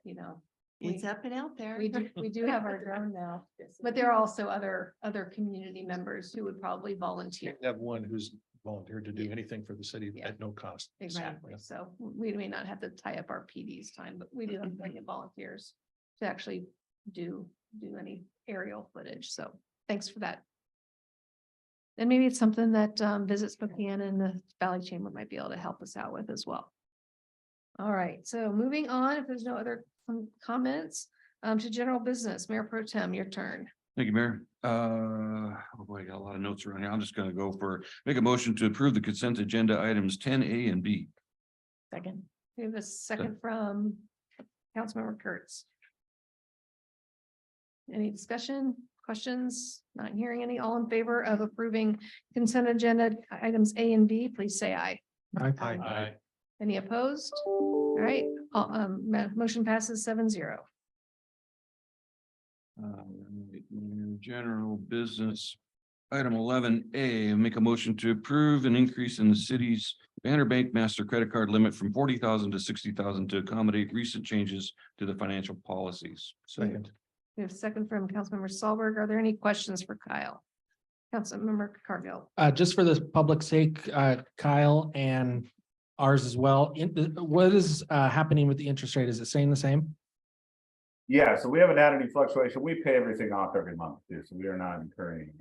It's up and out there. we do have our drone now, but there are also other community members who would probably volunteer. Have one who's volunteered to do anything for the city at no cost. Exactly. So we may not have to tie up our PD's time, but we do have plenty of volunteers to actually do any aerial footage. So thanks for that And maybe it's something that Visit Spokane and the Valley Chamber might be able to help us out with as well. All right, so moving on, if there's no other comments, to general business, Mayor Pro Tem, your turn. Thank you, Mayor. Oh boy, I got a lot of notes around here. I'm just gonna go for, make a motion to approve the consent agenda items 10A and B. Second. We have a second from Councilmember Kurtz. Any discussion, questions? Not hearing any. All in favor of approving consent agenda items A and B, please say aye. Aye. Any opposed? All right, motion passes 7-0. General business. Item 11A, make a motion to approve an increase in the city's Bannerbank master credit card limit from 40,000 to 60,000 to accommodate recent changes to the financial policies. Second. We have a second from Councilmember Solberg. Are there any questions for Kyle? Councilmember Cargill. Just for the public's sake, Kyle and ours as well, what is happening with the interest rate? Is it staying the same? Yeah, so we haven't had any fluctuation. We pay everything off every month too, so we are not incurring.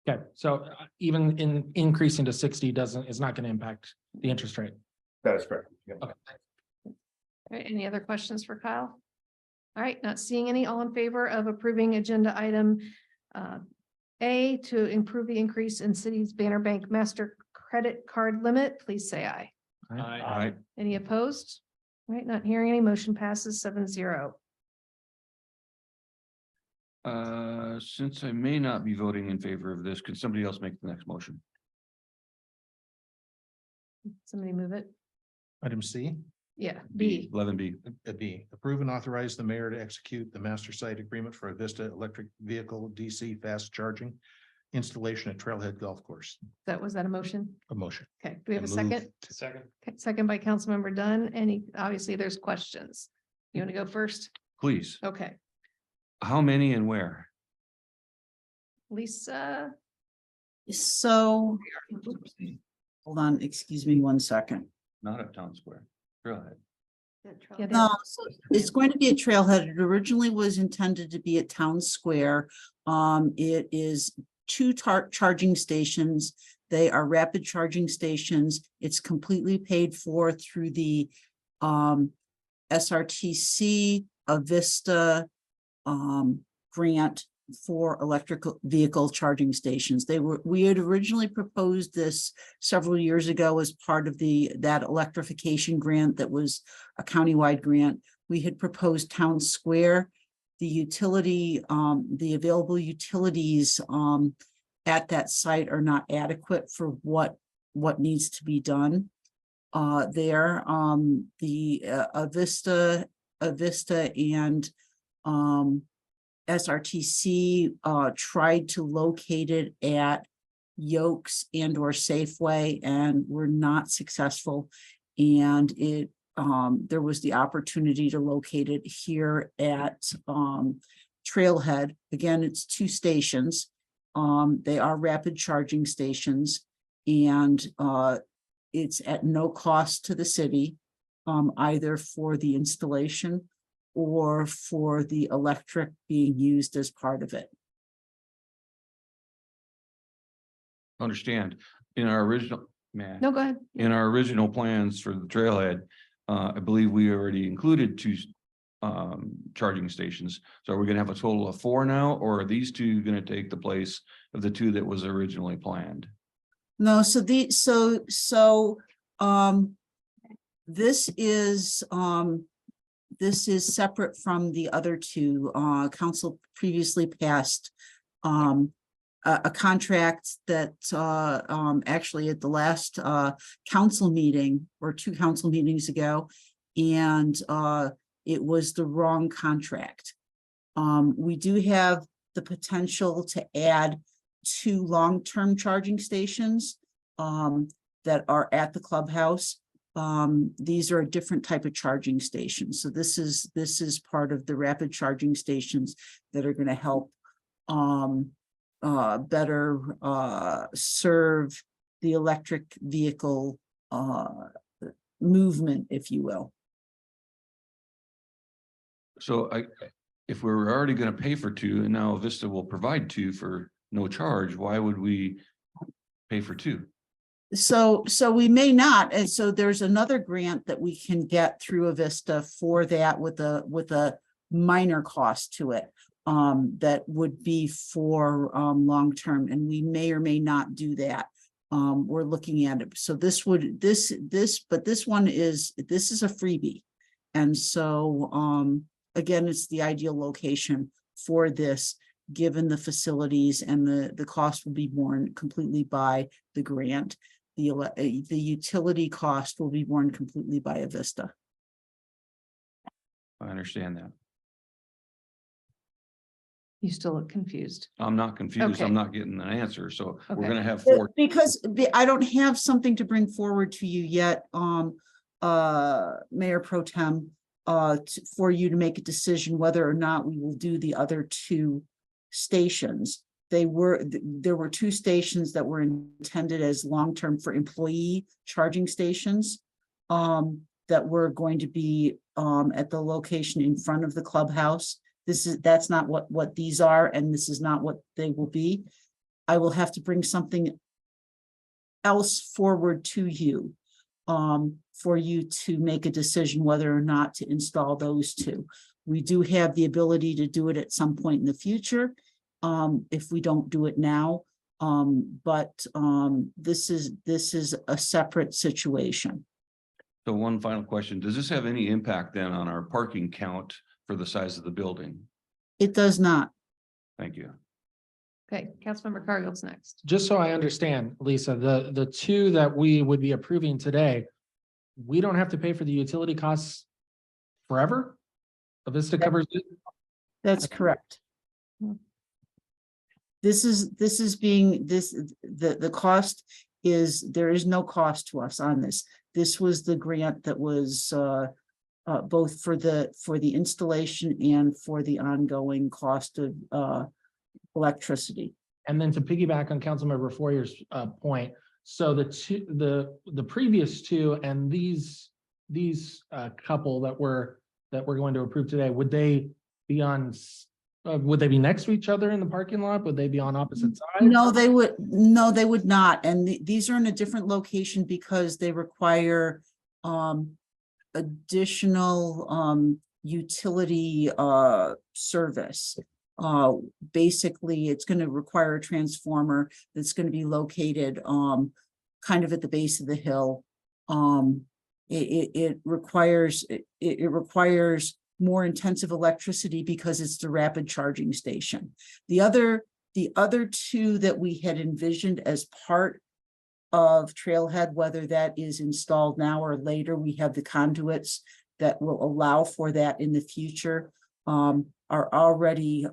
Okay, so even in increasing to 60 is not going to impact the interest rate. That is correct. Yeah. Okay. All right, any other questions for Kyle? All right, not seeing any. All in favor of approving agenda item A to improve the increase in city's Bannerbank master credit card limit, please say aye. Aye. Any opposed? All right, not hearing any. Motion passes 7-0. Since I may not be voting in favor of this, could somebody else make the next motion? Somebody move it. Item C. Yeah, B. 11B. B, approve and authorize the mayor to execute the master site agreement for a Vista electric vehicle DC fast charging installation at Trailhead Golf Course. Was that a motion? A motion. Okay, do we have a I second? move Second. Okay, second by Councilmember Dunn. Obviously there's questions. You want to go first? Please. Okay, How many and where? Lisa. So, hold on, excuse me 1 second. Not at Town Square. Go ahead. Yeah, No, so it's going to be a trailhead. It originally was intended to be at Town Square. It is 2 charging stations. They are rapid charging stations. It's completely paid for through the SRTC, Avista grant for electrical vehicle charging stations. We had originally proposed this several years ago as part of that electrification grant that was a countywide grant. We had proposed Town Square. The utility, the available utilities at that site are not adequate for what needs to be done there. The Avista and SRTC tried to locate it at Yokes and or Safeway and were not successful. And there was the opportunity to locate it here at Trailhead. Again, it's 2 stations. They are rapid charging stations, and it's at no cost to the city, either for the installation or for the electric being used as part of it. Understand, in our original, man. No, go ahead. In our original plans for the trailhead, I believe we already included 2 charging stations. So are we gonna have a total of 4 now, or are these 2 gonna take the place of the 2 that was originally planned? No, this is separate from the other 2. Council previously passed a contract that actually at the last council meeting or 2 council meetings ago, and it was the wrong contract. We do have the potential to add 2 long-term charging stations that are at the clubhouse. These are a different type of charging station. So this is part of the rapid charging stations that are going to help better serve the electric vehicle movement, if you will. So if we're already gonna pay for 2 and now Vista will provide 2 for no charge, why would we pay for two? So we may not, and so there's another grant that we can get through Avista for that with a minor cost to it. That would be for long-term, and we may or may not do that. We're looking at it. So this one is a freebie. And so again, it's the ideal location for this, given the facilities, and the cost will be borne completely by the grant. The utility cost will be borne completely by Avista. I understand that. You still look confused. I'm not confused. Okay. I'm not getting an answer. So we're Okay. gonna have four. Because I don't have something to bring forward to you yet, Mayor Pro Tem, for you to make a decision whether or not we will do the other two stations. There were two stations that were intended as long-term for employee charging stations, that were going to be, at the location in front of the clubhouse. That's not what these are, and this is not what they will be. I will have to bring something else forward to you, for you to make a decision whether or not to install those two. We do have the ability to do it at some point in the future, if we don't do it now. But this is a separate situation. So one final question, does this have any impact then on our parking count for the size of the building? It does not. Thank you. Okay, Councilmember Cargill's next. Just so I understand, Lisa, the two that we would be approving today, we don't have to pay for the utility costs forever? Avista covers it? That's correct. The cost is, there is no cost to us on this. This was the grant that was both for the installation and for the ongoing cost of electricity. And then to piggyback on Councilmember Foyer's point, so the previous two and these couple that we're going to approve today, would they be next to each other in the parking lot? Would they be on opposite sides? No, they would not. And these are in a different location because they require additional utility service. Basically, it's going to require a transformer that's going to be located kind of at the base of the hill. It requires more intensive electricity because it's the rapid charging station. The other two that we had envisioned as part of Trailhead, whether that is installed now or later, we have the conduits that will allow for that in the future, are already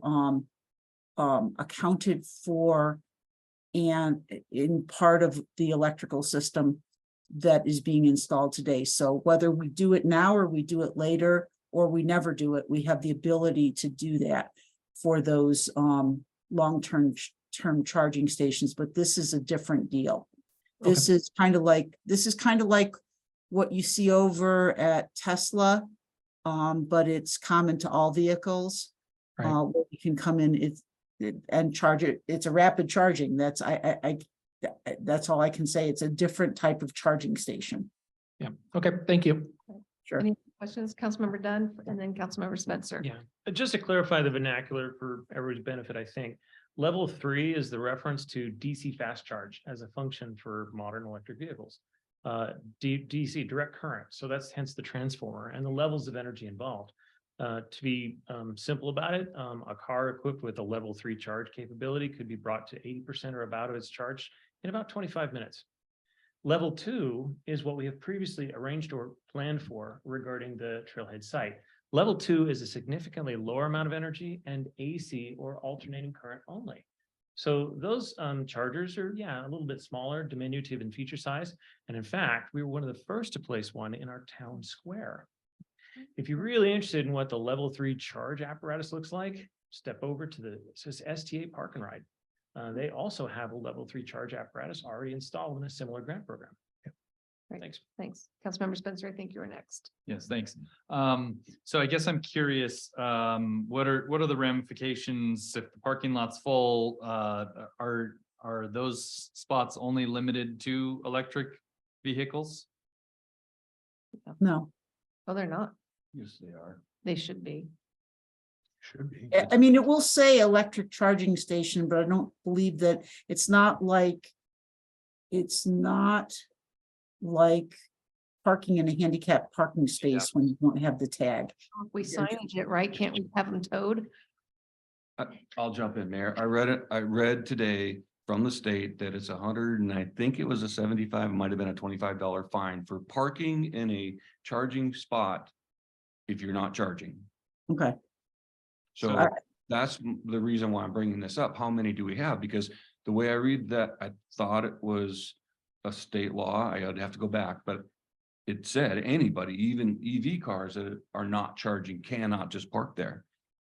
accounted for and in part of the electrical system that is being installed today. So whether we do it now or we do it later, or we never do it, we have the ability to do that for those long-term charging stations, but this is a different deal. This is kind of like what you see over at Tesla, but it's common to all vehicles. Right. Where you can come in and charge it. It's a rapid charging. That's all I can say. It's a different type of charging station. Yeah, okay, thank you. Sure. Any questions, Councilmember Dunn, and then Councilmember Spencer? Yeah, just to clarify the vernacular for everybody's benefit, I think. Level 3 is the reference to DC fast charge as a function for modern electric vehicles. DC, direct current, so that's hence the transformer and the levels of energy involved. To be simple about it, a car equipped with a level 3 charge capability could be brought to 80% or about of its charge in about 25 minutes. Level 2 is what we have previously arranged or planned for regarding the Trailhead site. Level 2 is a significantly lower amount of energy and AC or alternating current only. So those chargers are, a little bit smaller, diminutive in feature size. And in fact, we were one of the first to place one in our town square. If you're really interested in what the level 3 charge apparatus looks like, step over to it says STA Park and Ride. They also have a level 3 charge apparatus already installed in a similar grant program. Right. Thanks. Thanks. Councilmember Spencer, I think you were next. Yes, thanks. So I guess I'm curious, what are the ramifications if the parking lot's full? Are those spots only limited to electric vehicles? No. Oh, they're not. Yes, they are. They should be. Should be. I mean, it will say electric charging station, but I don't believe that it's not like parking in a handicapped parking space when you won't have the tag. If we signage it, right? Can't we have them towed? I'll jump in, Mayor. I read today from the state that it's 100, and I think it was a 75, it might have been a $25 fine for parking in a charging spot if you're not charging. Okay. So that's the reason why I'm bringing this up. How many do we have? Because the way I read that, I thought it was a state law. I'd have to go back, but it said anybody, even EV cars that are not charging, cannot just park there.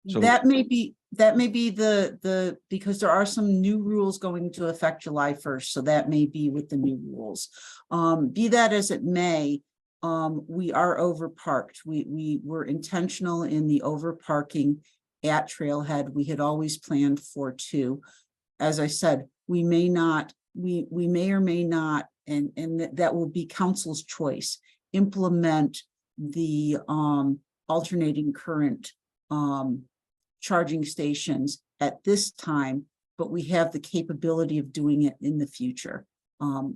So That may be the, because there are some new rules going into effect July 1st, so that may be with the new rules. Be that as it may, we are over parked. We were intentional in the over parking at Trailhead. We had always planned for 2. As I said, we may or may not, and that will be council's choice, implement the alternating current charging stations at this time, but we have the capability of doing it in the future,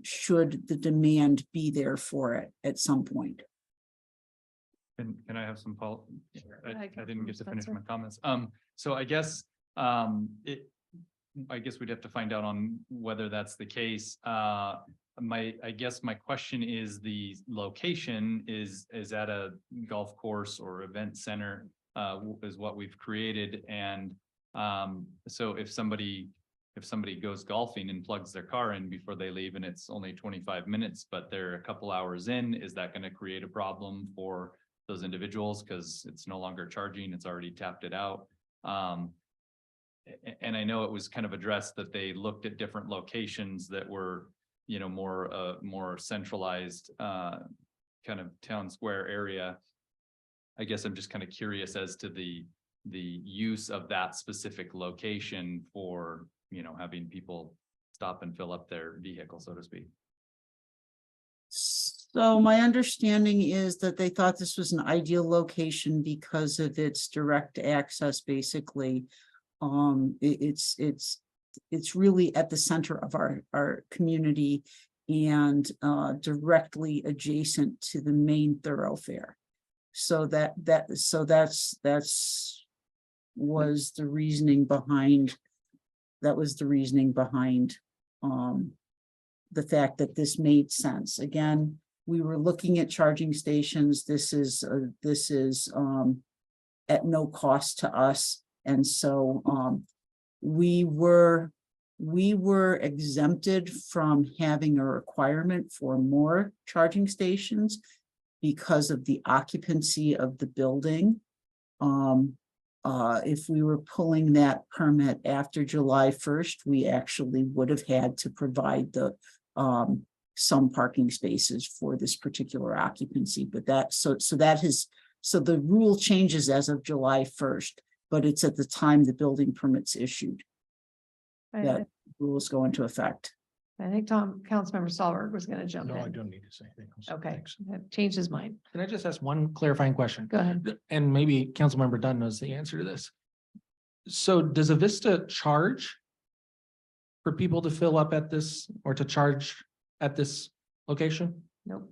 should the demand be there for it at some point. Can I have some follow? I didn't get to finish Spencer. my comments. So I guess, I guess we'd have to find out on whether that's the case. I guess my question is the location is at a golf course or event center, is what we've created. And, so if somebody goes golfing and plugs their car in before they leave and it's only 25 minutes, but they're a couple hours in, is that going to create a problem for those individuals? Because it's no longer charging, it's already tapped it out. And I know it was kind of addressed that they looked at different locations that were, you know, more centralized, kind of town square area. I guess I'm just kind of curious as to the use of that specific location for, you know, having people stop and fill up their vehicle, so to speak. So my understanding is that they thought this was an ideal location because of its direct access, basically. It's really at the center of our community and directly adjacent to the main thoroughfare. So that's was the reasoning behind, the fact that this made sense. Again, we were looking at charging stations. This is at no cost to us. And so we were exempted from having a requirement for more charging stations because of the occupancy of the building. If we were pulling that permit after July 1st, we actually would have had to provide some parking spaces for this particular occupancy, but so the rule changes as of July 1st, but it's at the time the building permit's issued that rules go into effect. I think Councilmember Stallworth was going to jump No, I in. don't need to say anything. Okay, Thanks. changed his mind. Can I just ask one clarifying question? Go ahead. And maybe Councilmember Dunn knows the answer to this. So does Avista charge for people to fill up at this or to charge at this location? Nope.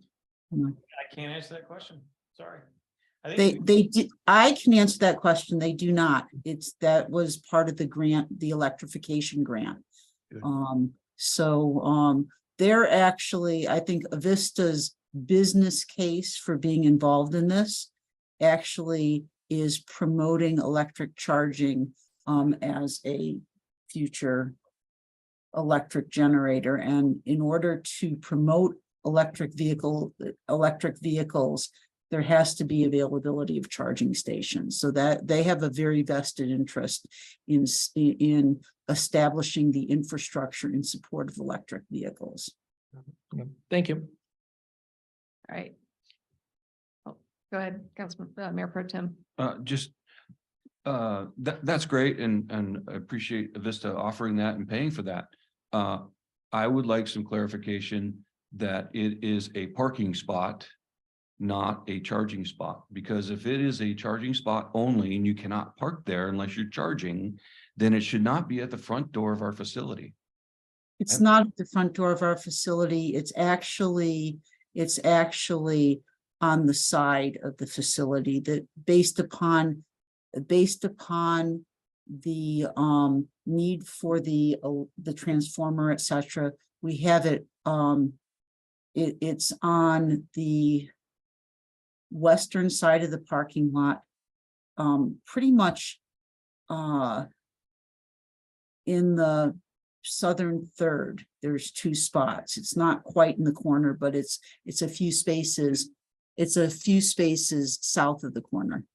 I can't answer that question. Sorry. I They think did, I can answer that question. They do not. That was part of the grant, the electrification grant. Good. They're actually, I think Avista's business case for being involved in this actually is promoting electric charging as a future electric generator. And in order to promote electric vehicles, there has to be availability of charging stations, so that they have a very vested interest in establishing the infrastructure in support of electric vehicles. Thank you. All right. Oh, go ahead, Councilman, Mayor Pro Tem. That's great and I appreciate Vista offering that and paying for that. I would like some clarification that it is a parking spot, not a charging spot, because if it is a charging spot only and you cannot park there unless you're charging, then it should not be at the front door of our facility. It's not at the front door of our facility. It's actually on the side of the facility that based upon the need for the transformer, et cetera, we have it, it's on the western side of the parking lot, pretty much in the southern third. There's two spots. It's not quite in the corner, but it's a few spaces. It's a few spaces south of the corner.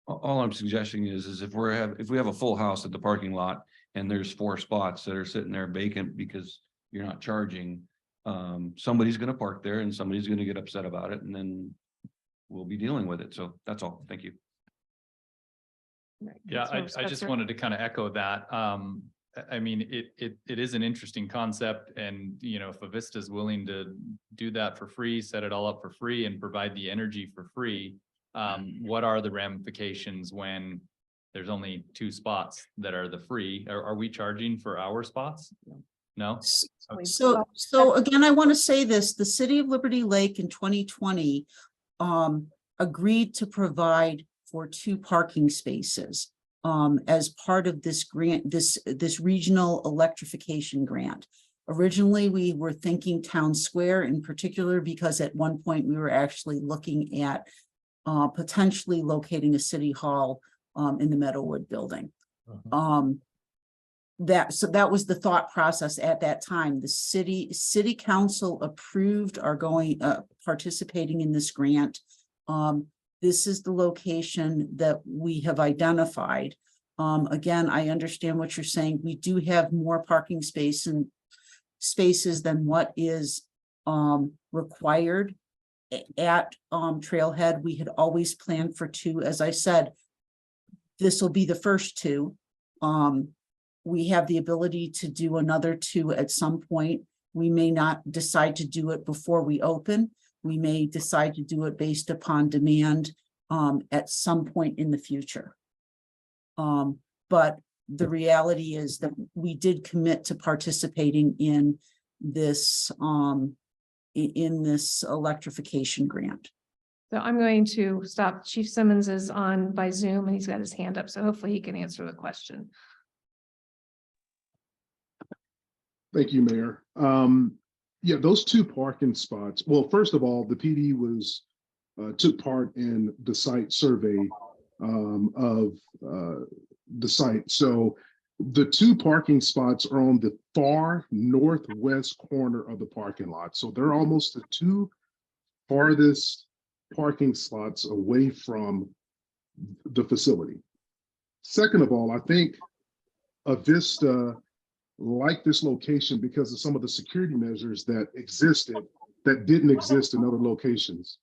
All I'm suggesting is if we have a full house at the parking lot and there's 4 spots that are sitting there vacant because you're not charging, somebody's going to park there and somebody's going to get upset about it, and then we'll be dealing with it. So that's all. Thank you. Yeah, I just wanted to kind of echo that. I mean, it is an interesting concept, and you know, if Avista is willing to do that for free, set it all up for free and provide the energy for free, what are the ramifications when there's only 2 spots that are the free? Are we charging for our spots? No? So again, I want to say this, the city of Liberty Lake in 2020 agreed to provide for 2 parking spaces as part of this grant, this regional electrification grant. Originally, we were thinking Town Square in particular, because at one point we were actually looking at potentially locating a city hall in the Meadowwood building. That was the thought process at that time. The city council approved our participating in this grant. This is the location that we have identified. Again, I understand what you're saying. We do have more parking spaces than what is required at Trailhead. We had always planned for 2. As I said, this will be the first 2. We have the ability to do another 2 at some point. We may not decide to do it before we open. We may decide to do it based upon demand at some point in the future. But the reality is that we did commit to participating in this electrification grant. So I'm going to stop. Chief Simmons is on by Zoom and he's got his hand up, so hopefully he can answer the question. Thank you, Mayor. Yeah, those 2 parking spots. Well, first of all, the PD took part in the site survey of the site. So the 2 parking spots are on the far northwest corner of the parking lot. So they're almost the 2 farthest parking slots away from the facility. Second of all, I think Avista liked this location because of some of the security measures that existed that didn't exist in other locations,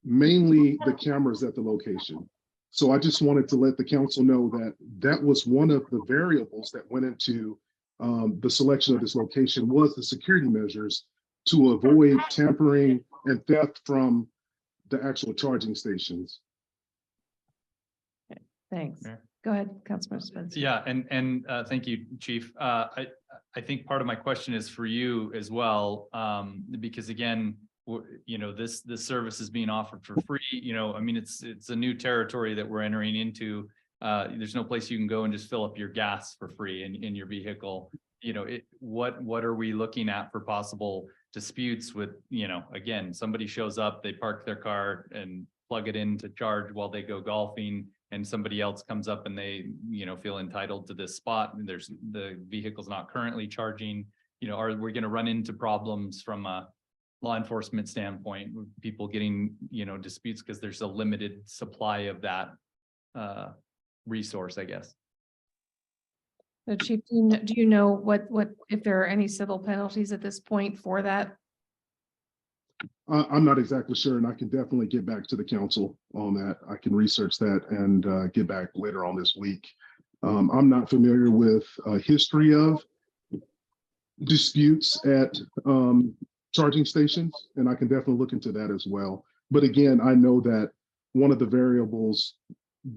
mainly the cameras at the location. So I just wanted to let the council know that that was one of the variables that went into the selection of this location, was the security measures to avoid tampering and theft from the actual charging stations. Thanks. Go ahead, Councilman Spencer. Yeah, and thank you, Chief. I think part of my question is for you as well, because again, you know, this service is being offered for free. You know, I mean, it's a new territory that we're entering into. There's no place you can go and just fill up your gas for free in your vehicle. You know, what are we looking at for possible disputes with, you know, again, somebody shows up, they park their car and plug it in to charge while they go golfing, and somebody else comes up and they, you know, feel entitled to this spot, and the vehicle's not currently charging. You know, are we going to run into problems from a law enforcement standpoint with people getting, you know, disputes because there's a limited supply of that resource, I guess? So Chief, do you know what if there are any civil penalties at this point for that? I'm not exactly sure, and I can definitely get back to the council on that. I can research that and get back later on this week. I'm not familiar with history of disputes at charging stations, and I can definitely look into that as well. But again, I know that one of the variables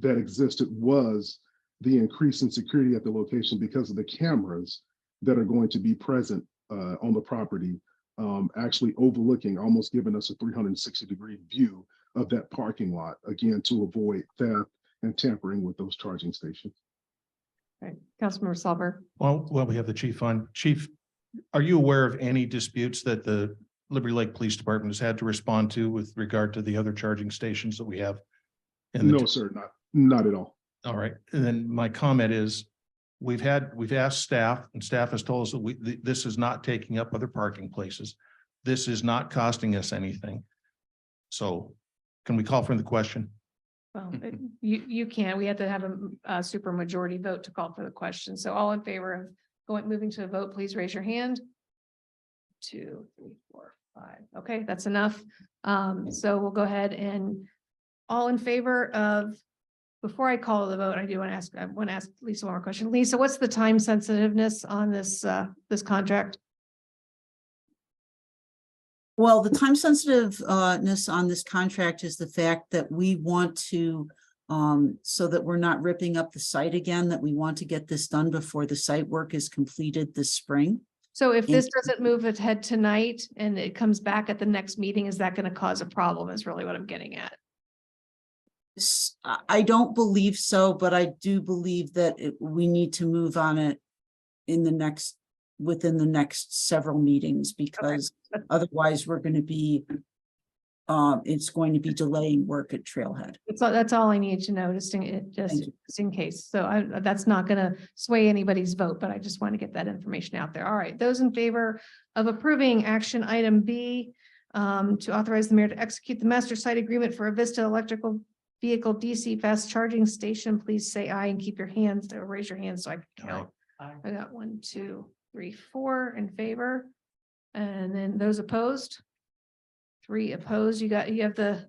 that existed was the increase in security at the location because of the cameras that are going to be present on the property, actually overlooking, almost giving us a 360-degree view of that parking lot, again, to avoid theft and tampering with those charging stations. Right, Councilmember Salber. Well, we have the chief on. Chief, are you aware of any disputes that the Liberty Lake Police Department has had to respond to with regard to the other charging stations that we have? No, sir, not at all. All right, and then my comment is, we've asked staff, and staff has told us that this is not taking up other parking places. This is not costing us anything. So can we call for the question? Well, you can. We have to have a super majority vote to call for the question. So all in favor of moving to a vote, please raise your hand. 2, 3, 4, 5. Okay, that's enough. So we'll go ahead and all in favor of, before I call the vote, I want to ask Lisa one more question. Lisa, what's the time sensitiveness on this contract? Well, the time sensitiveness on this contract is the fact that we want to, so that we're not ripping up the site again, that we want to get this done before the site work is completed this spring. So if this doesn't move ahead tonight and it comes back at the next meeting, is that going to cause a problem is really what I'm getting at. I don't believe so, but I do believe that we need to move on it within the next several meetings, because otherwise we're going to be, it's going to be delaying work at Trailhead. That's all I need to know, just in case. So that's not going to sway anybody's vote, but I just want to get that information out there. All right, those in favor of approving action item B, to authorize the mayor to execute the master site agreement for a Vista electrical vehicle DC fast charging station, please say aye and keep your hands, or raise your hands so I can count. I got 1, 2, 3, 4 in favor. And then those opposed? 3 opposed. You have the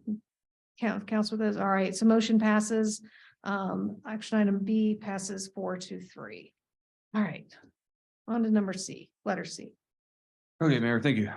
counts with those. All right, so motion passes. Action item B passes 4-3. All right. On to number C, letter C. Okay, Mayor, thank you.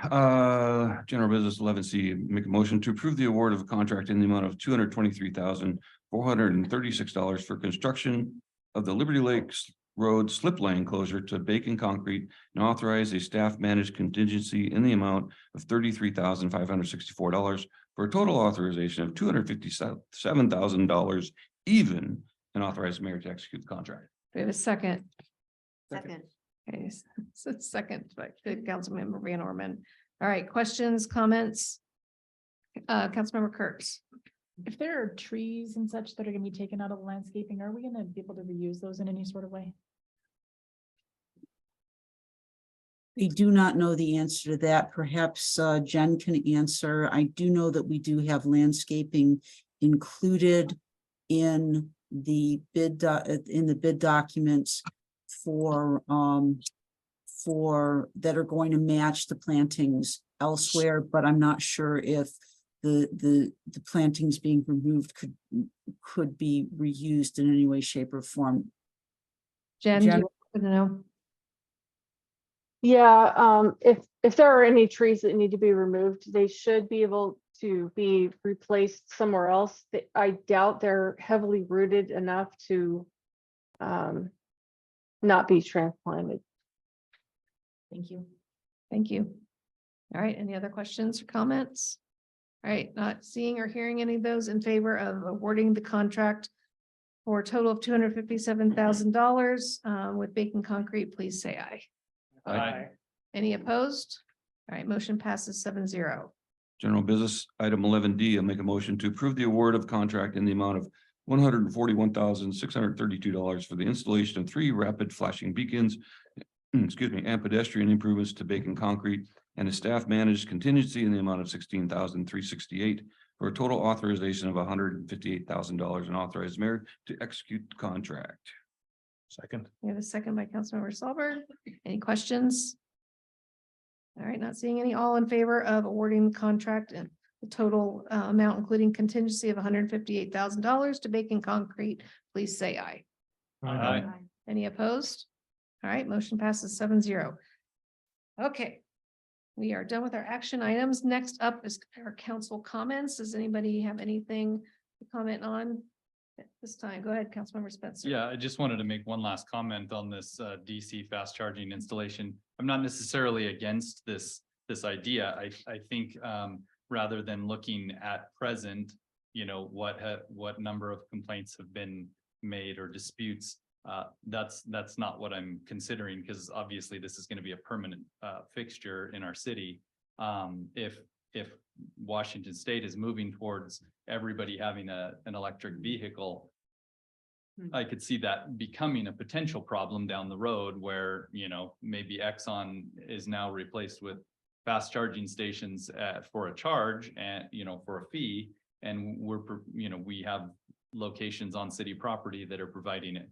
General Business 11C, make a motion to approve the award of a contract in the amount of $223,436 for construction of the Liberty Lakes Road slip lane closure to Bacon Concrete, and authorize a staff managed contingency in the amount of $33,564 for a total authorization of $257,000 even, and authorize the mayor to execute the contract. We have a second. Second. Okay, so second by Councilmember Van Orman. All right, questions, comments? Councilmember Kurtz. If there are trees and such that are gonna be taken out of the landscaping, are we gonna be able to reuse those in any sort of way? I do not know the answer to that. Perhaps Jen can answer. I do know that we do have landscaping included in the bid documents for that are going to match the plantings elsewhere, but I'm not sure if the plantings being removed could be reused in any way, shape, or form. Jen, do you want to know? Yeah, if there are any trees that need to be removed, they should be able to be replaced somewhere else. I doubt they're heavily rooted enough to not be transplanted. Thank you. Thank you. All right, any other questions or comments? All right, not seeing or hearing any of those in favor of awarding the contract for a total of $257,000 with Bacon Concrete, please say aye. Aye. Any opposed? All right, motion passes 7-0. General Business, item 11D, I'll make a motion to approve the award of contract in the amount of $141,632 for the installation of 3 rapid flashing beacons, and pedestrian improvements to Bacon Concrete, and a staff managed contingency in the amount of $16,368 for a total authorization of $158,000, and authorize mayor to execute the contract. Second. We have a second by Councilmember Salber. Any questions? All right, not seeing any. All in favor of awarding the contract and the total amount, including contingency of $158,000 to Bacon Concrete, please say aye. Aye. Any opposed? All right, motion passes 7-0. Okay. We are done with our action items. Next up is our council comments. Does anybody have anything to comment on at this time? Go ahead, Councilmember Spencer. Yeah, I just wanted to make one last comment on this DC fast charging installation. I'm not necessarily against this idea. I think rather than looking at present, what number of complaints have been made or disputes, that's not what I'm considering, because obviously this is going to be a permanent fixture in our city. If Washington State is moving towards everybody having an electric vehicle, I could see that becoming a potential problem down the road where, maybe Exxon is now replaced with fast charging stations for a charge and, for a fee. And we have locations on city property that are providing it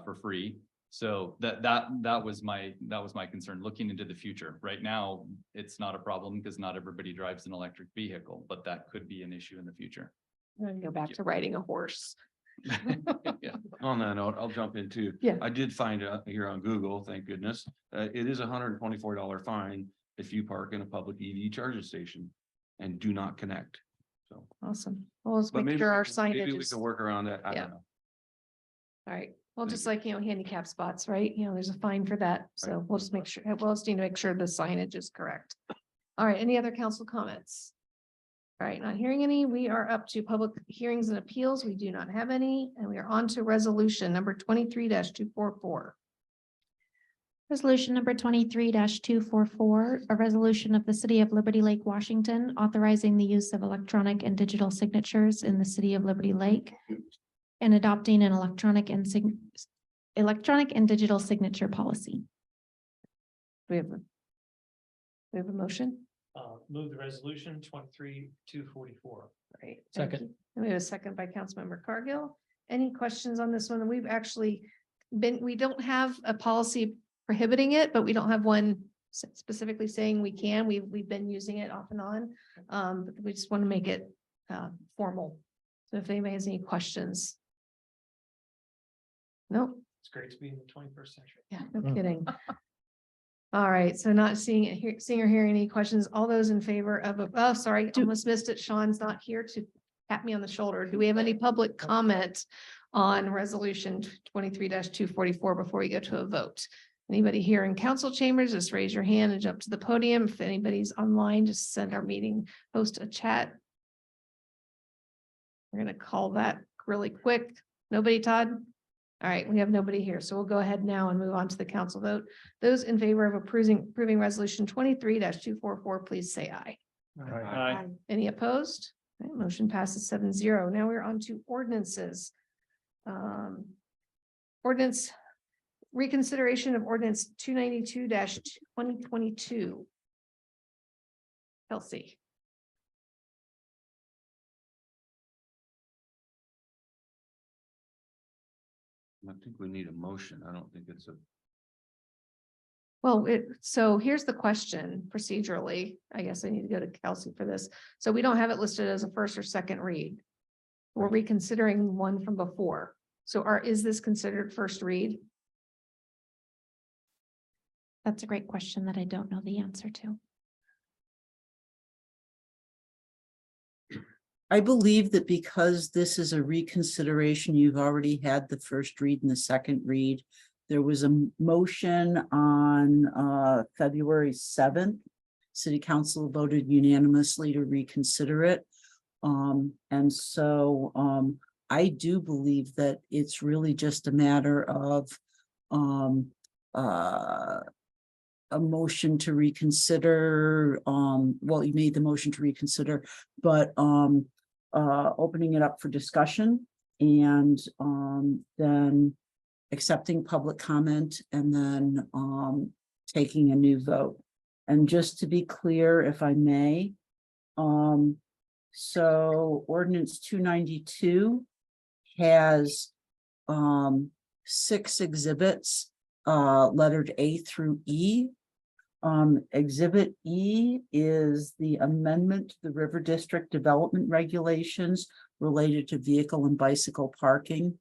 for free. So that was my concern looking into the future. Right now, it's not a problem because not everybody drives an electric vehicle, but that could be an issue in the future. I'm gonna go back to riding a horse. Yeah. On that note, I'll jump in too. Yeah. I did find out here on Google, thank goodness, it is $124 fine if you park in a public EV charging station and do not connect. So. Awesome. Well, let's But make maybe sure our maybe signage we is, can work around that. I Yeah. don't know. all right. Well, Thank just you. like, handicap spots, right? There's a fine for that. So we'll just make sure, we'll just need to make sure the signage is correct. All right, any other council comments? All right, not hearing any. We are up to public hearings and appeals. We do not have any, and we are on to resolution number 23-244. Resolution number 23-244, a resolution of the City of Liberty Lake, Washington, authorizing the use of electronic and digital signatures in the City of Liberty Lake and adopting an electronic and digital signature policy. We have a motion. Move the resolution 23-244. Right. thank Second. you. And we have a second by Councilmember Cargill. Any questions on this one? And we've actually we don't have a policy prohibiting it, but we don't have one specifically saying we can. We've been using it off and on. But we just want to make it formal. So if anybody has any questions. Nope. It's great to be in the 21st century. Yeah, no kidding. All right, so not seeing or hearing any questions. All those in favor of, oh, sorry, almost missed it. Sean's not here to pat me on the shoulder. Do we have any public comment on resolution 23-244 before we go to a vote? Anybody here in council chambers, just raise your hand and jump to the podium. If anybody's online, just send our meeting host a chat. We're gonna call that really quick. Nobody, Todd? All right, we have nobody here, so we'll go ahead now and move on to the council vote. Those in favor of approving resolution 23-244, please say aye. Aye. Any opposed? All right, motion passes 7-0. Now we're on to ordinances. Ordinance reconsideration of ordinance 292-2022. Kelsey. I think we need a motion. I don't think it's a. Well, so here's the question procedurally. I guess I need to go to Kelsey for this. So we don't have it listed as a first or second read. We're reconsidering one from before. So is this considered first read? That's a great question that I don't know the answer to. I believe that because this is a reconsideration, you've already had the first read and the second read. There was a motion on February 7th. City Council voted unanimously to reconsider it. And so I do believe that it's really just a matter of a motion to reconsider. Well, you made the motion to reconsider, but opening it up for discussion and then accepting public comment and then taking a new vote. And just to be clear, if I may, so ordinance 292 has 6 exhibits, lettered A through E. Exhibit E is the amendment to the River District Development Regulations related to vehicle and bicycle parking.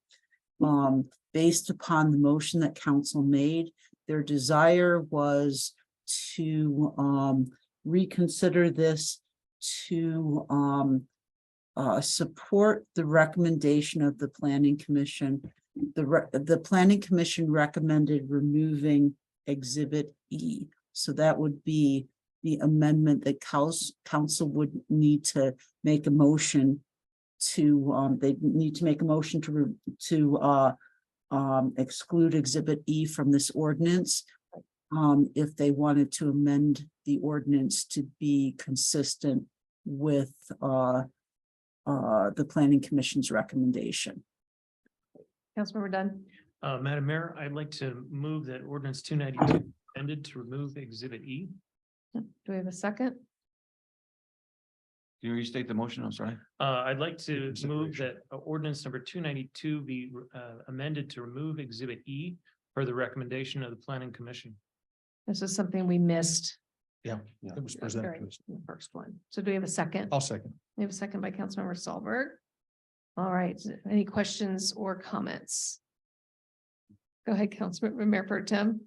Based upon the motion that council made, their desire was to reconsider this to support the recommendation of the Planning Commission. The Planning Commission recommended removing Exhibit E. So that would be the amendment that council would need to make a motion to, they need to make a motion to exclude Exhibit E from this ordinance. If they wanted to amend the ordinance to be consistent with the Planning Commission's recommendation. Councilmember Dunn. Madam Mayor, I'd like to move that ordinance 292 ended to remove Exhibit E. Do we have a second? Can you restate the motion? I'm sorry. I'd like to move that ordinance number 292 be amended to remove Exhibit E per the recommendation of the Planning Commission. This is something we missed. Yeah, it was presented during to us. the first one. So do we have a second? I'll second. We have a second by Councilmember Solberg. All right, any questions or comments? Go ahead, Councilmember Mayor Pro Tem.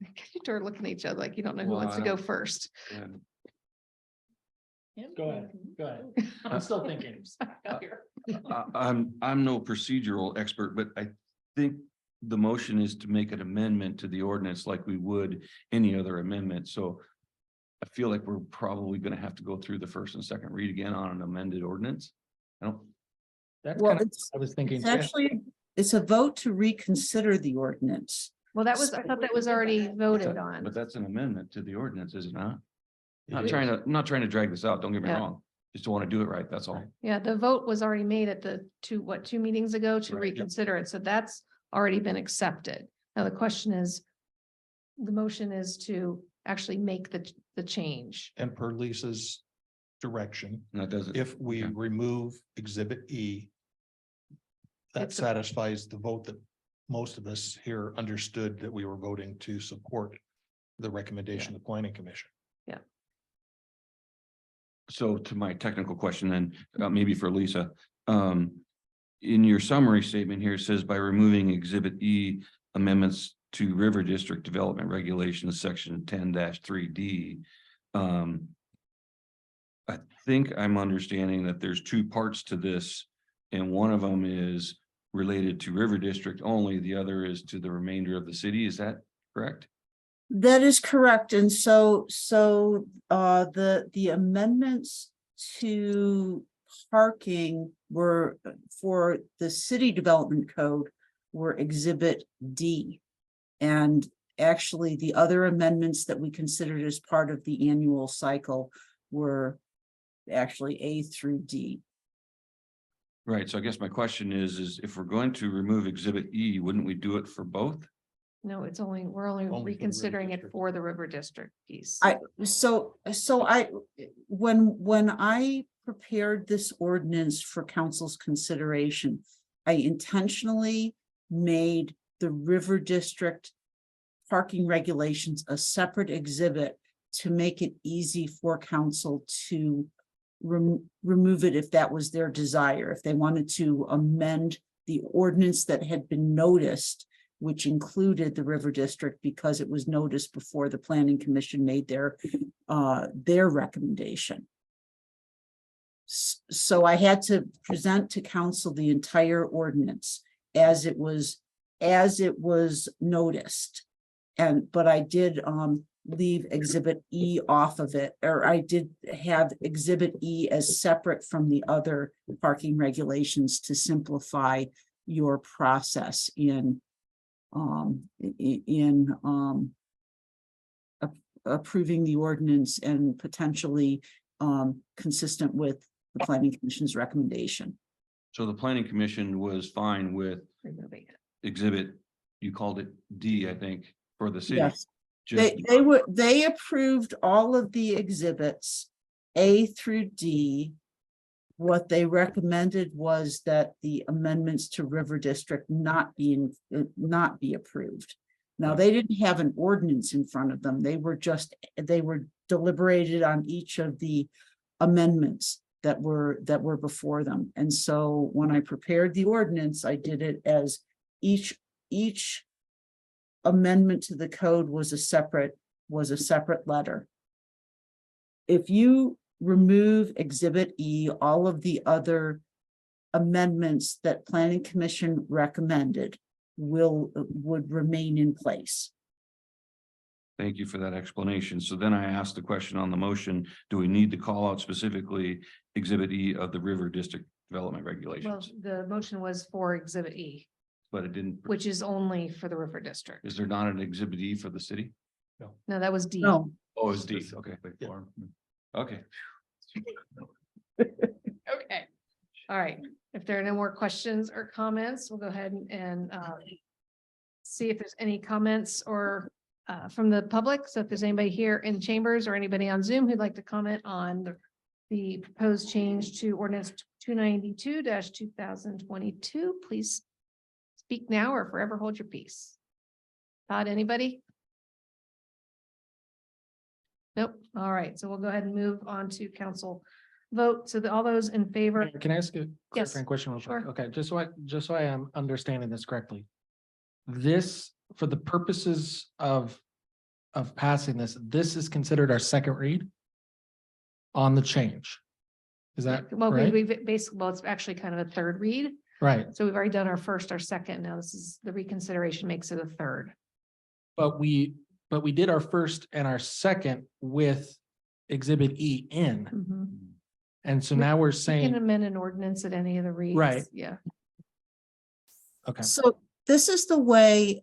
You start looking at each other like you don't know who Well, wants to I go don't- first. Go ahead, go ahead. I'm still thinking. I'm no procedural expert, but I think the motion is to make an amendment to the ordinance like we would any other amendment. So I feel like we're probably gonna have to go through the first and second read again on an amended ordinance. I don't, That's Well, kind of, it's, I was thinking. it's actually, it's a vote to reconsider the ordinance. Well, that was, I thought that was already voted on. but that's an amendment to the ordinance, is it not? I'm not trying to drag this out, don't get me Yeah. wrong. Just want to do it right, that's all. Yeah, the vote was already made at the two meetings ago to Right, yep. reconsider it. So that's already been accepted. Now the question is, the motion is to actually make the change. And per Lisa's direction, And that doesn't. if we okay. remove Exhibit E, that It's a- satisfies the vote that most of us here understood that we were voting to support the recommendation of the Planning Commission. So to my technical question then, maybe for Lisa, in your summary statement here, it says by removing Exhibit E amendments to River District Development Regulations, Section 10-3D. I think I'm understanding that there's two parts to this, and one of them is related to River District only, the other is to the remainder of the city. Is that correct? That is correct. And so the amendments to parking were for the city development code were Exhibit D. And actually, the other amendments that we considered as part of the annual cycle were actually A through D. Right, so I guess my question is if we're going to remove Exhibit E, wouldn't we do it for both? No, it's only, we're only Only for the River reconsidering it District. for the River District piece. When I prepared this ordinance for council's consideration, I intentionally made the River District parking regulations a separate exhibit to make it easy for council to remove it if that was their desire, if they wanted to amend the ordinance that had been noticed, which included the River District because it was noticed before the Planning Commission made their recommendation. So I had to present to council the entire ordinance as it was noticed. But I did leave Exhibit E off of it, or I did have Exhibit E as separate from the other parking regulations to simplify your process in approving the ordinance and potentially consistent with the Planning Commission's recommendation. So the Planning Commission was fine with Removing it. Exhibit, you called it D, I think, for the city. Yes. Just, They approved all of the exhibits A through D. What they recommended was that the amendments to River District not be approved. Now, they didn't have an ordinance in front of them. They were deliberated on each of the amendments that were before them. And so when I prepared the ordinance, I did it as each amendment to the code was a separate letter. If you remove Exhibit E, all of the other amendments that Planning Commission recommended would remain in place. Thank you for that explanation. So then I asked the question on the motion, do we need to call out specifically Exhibit E of the River District Development Well, Regulations? the motion was for Exhibit E, But it didn't, which is only for the River District. is there not an Exhibit E for the city? No, that was D. No, Oh, it's D, okay. Okay. Okay. All right. If there are no more questions or comments, we'll go ahead and see if there's any comments or from the public. So if there's anybody here in chambers or anybody on Zoom who'd like to comment on the proposed change to ordinance 292-2022, please speak now or forever hold your peace. Todd, anybody? Nope. All right. So we'll go ahead and move on to council vote. So all those in favor. Can I ask a Yes, clarifying question real quick? sure. Okay, just so I am understanding this correctly. This, for the purposes of passing this is considered our second read on the change. Is that Well, right? we basically, well, it's actually kind of a third read. Right, So we've already done our first, our second. Now this is the reconsideration makes it a third. but we did our first and our second with Exhibit E in. And so now we're You can saying, amend an ordinance at any of the reads. Right. Yeah. okay, so this is the way,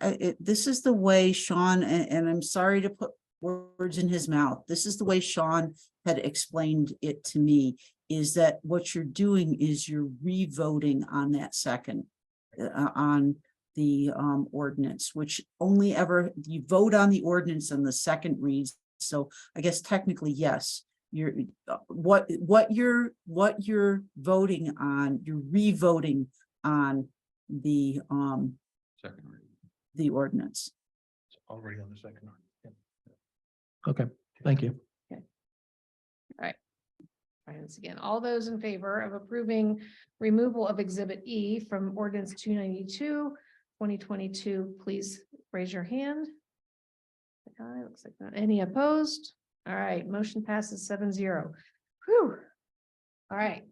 Sean, and I'm sorry to put words in his mouth. This is the way Sean had explained it to me, is that what you're doing is you're re-voting on that second, on the ordinance, which only ever, you vote on the ordinance and the second reads. So I guess technically, yes, you're, what you're voting on, you're re-voting on the Second read. the ordinance. Already on the second one. okay, thank you. All right. Once again, all those in favor of approving removal of Exhibit E from ordinance 292-2022, please raise your hand. Looks like not any opposed. All right, motion passes 7-0. Whew. All right.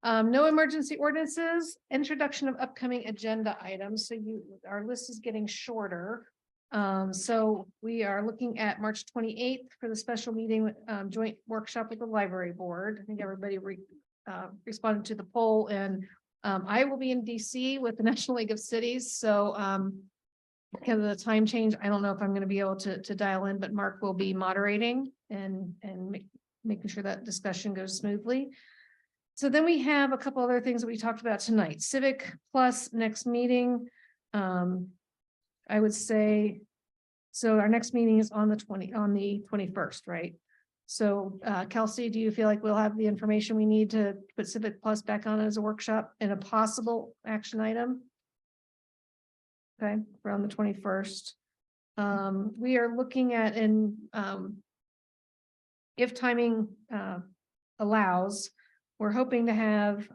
No emergency ordinances, introduction of upcoming agenda items. So our list is getting shorter. So we are looking at March 28th for the special meeting, joint workshop with the library board. I think everybody responded to the poll, and I will be in DC with the National League of Cities. So because of the time change, I don't know if I'm going to be able to dial in, but Mark will be moderating and making sure that discussion goes smoothly. So then we have a couple other things that we talked about tonight. Civic Plus next meeting. I would say, so our next meeting is on the 21st, right? So Kelsey, do you feel like we'll have the information we need to put Civic Plus back on as a workshop and a possible action item? Okay, around the 21st. We are looking at, if timing allows, we're hoping to have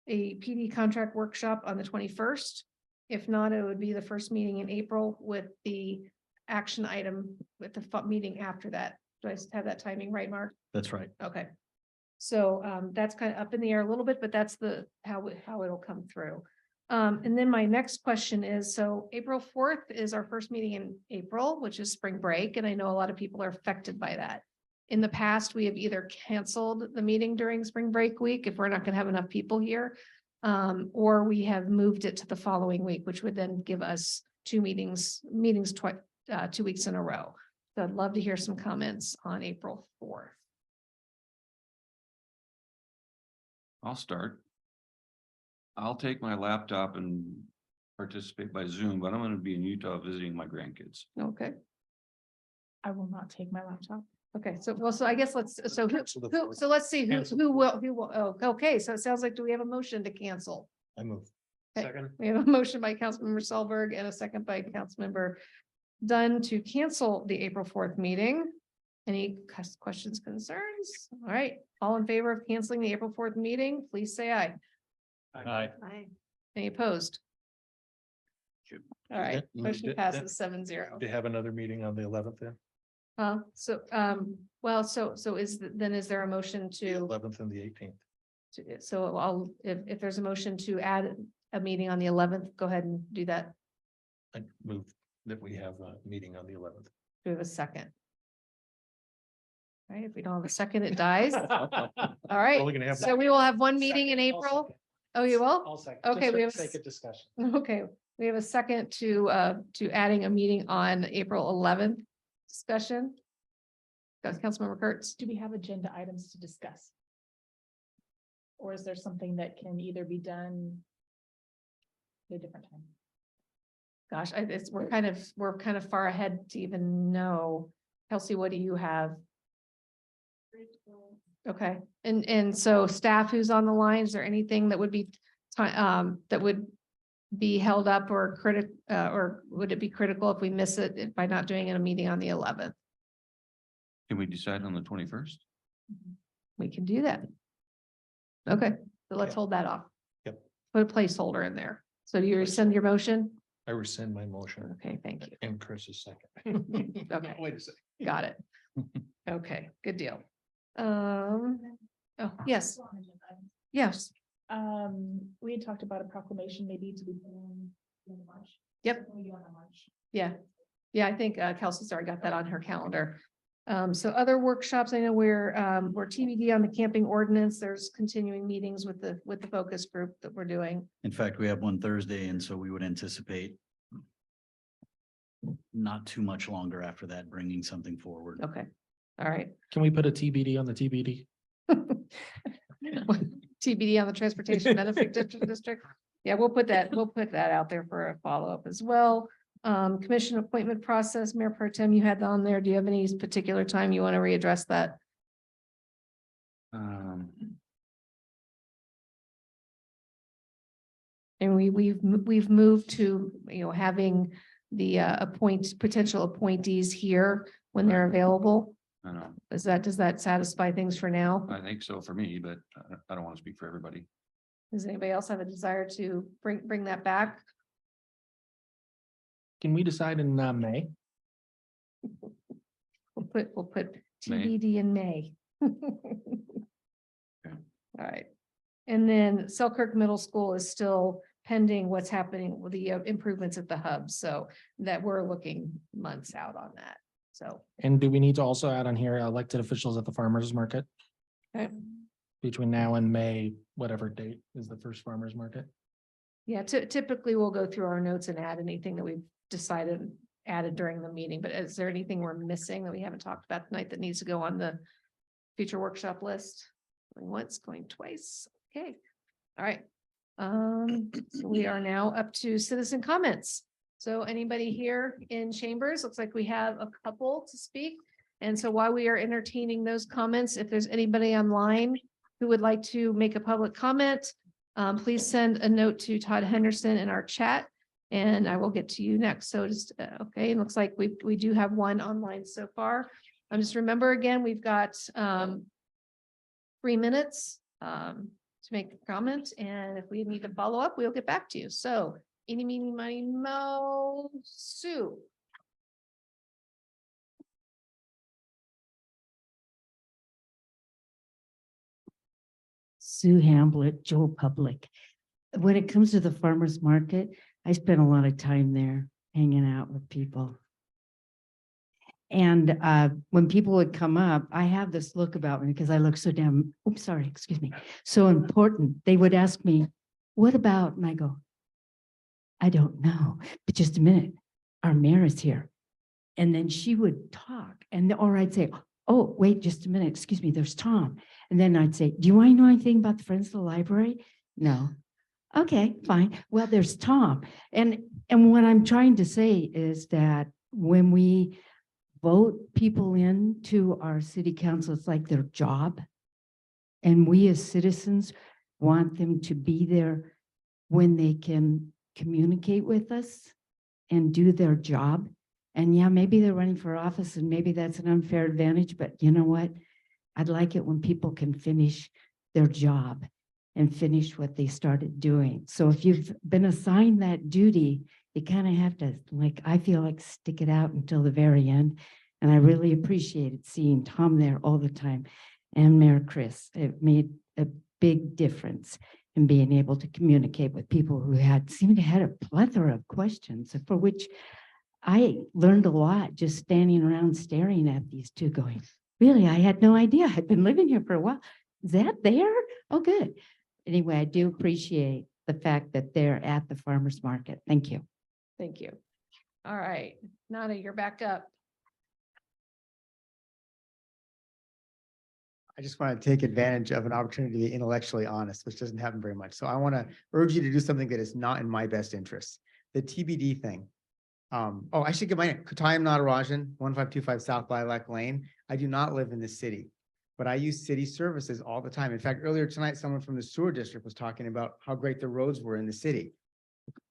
a PD contract workshop on the 21st. If not, it would be the first meeting in April with the action item with the meeting after that. Do I have that timing right, Mark? That's right. Okay. So that's kind of up in the air a little bit, but that's how it'll come through. And then my next question is, so April 4th is our first meeting in April, which is spring break. And I know a lot of people are affected by that. In the past, we have either canceled the meeting during spring break week if we're not going to have enough people here, or we have moved it to the following week, which would then give us two meetings 2 weeks in a row. So I'd love to hear some comments on April 4th. I'll start. I'll take my laptop and participate by Zoom, but I'm going to be in Utah visiting my grandkids. Okay. I will not take my laptop. Okay, so I guess let's see Cancel. who will, oh, okay, so it sounds like, do we have a motion to cancel? I move. Okay. Second. We have a motion by Councilmember Solberg and a second by Councilmember Dunn to cancel the April 4th meeting. Any questions, concerns? All right, all in favor of canceling the April 4th meeting, please say aye. Aye. Any opposed? All right, Yeah, motion that- passes 7-0. To have another meeting on the 11th then, Well, so then is there a motion the to, 11th and the 18th. so if there's a motion to add a meeting on the 11th, go ahead and do that. I move that we have a meeting on the 11th. Do we have a second? All right, if we don't have a second, it dies. All right, Only gonna have so we will have one meeting in April. Oh, you will? I'll second. Okay, just we for have the sake of discussion. Okay, we have a second to adding a meeting on April 11th. Discussion. Councilmember Kurtz. Do we have agenda items to discuss? Or is there something that can either be done at a different time? Gosh, we're kind of far ahead to even know. Kelsey, what do you have? Okay, and so staff who's on the line, is there anything that would be that would be held up or or would it be critical if we miss it by not doing a meeting on the 11th? Can we decide on the 21st? We can do that. Okay, so let's hold that off. Yep. Put a placeholder in there. So do you rescind your motion? I rescind my motion. Okay, thank you. And Chris's second. Okay. Wait a second. Got it. Okay, good deal. Oh, yes, yes. We had talked about a proclamation maybe to be. In March. Yep. Maybe on March. Yeah. Yeah, I think Kelsey's already got that on her calendar. So other workshops, I know we're TBD on the camping ordinance. There's continuing meetings with the focus group that we're doing. In fact, we have one Thursday, and so we would anticipate not too much longer after that, bringing something forward. Okay, all right. Can we put a TBD on the TBD? TBD on the Transportation Benefit District. Yeah, we'll put that out there for a follow-up as well. Commission appointment process, Mayor Pro Tem, you had that on there. Do you have any particular time you want to readdress that? And we've moved to, having the potential appointees here when they're available. I know, Does that satisfy things for now? I think so for me, but I don't want to speak for everybody. Does anybody else have a desire to bring that back? Can we decide in May? We'll put May. TBD in May. Okay. All right. And then Selkirk Middle School is still pending what's happening with the improvements at the hub. So that we're looking months out on that. So. And do we need to also add on here elected officials at the farmer's market Okay. between now and May, whatever date is the first farmer's market? Yeah, typically we'll go through our notes and add anything that we've added during the meeting, but is there anything we're missing that we haven't talked about tonight that needs to go on the future workshop list? Going once, going twice. Okay. All right. So we are now up to citizen comments. So anybody here in chambers, looks like we have a couple to speak. And so while we are entertaining those comments, if there's anybody online who would like to make a public comment, please send a note to Todd Henderson in our chat and I will get to you next. So just, okay, it looks like we do have one online so far. Just remember again, we've got 3 minutes to make a comment. And if we need to follow up, we'll get back to you. So eeny, meeny, miny, mo, Sue. Sue Hamblett, Joe Public. When it comes to the farmer's market, I spent a lot of time there hanging out with people. And when people would come up, I have this look about me because I look so damn, oops, sorry, excuse me, so important. They would ask me, what about? And I go, I don't know, but just a minute, our mayor is here. And then she would talk or I'd say, oh, wait, just a minute, excuse me, there's Tom. And then I'd say, do you want to know anything about the Friends of the Library? No. Okay, fine. Well, there's Tom. And what I'm trying to say is that when we vote people into our city council, it's like their job. And we as citizens want them to be there when they can communicate with us and do their job. And yeah, maybe they're running for office and maybe that's an unfair advantage, but you know what? I'd like it when people can finish their job and finish what they started doing. So if you've been assigned that duty, you kind of have to, like, I feel like stick it out until the very end. And I really appreciated seeing Tom there all the time and Mayor Chris. It made a big difference in being able to communicate with people who seemed to had a plethora of questions for which I learned a lot just standing around staring at these two going, really, I had no idea. I'd been living here for a while. Is that there? Oh, good. Anyway, I do appreciate the fact that they're at the farmer's market. Thank you. Thank you. All right, Nana, you're back up. I just want to take advantage of an opportunity to be intellectually honest, which doesn't happen very much. So I want to urge you to do something that is not in my best interest. The TBD thing. I should give my name. Kutayam Natarajan, 1525 South Lilac Lane. I do not live in the city, but I use city services all the time. In fact, earlier tonight, someone from the sewer district was talking about how great the roads were in the city.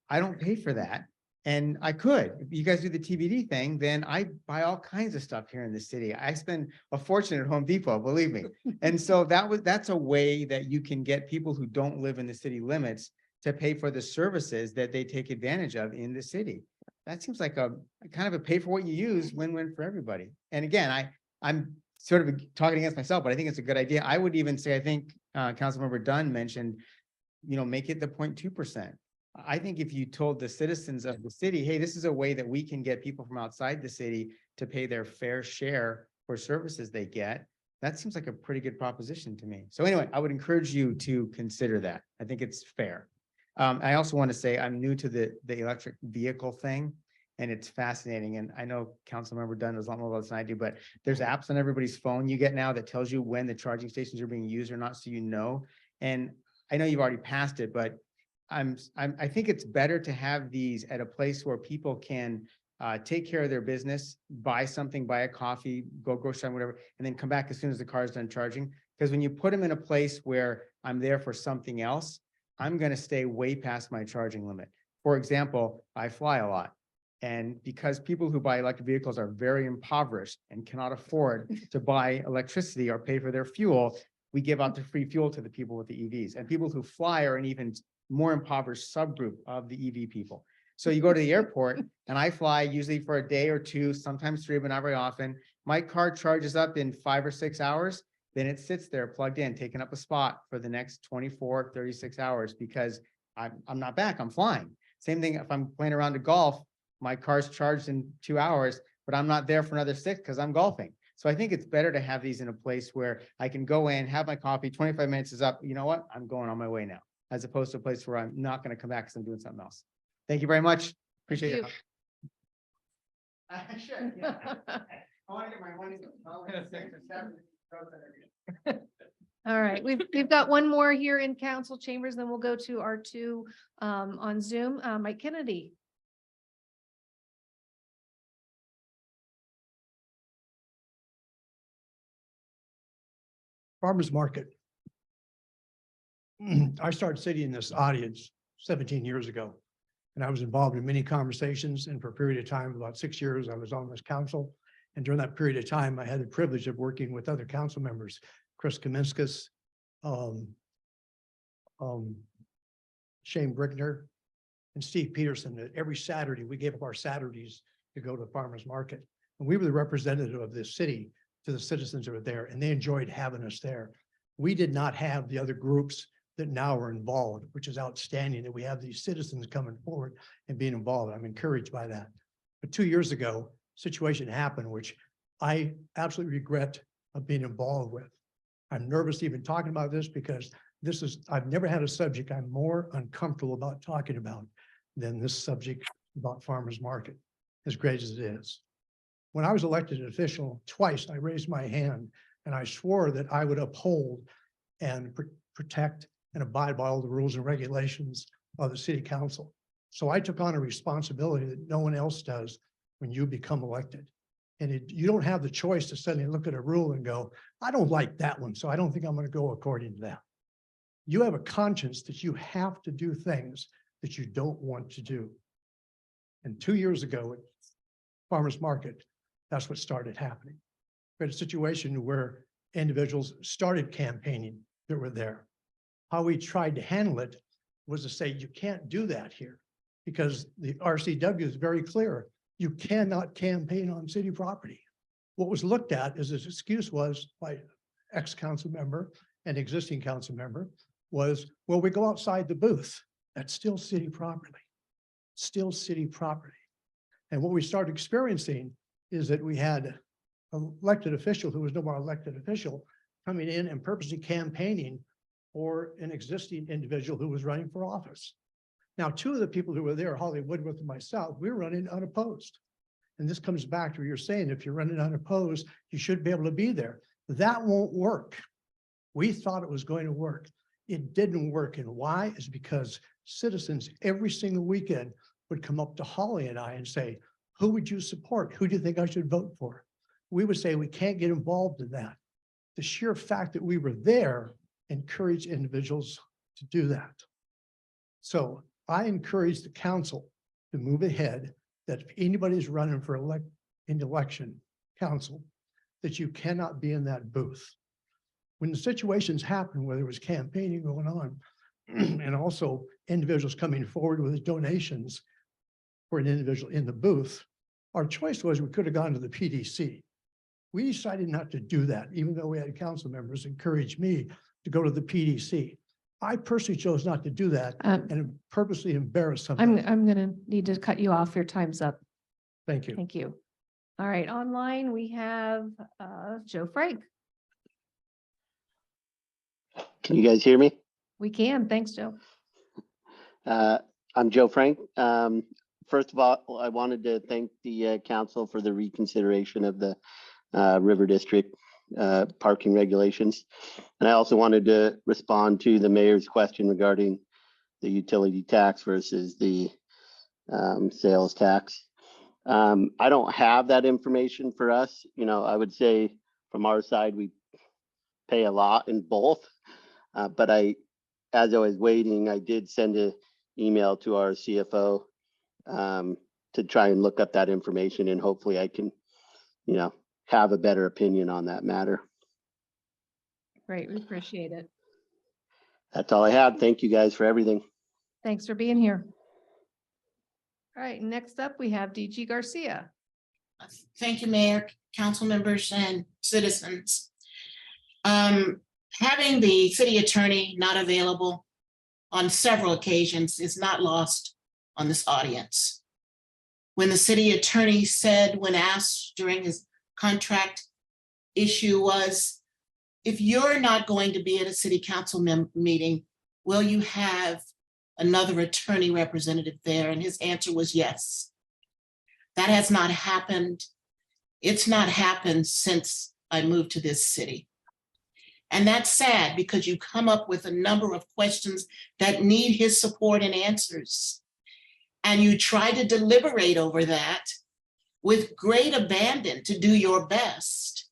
I don't pay for that. And I could, if you guys do the TBD thing, then I buy all kinds of stuff here in the city. I spend a fortune at Home Depot, believe me. And so that's a way that you can get people who don't live in the city limits to pay for the services that they take advantage of in the city. That seems like a kind of a pay for what you use win-win for everybody. And again, I'm sort of talking against myself, but I think it's a good idea. I would even say, I think Councilmember Dunn mentioned, make it the 0.2%. I think if you told the citizens of the city, hey, this is a way that we can get people from outside the city to pay their fair share for services they get, that seems like a pretty good proposition to me. So anyway, I would encourage you to consider that. I think it's fair. I also want to say I'm new to the electric vehicle thing, and it's fascinating. And I know Councilmember Dunn knows a lot more about this than I do, but there's apps on everybody's phone you get now that tells you when the charging stations are being used or not, so you know. And I know you've already passed it, but I think it's better to have these at a place where people can take care of their business, buy something, buy a coffee, go grocery shopping, whatever, and then come back as soon as the car is done charging. Because when you put them in a place where I'm there for something else, I'm going to stay way past my charging limit. For example, I fly a lot. And because people who buy electric vehicles are very impoverished and cannot afford to buy electricity or pay for their fuel, we give out the free fuel to the people with the EVs. And people who fly are an even more impoverished subgroup of the EV people. So you go to the airport and I fly usually for a day or two, sometimes 3, but not very often. My car charges up in 5 or 6 hours. Then it sits there plugged in, taking up a spot for the next 24, 36 hours because I'm not back, I'm flying. Same thing if I'm playing around to golf, my car's charged in 2 hours, but I'm not there for another 6 because I'm golfing. So I think it's better to have these in a place where I can go in, have my coffee, 25 minutes is up. You know what? I'm going on my way now, as opposed to a place where I'm not going to come back because I'm doing something else. Thank you very much. Appreciate it. I want to get my money. All right, we've got one more here in council chambers, then we'll go to our two on Zoom. Mike Kennedy. Farmers Market. I started sitting in this audience 17 years ago, and I was involved in many conversations, and for a period of time, about 6 years, I was on this council. And during that period of time, I had the privilege of working with other council members, Chris Kaminskas, Shane Brickner, and Steve Peterson. That every Saturday, we gave up our Saturdays to go to the farmers market. And we were the representative of this city to the citizens that were there, and they enjoyed having us there. We did not have the other groups that now are involved, which is outstanding that we have these citizens coming forward and being involved. I'm encouraged by that. But 2 years ago, situation happened, which I absolutely regret of being involved with. I'm nervous even talking about this because I've never had a subject I'm more uncomfortable about talking about than this subject about farmers market, as great as it is. When I was elected an official twice, I raised my hand and I swore that I would uphold and protect and abide by all the rules and regulations of the city council. So I took on a responsibility that no one else does when you become elected. And you don't have the choice to suddenly look at a rule and go, I don't like that one, so I don't think I'm going to go according to that. You have a conscience that you have to do things that you don't want to do. And 2 years ago, farmer's market, that's what started happening. We had a situation where individuals started campaigning that were there. How we tried to handle it was to say, you can't do that here because the RCW is very clear. You cannot campaign on city property. What was looked at as his excuse was by ex-council member and existing council member was, well, we go outside the booth. That's still city property, still city property. And what we started experiencing is that we had an elected official who was no more elected official coming in and purposely campaigning for an existing individual who was running for office. Now, two of the people who were there, Holly Woodworth and myself, we were running unopposed. And this comes back to what you're saying, if you're running unopposed, you should be able to be there. That won't work. We thought it was going to work. It didn't work. And why? Is because citizens every single weekend would come up to Holly and I and say, who would you support? Who do you think I should vote for? We would say, we can't get involved in that. The sheer fact that we were there encouraged individuals to do that. So I encourage the council to move ahead, that if anybody's running for election council, that you cannot be in that booth. When the situations happen where there was campaigning going on and also individuals coming forward with donations for an individual in the booth, our choice was we could have gone to the PDC. We decided not to do that, even though we had council members encourage me to go to the PDC. I personally chose not to do that and purposely embarrass somebody. I'm gonna need to cut you off. Your time's up. Thank you. Thank you. All right, online we have Joe Frank. Can you guys hear me? We can. Thanks, Joe. I'm Joe Frank. First of all, I wanted to thank the council for the reconsideration of the River District parking regulations. And I also wanted to respond to the mayor's question regarding the utility tax versus the sales tax. I don't have that information for us. You know, I would say from our side, we pay a lot in both. But as I was waiting, I did send an email to our CFO to try and look up that information, and hopefully I can, you know, have a better opinion on that matter. Great, we appreciate it. That's all I had. Thank you guys for everything. Thanks for being here. All right, next up we have DG Garcia. Thank you, Mayor, council members, and citizens. Having the city attorney not available on several occasions is not lost on this audience. When the city attorney said, when asked during his contract issue, was, if you're not going to be at a city council meeting, will you have another attorney representative there? And his answer was yes. That has not happened. It's not happened since I moved to this city. And that's sad, because you come up with a number of questions that need his support and answers. And you try to deliberate over that with great abandon to do your best.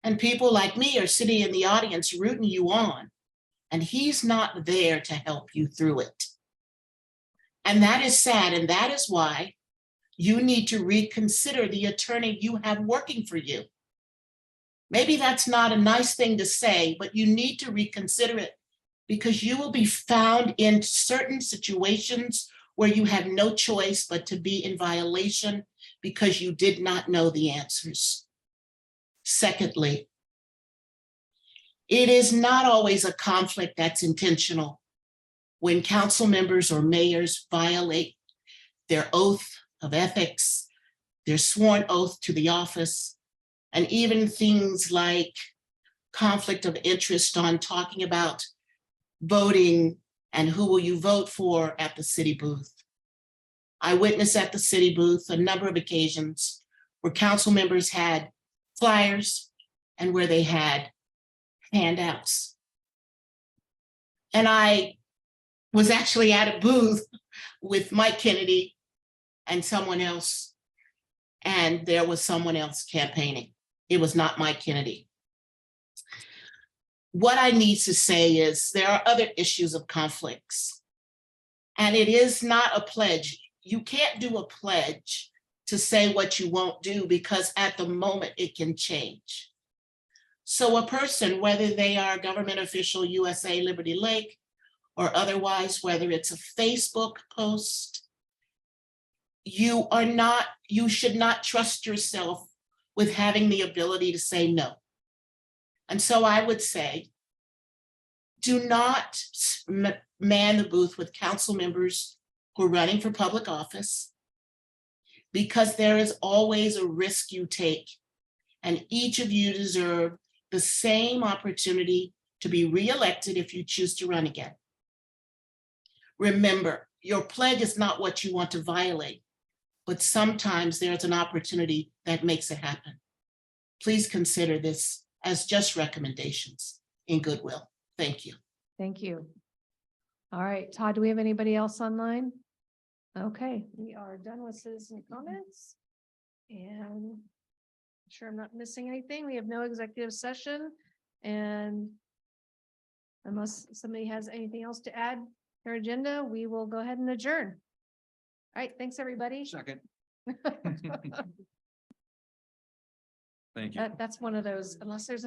And people like me are sitting in the audience rooting you on, and he's not there to help you through it. And that is sad, and that is why you need to reconsider the attorney you have working for you. Maybe that's not a nice thing to say, but you need to reconsider it, because you will be found in certain situations where you have no choice but to be in violation because you did not know the answers. Secondly, it is not always a conflict that's intentional when council members or mayors violate their oath of ethics, their sworn oath to the office, and even things like conflict of interest on talking about voting and who will you vote for at the city booth. I witnessed at the city booth a number of occasions where council members had flyers and where they had handouts. And I was actually at a booth with Mike Kennedy and someone else, and there was someone else campaigning. It was not Mike Kennedy. What I need to say is there are other issues of conflicts, and it is not a pledge. You can't do a pledge to say what you won't do, because at the moment it can change. So a person, whether they are a government official, USA Liberty Lake, or otherwise, whether it's a Facebook post, you should not trust yourself with having the ability to say no. And so I would say, do not man the booth with council members who are running for public office, because there is always a risk you take, and each of you deserve the same opportunity to be reelected if you choose to run again. Remember, your pledge is not what you want to violate, but sometimes there's an opportunity that makes it happen. Please consider this as just recommendations in goodwill. Thank you. Thank you. All right, Todd, do we have anybody else online? Okay, we are done with citizen comments. And I'm sure I'm not missing anything. We have no executive session, and unless somebody has anything else to add to our agenda, we will go ahead and adjourn. All right, thanks, everybody. Second. Thank you. That's one of those, unless there's